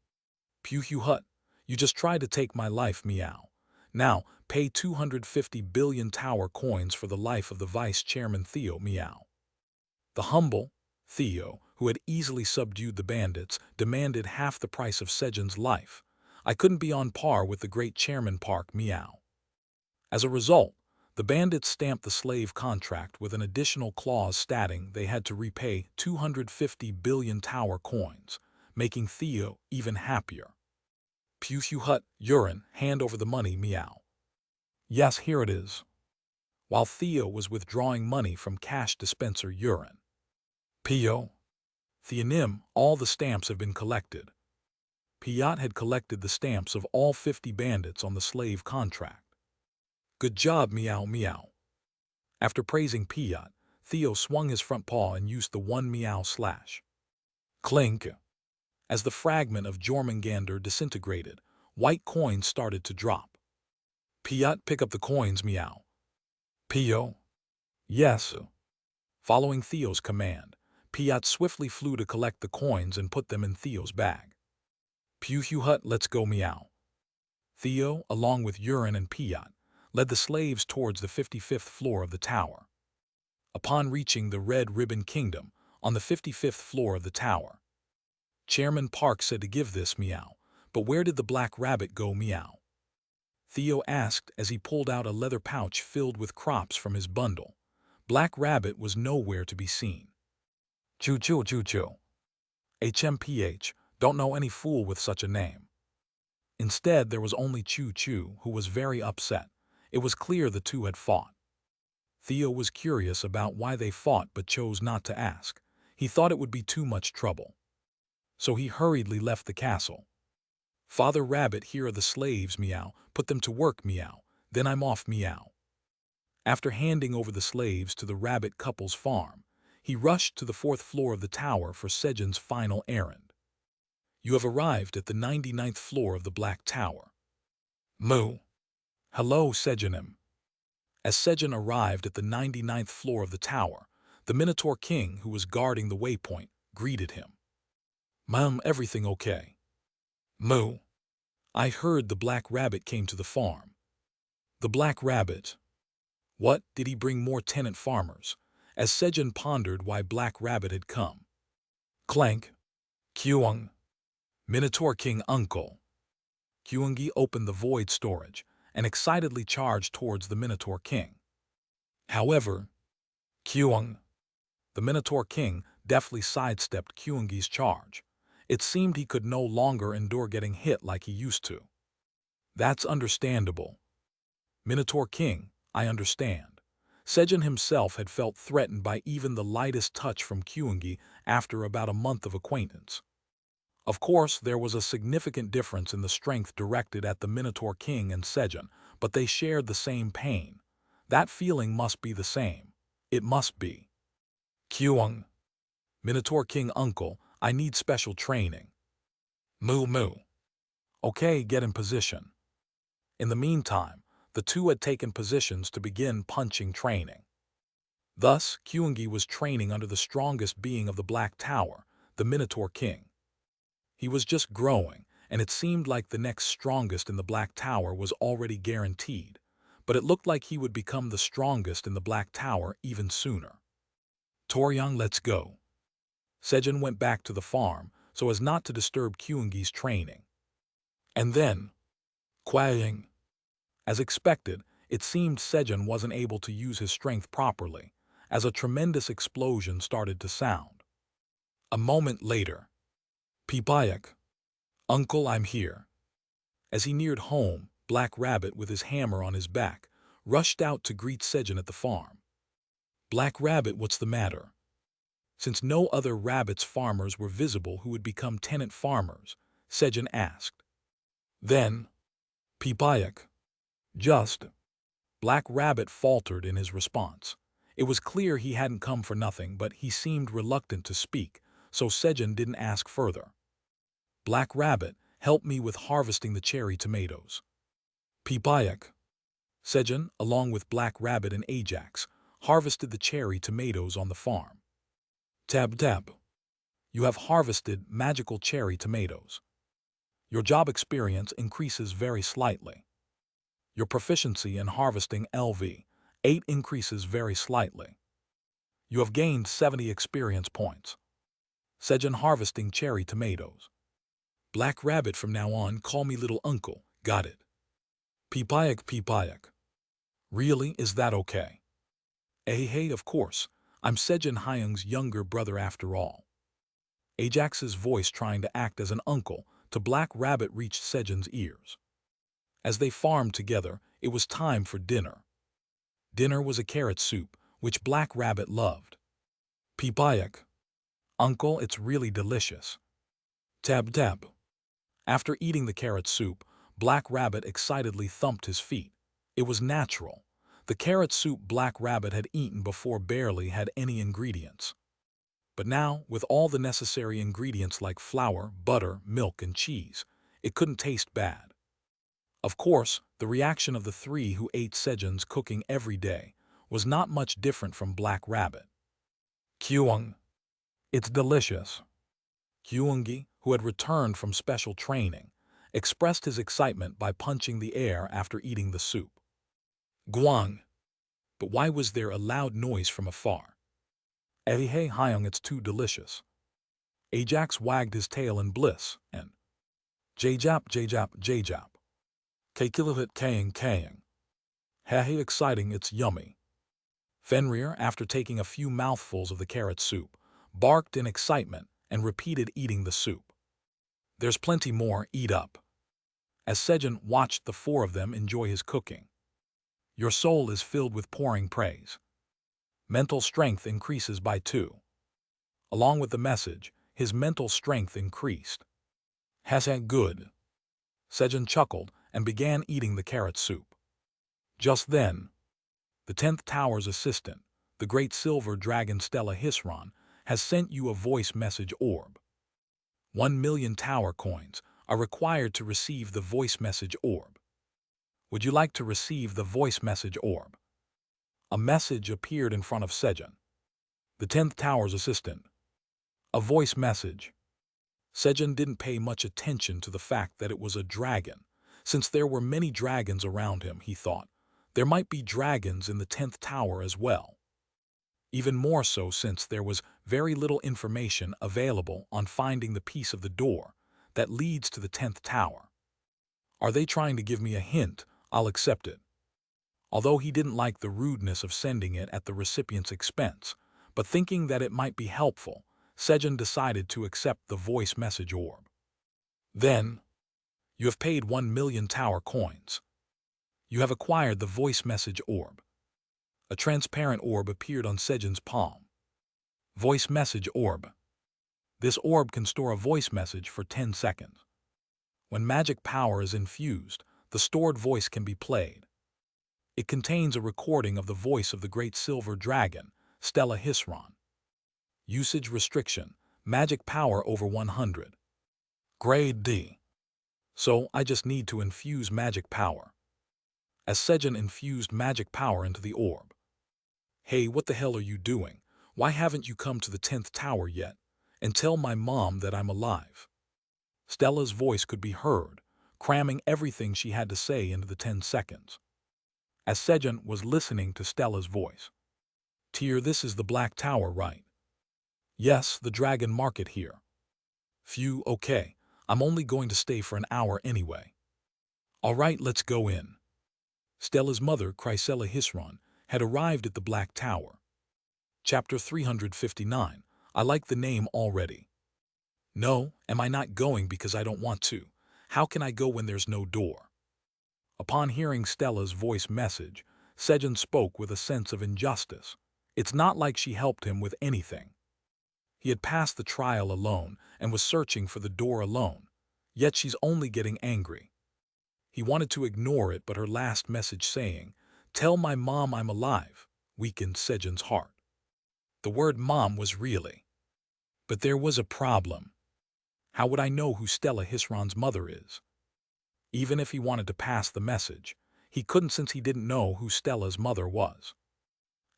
Puhuhut, you just tried to take my life, meow. Now, pay 250 billion tower coins for the life of the vice chairman Theo, meow. The humble Theo, who had easily subdued the bandits, demanded half the price of Sejun's life. I couldn't be on par with the great Chairman Park, meow. As a result, the bandits stamped the slave contract with an additional clause stating they had to repay 250 billion tower coins, making Theo even happier. Pew hut, urine, hand over the money, meow. Yes, here it is. While Theo was withdrawing money from cash dispenser urine. Pio. Theonym, all the stamps have been collected. Piat had collected the stamps of all 50 bandits on the slave contract. Good job, meow meow. After praising Piat, Theo swung his front paw and used the one meow slash. Clink. As the fragment of Jormungandr disintegrated, white coins started to drop. Piat, pick up the coins, meow. Pio. Yes. Following Theo's command, Piat swiftly flew to collect the coins and put them in Theo's bag. Pew hut, let's go, meow. Theo, along with Urine and Piat, led the slaves towards the 55th floor of the tower. Upon reaching the Red Ribbon Kingdom, on the 55th floor of the tower, Chairman Park said to give this, meow, but where did the Black Rabbit go, meow? Theo asked as he pulled out a leather pouch filled with crops from his bundle. Black Rabbit was nowhere to be seen. Choo. HMPH, don't know any fool with such a name. Instead, there was only Choo, who was very upset. It was clear the two had fought. Theo was curious about why they fought but chose not to ask. He thought it would be too much trouble. So he hurriedly left the castle. Father Rabbit, here are the slaves, meow. Put them to work, meow. Then I'm off, meow. After handing over the slaves to the rabbit couple's farm, he rushed to the 4th floor of the tower for Sejun's final errand. You have arrived at the 99th floor of the Black Tower. Moo. Hello, Sejun. As Sejun arrived at the 99th floor of the tower, the Minotaur King, who was guarding the waypoint, greeted him. Everything okay? Moo. I heard the Black Rabbit came to the farm. The Black Rabbit? What, did he bring more tenant farmers? As Sejun pondered why Black Rabbit had come. Clank. Kyung. Minotaur King uncle. Kyungi opened the void storage and excitedly charged towards the Minotaur King. However, Kyung. The Minotaur King deftly sidestepped Kyungi's charge. It seemed he could no longer endure getting hit like he used to. That's understandable. Minotaur King, I understand. Sejun himself had felt threatened by even the lightest touch from Kyungi after about a month of acquaintance. Of course, there was a significant difference in the strength directed at the Minotaur King and Sejun, but they shared the same pain. That feeling must be the same. It must be. Kyung. Minotaur King uncle, I need special training. Moo. Okay, get in position. In the meantime, the two had taken positions to begin punching training. Thus, Kyungi was training under the strongest being of the Black Tower, the Minotaur King. He was just growing, and it seemed like the next strongest in the Black Tower was already guaranteed, but it looked like he would become the strongest in the Black Tower even sooner. Toryang, let's go. Sejun went back to the farm so as not to disturb Kyungi's training. And then, Kwaying. As expected, it seemed Sejun wasn't able to use his strength properly, as a tremendous explosion started to sound. A moment later, Pipayak. Uncle, I'm here. As he neared home, Black Rabbit, with his hammer on his back, rushed out to greet Sejun at the farm. Black Rabbit, what's the matter? Since no other rabbits farmers were visible who would become tenant farmers, Sejun asked. Then, Pipayak. Just. Black Rabbit faltered in his response. It was clear he hadn't come for nothing, but he seemed reluctant to speak, so Sejun didn't ask further. Black Rabbit, help me with harvesting the cherry tomatoes. Pipayak. Sejun, along with Black Rabbit and Ajax, harvested the cherry tomatoes on the farm. Tab. You have harvested magical cherry tomatoes. Your job experience increases very slightly. Your proficiency in harvesting LV8 increases very slightly. You have gained 70 experience points. Sejun harvesting cherry tomatoes. Black Rabbit from now on, call me little uncle, got it? Peepayak peepayak. Really, is that okay? Hey, of course. I'm Sejun Hyung's younger brother after all. Ajax's voice trying to act as an uncle to Black Rabbit reached Sejun's ears. As they farmed together, it was time for dinner. Dinner was a carrot soup, which Black Rabbit loved. Peepayak. Uncle, it's really delicious. Tab tab. After eating the carrot soup, Black Rabbit excitedly thumped his feet. It was natural. The carrot soup Black Rabbit had eaten before barely had any ingredients. But now, with all the necessary ingredients like flour, butter, milk, and cheese, it couldn't taste bad. Of course, the reaction of the three who ate Sejun's cooking every day was not much different from Black Rabbit. Kyung. It's delicious. Kyungi, who had returned from special training, expressed his excitement by punching the air after eating the soup. Guang. But why was there a loud noise from afar? Hey Hyung, it's too delicious. Ajax wagged his tail in bliss, and Jjap. Kakilahit kaying. Hey exciting, it's yummy. Fenrir, after taking a few mouthfuls of the carrot soup, barked in excitement and repeated eating the soup. There's plenty more, eat up. As Sejun watched the four of them enjoy his cooking. Your soul is filled with pouring praise. Mental strength increases by 2. Along with the message, his mental strength increased. Hasn't good. Sejun chuckled and began eating the carrot soup. Just then, the 10th Tower's assistant, the great silver dragon Stella Hisron, has sent you a voice message orb. 1,000,000 tower coins are required to receive the voice message orb. Would you like to receive the voice message orb? A message appeared in front of Sejun. The 10th Tower's assistant. A voice message. Sejun didn't pay much attention to the fact that it was a dragon. Since there were many dragons around him, he thought, there might be dragons in the 10th Tower as well. Even more so since there was very little information available on finding the piece of the door that leads to the 10th Tower. Are they trying to give me a hint? I'll accept it. Although he didn't like the rudeness of sending it at the recipient's expense, but thinking that it might be helpful, Sejun decided to accept the voice message orb. Then, you have paid 1,000,000 tower coins. You have acquired the voice message orb. A transparent orb appeared on Sejun's palm. Voice message orb. This orb can store a voice message for 10 seconds. When magic power is infused, the stored voice can be played. It contains a recording of the voice of the great silver dragon, Stella Hisron. Usage restriction, magic power over 100. Grade D. So I just need to infuse magic power. As Sejun infused magic power into the orb. Hey, what the hell are you doing? Why haven't you come to the 10th Tower yet? And tell my mom that I'm alive. Stella's voice could be heard, cramming everything she had to say into the 10 seconds. As Sejun was listening to Stella's voice. Tyr, this is the Black Tower, right? Yes, the Dragon Market here. Phew, okay. I'm only going to stay for an hour anyway. All right, let's go in. Stella's mother, Chrysella Hisron, had arrived at the Black Tower. Chapter 359. I like the name already. No, am I not going because I don't want to? How can I go when there's no door? Upon hearing Stella's voice message, Sejun spoke with a sense of injustice. It's not like she helped him with anything. He had passed the trial alone and was searching for the door alone, yet she's only getting angry. He wanted to ignore it, but her last message saying, "Tell my mom I'm alive," weakened Sejun's heart. The word mom was really. But there was a problem. How would I know who Stella Hisron's mother is? Even if he wanted to pass the message, he couldn't since he didn't know who Stella's mother was.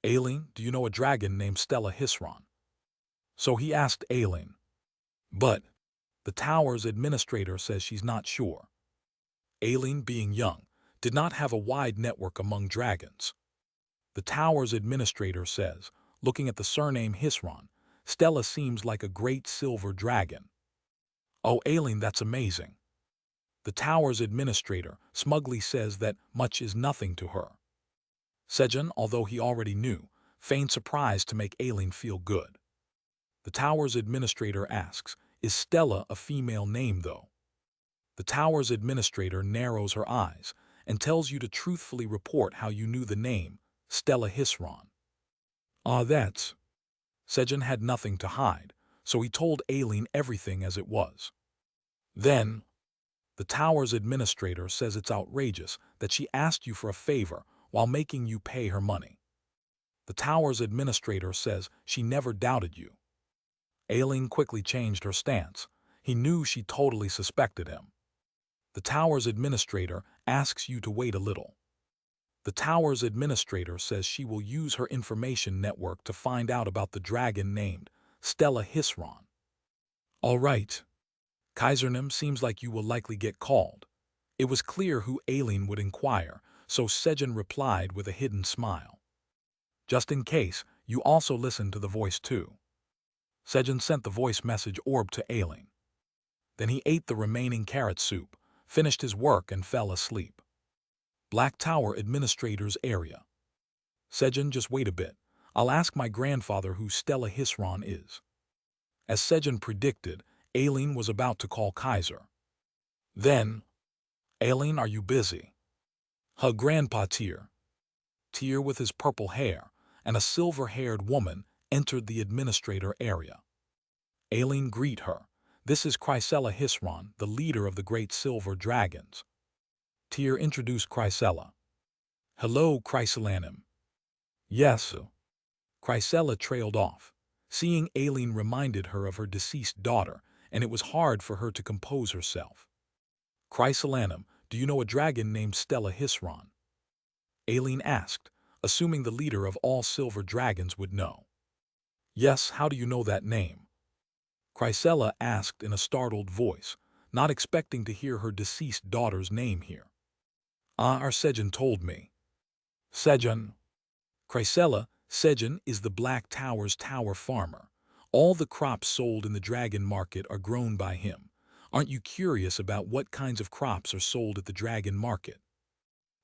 Aileen, do you know a dragon named Stella Hisron? So he asked Aileen. But the tower's administrator says she's not sure. Aileen, being young, did not have a wide network among dragons. The tower's administrator says, looking at the surname Hisron, Stella seems like a great silver dragon. Oh, Aileen, that's amazing. The tower's administrator smugly says that much is nothing to her. Sejun, although he already knew, feigned surprise to make Aileen feel good. The tower's administrator asks, is Stella a female name, though? The tower's administrator narrows her eyes and tells you to truthfully report how you knew the name, Stella Hisron. Ah, that's... Sejun had nothing to hide, so he told Aileen everything as it was. Then, the tower's administrator says it's outrageous that she asked you for a favor while making you pay her money. The tower's administrator says she never doubted you. Aileen quickly changed her stance. He knew she totally suspected him. The tower's administrator asks you to wait a little. The tower's administrator says she will use her information network to find out about the dragon named Stella Hisron. All right. Kaisernim, seems like you will likely get called. It was clear who Aileen would inquire, so Sejun replied with a hidden smile. Just in case, you also listen to the voice too. Sejun sent the voice message orb to Aileen. Then he ate the remaining carrot soup, finished his work and fell asleep. Black Tower Administrator's area. Sejun, just wait a bit. I'll ask my grandfather who Stella Hisron is. As Sejun predicted, Aileen was about to call Kaiser. Then, Aileen, are you busy? Her grandpa Tyr. Tyr, with his purple hair and a silver-haired woman, entered the administrator area. Aileen greet her. This is Chrysella Hisron, the leader of the Great Silver Dragons. Tyr introduced Chrysella. Hello, Chrysellanim. Yes. Chrysella trailed off. Seeing Aileen reminded her of her deceased daughter, and it was hard for her to compose herself. Chrysellanim, do you know a dragon named Stella Hisron? Aileen asked, assuming the leader of all silver dragons would know. Yes, how do you know that name? Chrysella asked in a startled voice, not expecting to hear her deceased daughter's name here. Our Sejun told me. Sejun. Chrysella, Sejun is the Black Tower's tower farmer. All the crops sold in the dragon market are grown by him. Aren't you curious about what kinds of crops are sold at the dragon market?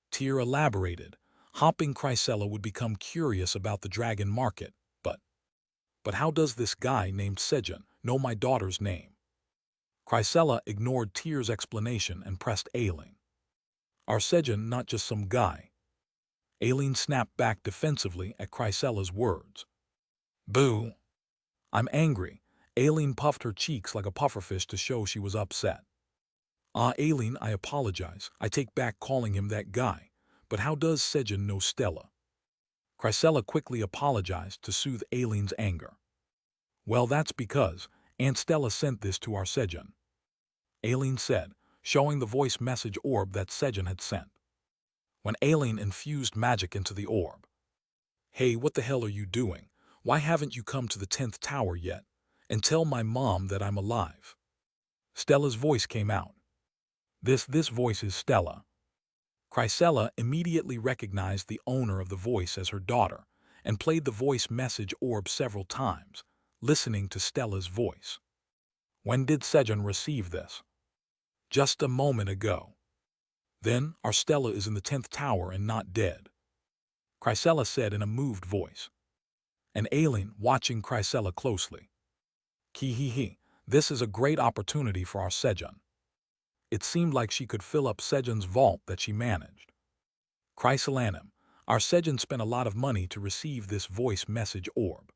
Tyr elaborated, hoping Chrysella would become curious about the dragon market, but how does this guy named Sejun know my daughter's name? Chrysella ignored Tyr's explanation and pressed Aileen. Our Sejun not just some guy. Aileen snapped back defensively at Chrysella's words. Boo! I'm angry. Aileen puffed her cheeks like a pufferfish to show she was upset. Aileen, I apologize. I take back calling him that guy. But how does Sejun know Stella? Chrysella quickly apologized to soothe Aileen's anger. Well, that's because Aunt Stella sent this to our Sejun. Aileen said, showing the voice message orb that Sejun had sent. When Aileen infused magic into the orb. Hey, what the hell are you doing? Why haven't you come to the 10th tower yet? And tell my mom that I'm alive. Stella's voice came out. This voice is Stella. Chrysella immediately recognized the owner of the voice as her daughter and played the voice message orb several times, listening to Stella's voice. When did Sejun receive this? Just a moment ago. Then, our Stella is in the 10th tower and not dead. Chrysella said in a moved voice. And Aileen watching Chrysella closely. Ki, this is a great opportunity for our Sejun. It seemed like she could fill up Sejun's vault that she managed. Chrysellanim, our Sejun spent a lot of money to receive this voice message orb.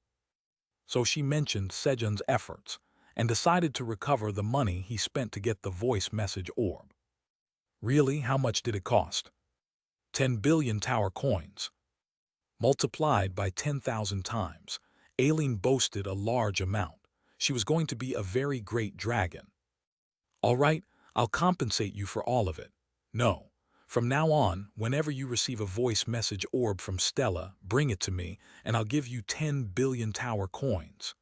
So she mentioned Sejun's efforts and decided to recover the money he spent to get the voice message orb. Really, how much did it cost? 10 billion tower coins. Multiplied by 10,000 times, Aileen boasted a large amount. She was going to be a very great dragon. All right, I'll compensate you for all of it. No. From now on, whenever you receive a voice message orb from Stella, bring it to me, and I'll give you 10 billion tower coins.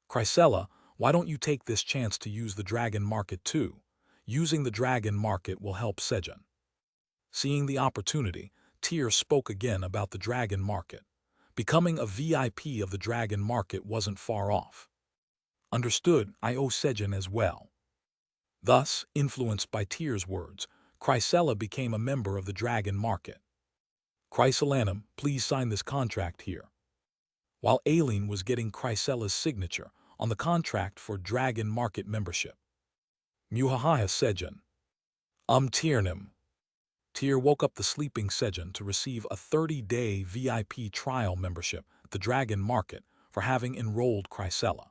Chrysella, why don't you take this chance to use the dragon market too? Using the dragon market will help Sejun. Seeing the opportunity, Tyr spoke again about the dragon market. Becoming a VIP of the Dragon Market wasn't far off. Understood, I owe Sejun as well. Thus, influenced by Tyr's words, Chrysella became a member of the Dragon Market. Chrysalanum, please sign this contract here. While Aileen was getting Chrysella's signature on the contract for Dragon Market membership. Muhaha Sejun. Tyrnim. Tyr woke up the sleeping Sejun to receive a 30-day VIP trial membership at the Dragon Market for having enrolled Chrysella.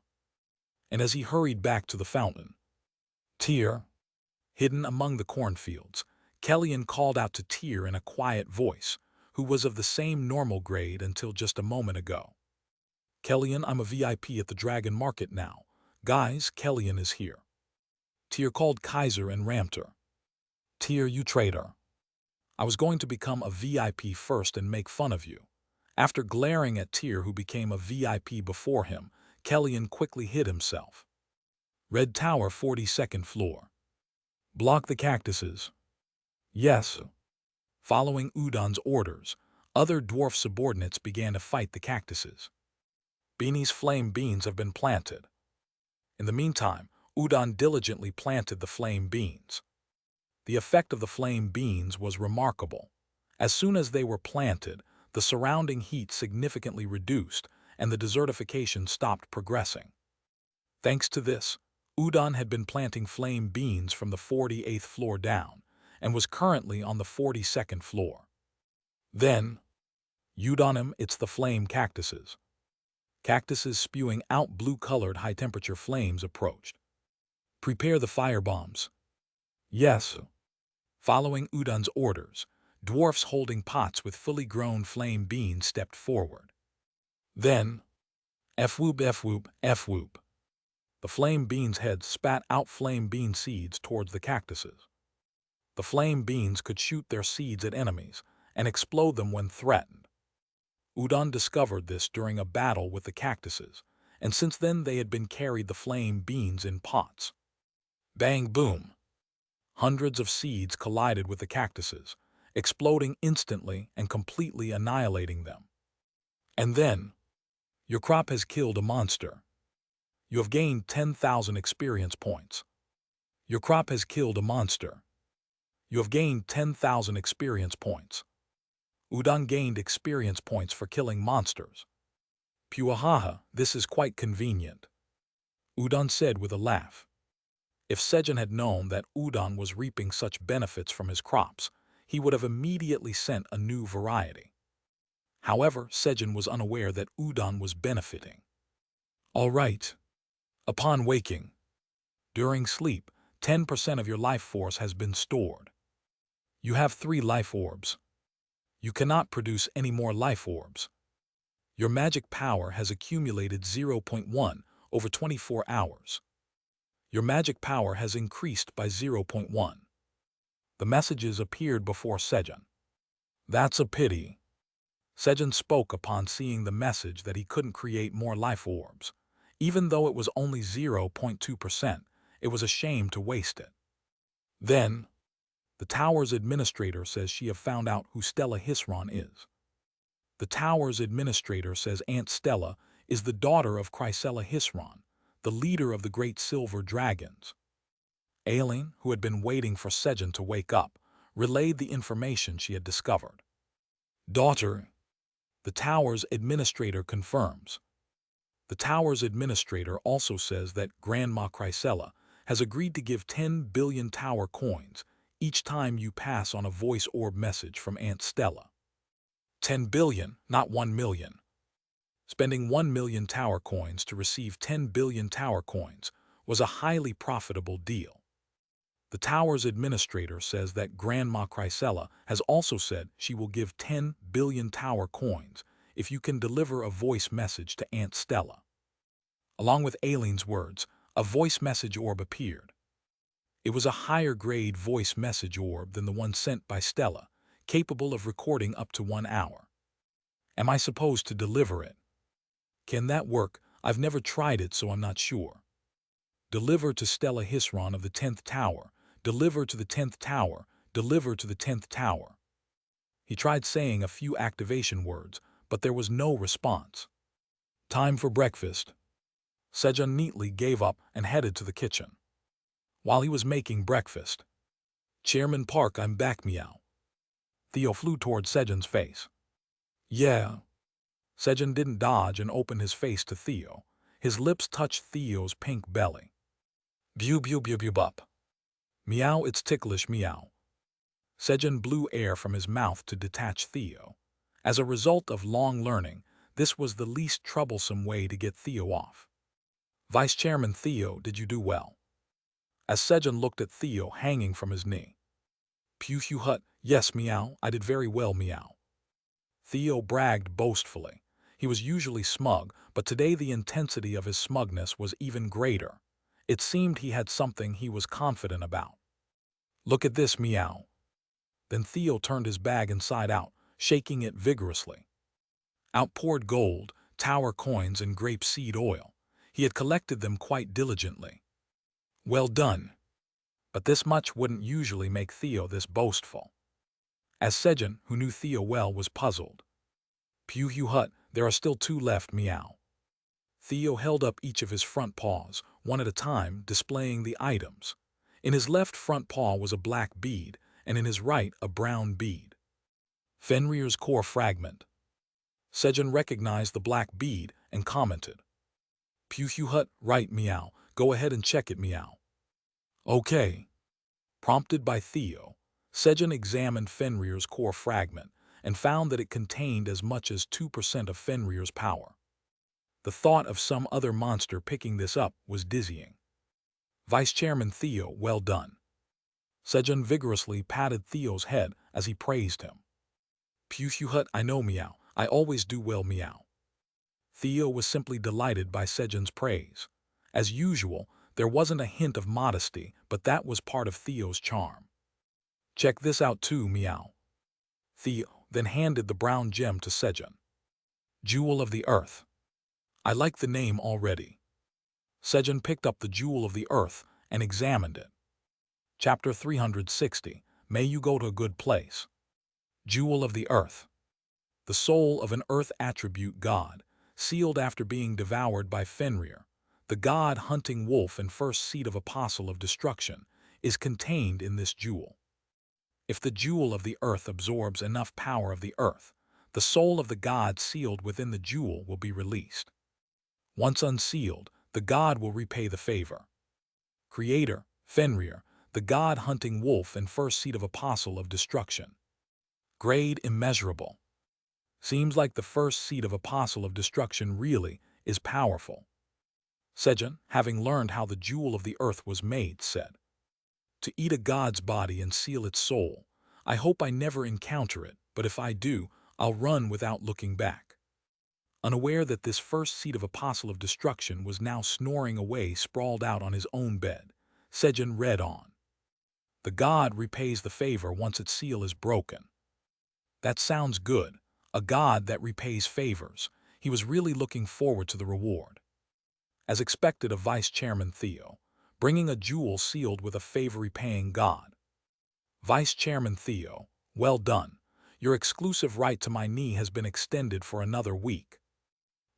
And as he hurried back to the fountain, Tyr, hidden among the cornfields, Kellyan called out to Tyr in a quiet voice, who was of the same normal grade until just a moment ago. Kellyan, I'm a VIP at the Dragon Market now. Guys, Kellyan is here. Tyr called Kaiser and Ramter. Tyr, you traitor. I was going to become a VIP first and make fun of you. After glaring at Tyr, who became a VIP before him, Kellyan quickly hid himself. Red Tower, 42nd floor. Block the cactuses. Yes. Following Udon's orders, other dwarf subordinates began to fight the cactuses. Beanie's flame beans have been planted. In the meantime, Udon diligently planted the flame beans. The effect of the flame beans was remarkable. As soon as they were planted, the surrounding heat significantly reduced and the desertification stopped progressing. Thanks to this, Udon had been planting flame beans from the 48th floor down and was currently on the 42nd floor. Then, Udonim, it's the flame cactuses. Cactuses spewing out blue-colored high-temperature flames approached. Prepare the firebombs. Yes. Following Udon's orders, dwarfs holding pots with fully grown flame beans stepped forward. Then, F-whoop, F-whoop, F-whoop. The flame beans' heads spat out flame bean seeds towards the cactuses. The flame beans could shoot their seeds at enemies and explode them when threatened. Udon discovered this during a battle with the cactuses, and since then they had been carried the flame beans in pots. Bang boom! Hundreds of seeds collided with the cactuses, exploding instantly and completely annihilating them. And then, your crop has killed a monster. You have gained 10,000 experience points. Your crop has killed a monster. You have gained 10,000 experience points. Udon gained experience points for killing monsters. Puahaha, this is quite convenient. Udon said with a laugh. If Sejun had known that Udon was reaping such benefits from his crops, he would have immediately sent a new variety. However, Sejun was unaware that Udon was benefiting. All right. Upon waking, during sleep, 10% of your life force has been stored. You have 3 life orbs. You cannot produce any more life orbs. Your magic power has accumulated 0.1 over 24 hours. Your magic power has increased by 0.1. The messages appeared before Sejun. That's a pity. Sejun spoke upon seeing the message that he couldn't create more life orbs. Even though it was only 0.2%, it was a shame to waste it. Then, the tower's administrator says she have found out who Stella Hisron is. The tower's administrator says Aunt Stella is the daughter of Chrysella Hisron, the leader of the Great Silver Dragons. Aileen, who had been waiting for Sejun to wake up, relayed the information she had discovered. Daughter, the tower's administrator confirms. The tower's administrator also says that Grandma Chrysella has agreed to give 10 billion tower coins each time you pass on a voice orb message from Aunt Stella. 10 billion, not 1 million. Spending 1 million tower coins to receive 10 billion tower coins was a highly profitable deal. The tower's administrator says that Grandma Chrysella has also said she will give 10 billion tower coins if you can deliver a voice message to Aunt Stella. Along with Aileen's words, a voice message orb appeared. It was a higher-grade voice message orb than the one sent by Stella, capable of recording up to 1 hour. Am I supposed to deliver it? Can that work? I've never tried it, so I'm not sure. Deliver to Stella Hisron of the 10th tower. Deliver to the 10th tower. Deliver to the 10th tower. He tried saying a few activation words, but there was no response. Time for breakfast. Sejun neatly gave up and headed to the kitchen. While he was making breakfast, Chairman Park, I'm back, meow. Theo flew toward Sejun's face. Yeah. Sejun didn't dodge and opened his face to Theo. His lips touched Theo's pink belly. Bew bew bew bew bup. Meow, it's ticklish, meow. Sejun blew air from his mouth to detach Theo. As a result of long learning, this was the least troublesome way to get Theo off. Vice Chairman Theo, did you do well? As Sejun looked at Theo hanging from his knee. Pew Hugh Hut, yes, meow, I did very well, meow. Theo bragged boastfully. He was usually smug, but today the intensity of his smugness was even greater. It seemed he had something he was confident about. Look at this, meow. Then Theo turned his bag inside out, shaking it vigorously. Out poured gold, tower coins, and grape seed oil. He had collected them quite diligently. Well done. But this much wouldn't usually make Theo this boastful. As Sejun, who knew Theo well, was puzzled. Pew Hugh Hut, there are still 2 left, meow. Theo held up each of his front paws, one at a time, displaying the items. In his left front paw was a black bead, and in his right a brown bead. Fenrir's core fragment. Sejun recognized the black bead and commented. Pew Hugh Hut, right, meow. Go ahead and check it, meow. Okay. Prompted by Theo, Sejun examined Fenrir's core fragment and found that it contained as much as 2% of Fenrir's power. The thought of some other monster picking this up was dizzying. Vice Chairman Theo, well done. Sejun vigorously patted Theo's head as he praised him. Pew Hugh Hut, I know, meow. I always do well, meow. Theo was simply delighted by Sejun's praise. As usual, there wasn't a hint of modesty, but that was part of Theo's charm. Check this out too, meow. Theo then handed the brown gem to Sejun. Jewel of the Earth. I like the name already. Sejun picked up the Jewel of the Earth and examined it. Chapter 360, May you go to a good place. Jewel of the Earth. The soul of an Earth attribute god, sealed after being devoured by Fenrir, the god-hunting wolf and first seed of apostle of destruction, is contained in this jewel. If the Jewel of the Earth absorbs enough power of the earth, the soul of the god sealed within the jewel will be released. Once unsealed, the god will repay the favor. Creator, Fenrir, the god-hunting wolf and first seed of apostle of destruction. Grade immeasurable. Seems like the first seed of apostle of destruction really is powerful. Sejun, having learned how the Jewel of the Earth was made, said, to eat a god's body and seal its soul, I hope I never encounter it, but if I do, I'll run without looking back. Unaware that this first seed of apostle of destruction was now snoring away sprawled out on his own bed, Sejun read on. The god repays the favor once its seal is broken. That sounds good, a god that repays favors. He was really looking forward to the reward. As expected of Vice Chairman Theo, bringing a jewel sealed with a favor-repaying god. Vice Chairman Theo, well done. Your exclusive right to my knee has been extended for another week.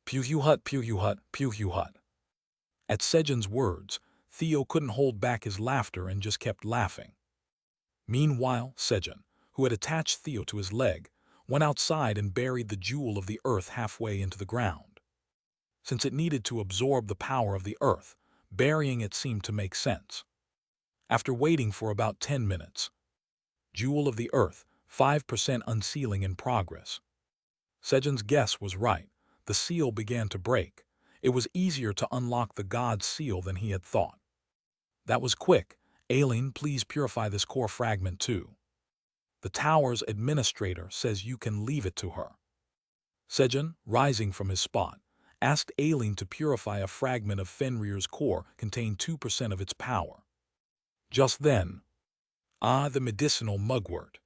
Pew Hugh Hut, Pew Hugh Hut, Pew Hugh Hut. At Sejun's words, Theo couldn't hold back his laughter and just kept laughing. Meanwhile, Sejun, who had attached Theo to his leg, went outside and buried the Jewel of the Earth halfway into the ground. Since it needed to absorb the power of the earth, burying it seemed to make sense. After waiting for about 10 minutes, Jewel of the Earth, 5% unsealing in progress. Sejun's guess was right. The seal began to break. It was easier to unlock the god's seal than he had thought. That was quick. Aileen, please purify this core fragment too. The tower's administrator says you can leave it to her. Sejun, rising from his spot, asked Aileen to purify a fragment of Fenrir's core contained 2% of its power. Just then, the medicinal mugwort.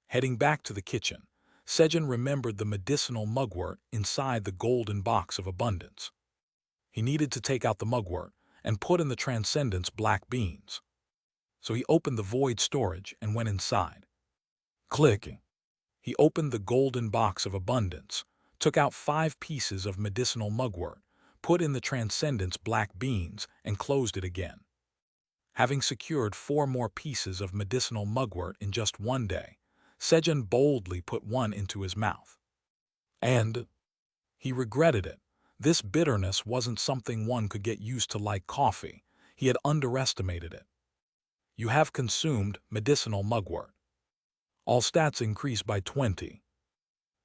Heading back to the kitchen, Sejun remembered the medicinal mugwort inside the golden box of abundance. He needed to take out the mugwort and put in the transcendence black beans. So he opened the void storage and went inside. Clicking. He opened the golden box of abundance, took out 5 pieces of medicinal mugwort, put in the transcendence black beans, and closed it again. Having secured 4 more pieces of medicinal mugwort in just one day, Sejun boldly put one into his mouth. And he regretted it. This bitterness wasn't something one could get used to like coffee. He had underestimated it. You have consumed medicinal mugwort. All stats increase by 20.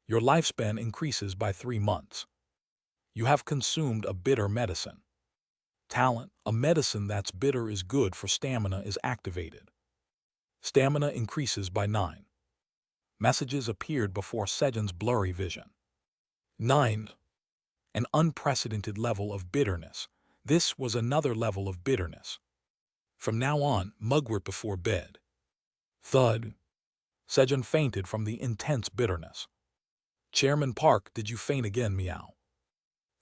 Your lifespan increases by 3 months. You have consumed a bitter medicine. Talent, a medicine that's bitter is good for stamina is activated. Stamina increases by 9. Messages appeared before Sejun's blurry vision. 9. An unprecedented level of bitterness. This was another level of bitterness. From now on, mugwort before bed. Thud. Sejun fainted from the intense bitterness. Chairman Park, did you faint again, meow?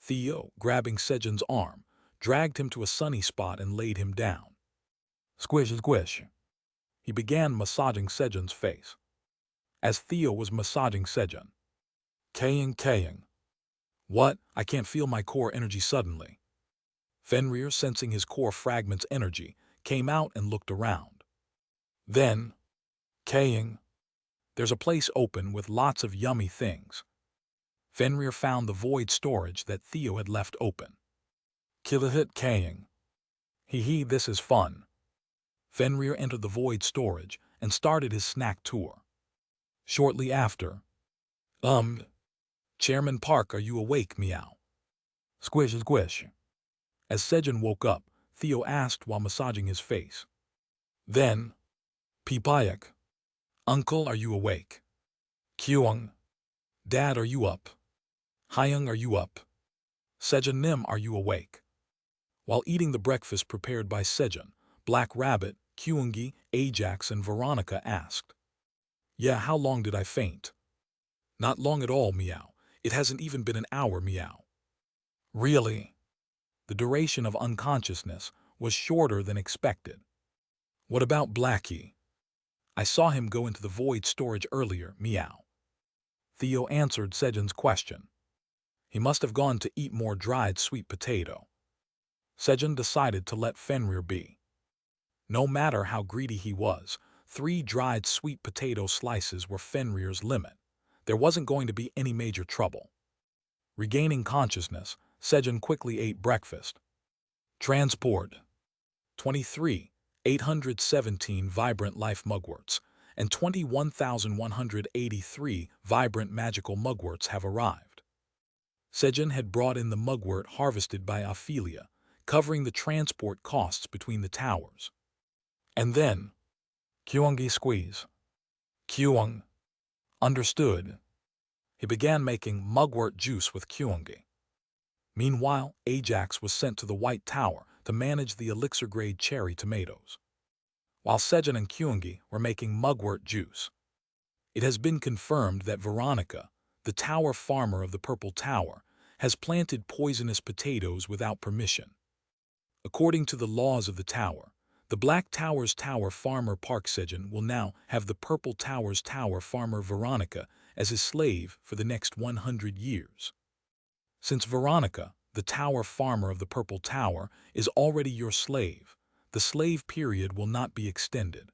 Theo, grabbing Sejun's arm, dragged him to a sunny spot and laid him down. Squish, squish. He began massaging Sejun's face. As Theo was massaging Sejun. Kaying. What? I can't feel my core energy suddenly. Fenrir, sensing his core fragment's energy, came out and looked around. Then, Kaying. There's a place open with lots of yummy things. Fenrir found the void storage that Theo had left open. Killahit Kaying. Hee, this is fun. Fenrir entered the void storage and started his snack tour. Shortly after, Chairman Park, are you awake, meow? Squish, squish. As Sejun woke up, Theo asked while massaging his face. Then, Pipayak. Uncle, are you awake? Kyung. Dad, are you up? Hyung, are you up? Sejun Nim, are you awake? While eating the breakfast prepared by Sejun, Black Rabbit, Kyungi, Ajax, and Veronica asked. Yeah, how long did I faint? Not long at all, meow. It hasn't even been an hour, meow. Really? The duration of unconsciousness was shorter than expected. What about Blackie? I saw him go into the void storage earlier, meow. Theo answered Sejun's question. He must have gone to eat more dried sweet potato. Sejun decided to let Fenrir be. No matter how greedy he was, 3 dried sweet potato slices were Fenrir's limit. There wasn't going to be any major trouble. Regaining consciousness, Sejun quickly ate breakfast. Transport. 23, 817 vibrant life mugworts and 21,183 vibrant magical mugworts have arrived. Sejun had brought in the mugwort harvested by Ophelia, covering the transport costs between the towers. And then, Kyungi squeeze. Kyung. Understood. He began making mugwort juice with Kyungi. Meanwhile, Ajax was sent to the White Tower to manage the elixir-grade cherry tomatoes, while Sejun and Kyungi were making mugwort juice. It has been confirmed that Veronica, the tower farmer of the Purple Tower, has planted poisonous potatoes without permission. According to the laws of the tower, the Black Tower's tower farmer Park Sejun will now have the Purple Tower's tower farmer Veronica as his slave for the next 100 years. Since Veronica, the tower farmer of the Purple Tower, is already your slave, the slave period will not be extended.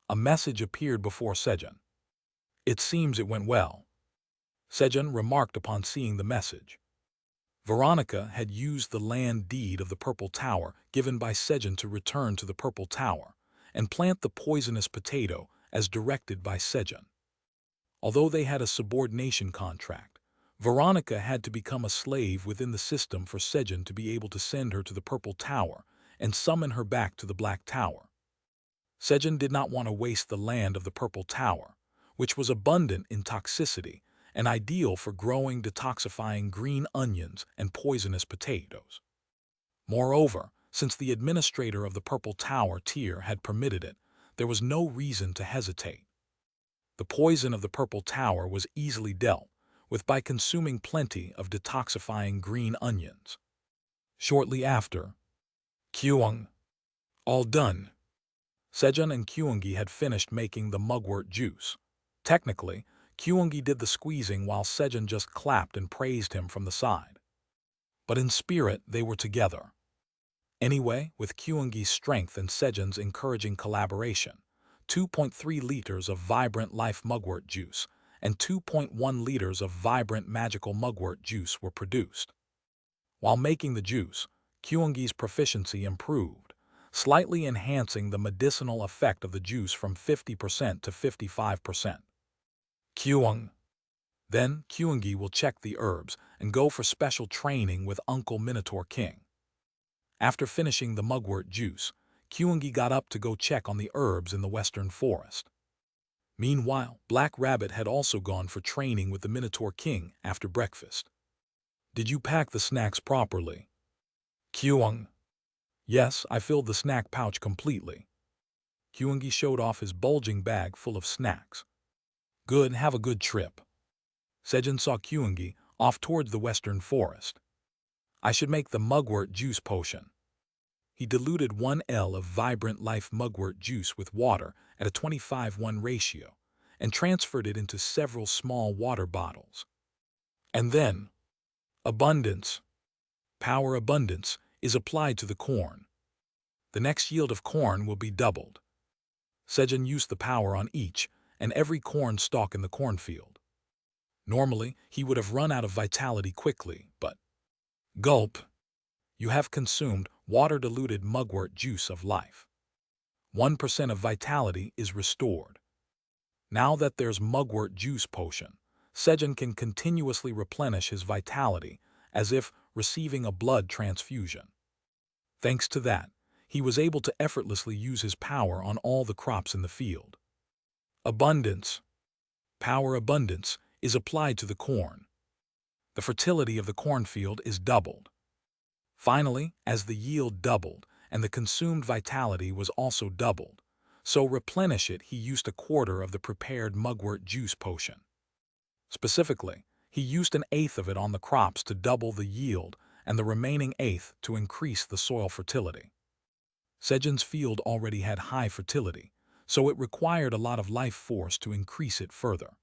A message appeared before Sejun. It seems it went well. Sejun remarked upon seeing the message. Veronica had used the land deed of the Purple Tower given by Sejun to return to the Purple Tower and plant the poisonous potato as directed by Sejun. Although they had a subordination contract, Veronica had to become a slave within the system for Sejun to be able to send her to the Purple Tower and summon her back to the Black Tower. Sejun did not want to waste the land of the Purple Tower, which was abundant in toxicity and ideal for growing detoxifying green onions and poisonous potatoes. Moreover, since the administrator of the Purple Tower tier had permitted it, there was no reason to hesitate. The poison of the Purple Tower was easily dealt with by consuming plenty of detoxifying green onions. Shortly after, Kyung. All done. Sejun and Kyungi had finished making the mugwort juice. Technically, Kyungi did the squeezing while Sejun just clapped and praised him from the side. But in spirit, they were together. Anyway, with Kyungi's strength and Sejun's encouraging collaboration, 2.3 liters of vibrant life mugwort juice and 2.1 liters of vibrant magical mugwort juice were produced. While making the juice, Kyungi's proficiency improved, slightly enhancing the medicinal effect of the juice from 50% to 55%. Kyung. Then Kyungi will check the herbs and go for special training with Uncle Minotaur King. After finishing the mugwort juice, Kyungi got up to go check on the herbs in the western forest. Meanwhile, Black Rabbit had also gone for training with the Minotaur King after breakfast. Did you pack the snacks properly? Kyung. Yes, I filled the snack pouch completely. Kyungi showed off his bulging bag full of snacks. Good, have a good trip. Sejun saw Kyungi off towards the western forest. I should make the mugwort juice potion. He diluted 1 L of vibrant life mugwort juice with water at a 25:1 ratio and transferred it into several small water bottles. And then, abundance, power abundance, is applied to the corn. The next yield of corn will be doubled. Sejun used the power on each and every corn stalk in the cornfield. Normally, he would have run out of vitality quickly, but gulp. You have consumed water-diluted mugwort juice of life. 1% of vitality is restored. Now that there's mugwort juice potion, Sejun can continuously replenish his vitality as if receiving a blood transfusion. Thanks to that, he was able to effortlessly use his power on all the crops in the field. Abundance. Power abundance is applied to the corn. The fertility of the cornfield is doubled. Finally, as the yield doubled and the consumed vitality was also doubled, so replenish it, he used 1/4 of the prepared mugwort juice potion. Specifically, he used 1/8 of it on the crops to double the yield and the remaining 1/8 to increase the soil fertility. Sejun's field already had high fertility, so it required a lot of life force to increase it further.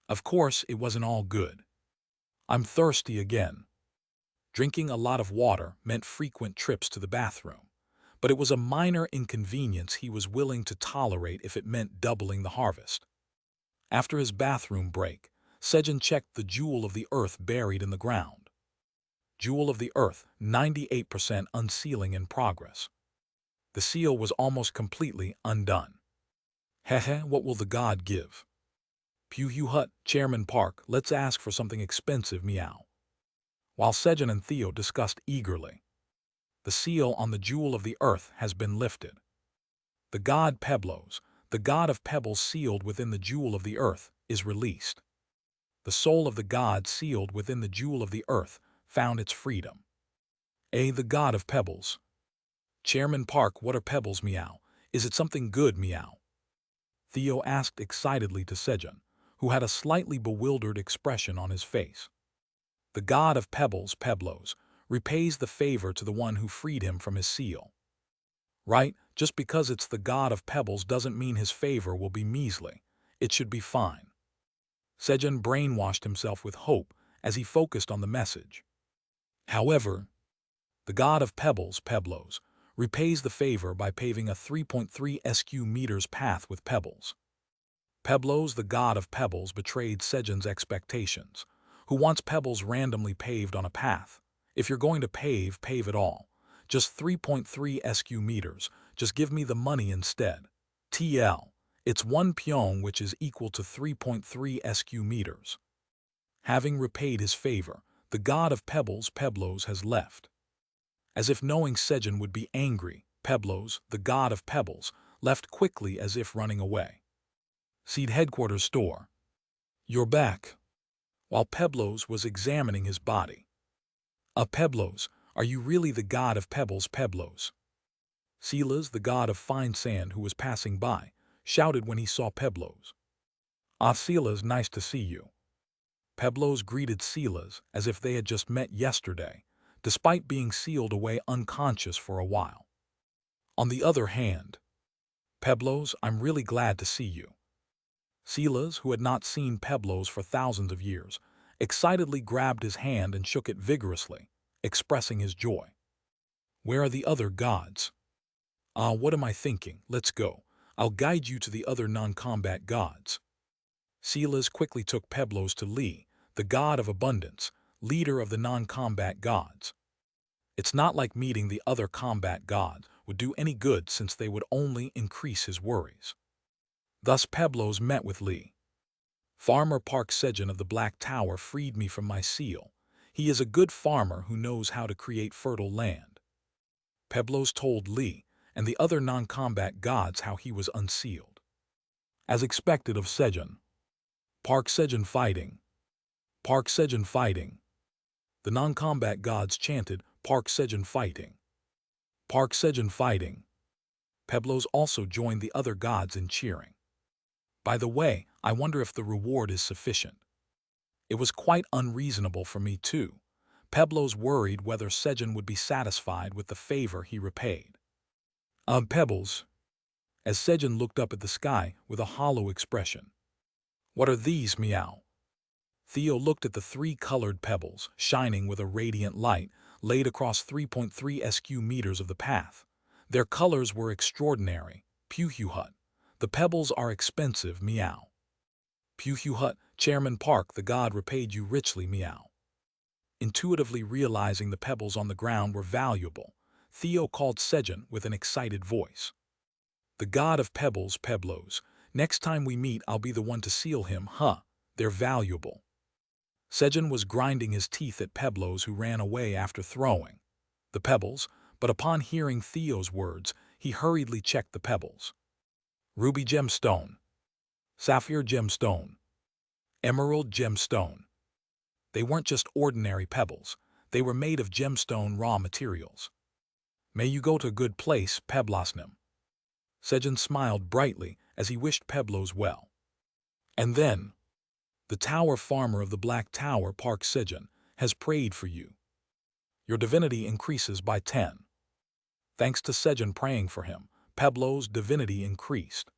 Of course, it wasn't all good. I'm thirsty again. Drinking a lot of water meant frequent trips to the bathroom, but it was a minor inconvenience he was willing to tolerate if it meant doubling the harvest. After his bathroom break, Sejun checked the jewel of the earth buried in the ground. Jewel of the earth, 98% unsealing in progress. The seal was almost completely undone. Hehe, what will the god give? Pew Hut, Chairman Park, let's ask for something expensive, meow. While Sejun and Theo discussed eagerly, the seal on the jewel of the earth has been lifted. The god Peblos, the god of pebbles sealed within the jewel of the earth, is released. The soul of the god sealed within the jewel of the earth found its freedom. The god of pebbles. Chairman Park, what are pebbles, meow? Is it something good, meow? Theo asked excitedly to Sejun, who had a slightly bewildered expression on his face. The god of pebbles, Peblos, repays the favor to the one who freed him from his seal. Right, just because it's the god of pebbles doesn't mean his favor will be measly. It should be fine. Sejun brainwashed himself with hope as he focused on the message. However, the god of pebbles, Peblos, repays the favor by paving a 3.3 SQ meters path with pebbles. Peblos, the god of pebbles, betrayed Sejun's expectations. Who wants pebbles randomly paved on a path? If you're going to pave, pave it all. Just 3.3 SQ meters. Just give me the money instead. TL. It's 1 pyong, which is equal to 3.3 SQ meters. Having repaid his favor, the god of pebbles, Peblos, has left. As if knowing Sejun would be angry, Peblos, the god of pebbles, left quickly as if running away. Seed headquarters store. You're back. While Peblos was examining his body. Peblos, are you really the god of pebbles, Peblos? Silas, the god of fine sand who was passing by, shouted when he saw Peblos. Silas, nice to see you. Peblos greeted Silas as if they had just met yesterday, despite being sealed away unconscious for a while. On the other hand, Peblos, I'm really glad to see you. Silas, who had not seen Peblos for thousands of years, excitedly grabbed his hand and shook it vigorously, expressing his joy. Where are the other gods? Ah, what am I thinking? Let's go. I'll guide you to the other non-combat gods. Silas quickly took Peblos to Lee, the god of abundance, leader of the non-combat gods. It's not like meeting the other combat gods would do any good since they would only increase his worries. Thus Peblos met with Lee. Farmer Park Sejun of the Black Tower freed me from my seal. He is a good farmer who knows how to create fertile land. Peblos told Lee and the other non-combat gods how he was unsealed. As expected of Sejun. Park Sejun fighting. Park Sejun fighting. The non-combat gods chanted, Park Sejun fighting. Park Sejun fighting. Peblos also joined the other gods in cheering. By the way, I wonder if the reward is sufficient. It was quite unreasonable for me too. Peblos worried whether Sejun would be satisfied with the favor he repaid. Pebbles. As Sejun looked up at the sky with a hollow expression. What are these, meow? Theo looked at the three colored pebbles, shining with a radiant light, laid across 3.3 sq meters of the path. Their colors were extraordinary. Puhuhut. The pebbles are expensive, meow. Puhuhut, Chairman Park, the god repaid you richly, meow. Intuitively realizing the pebbles on the ground were valuable, Theo called Sejun with an excited voice. The god of pebbles, Peblos. Next time we meet, I'll be the one to seal him, huh? They're valuable. Sejun was grinding his teeth at Peblos, who ran away after throwing the pebbles, but upon hearing Theo's words, he hurriedly checked the pebbles. Ruby gemstone. Sapphire gemstone. Emerald gemstone. They weren't just ordinary pebbles. They were made of gemstone raw materials. May you go to a good place, Peblosnim. Sejun smiled brightly as he wished Peblos well. And then, the tower farmer of the Black Tower, Park Sejun, has prayed for you. Your divinity increases by 10. Thanks to Sejun praying for him, Peblos' divinity increased.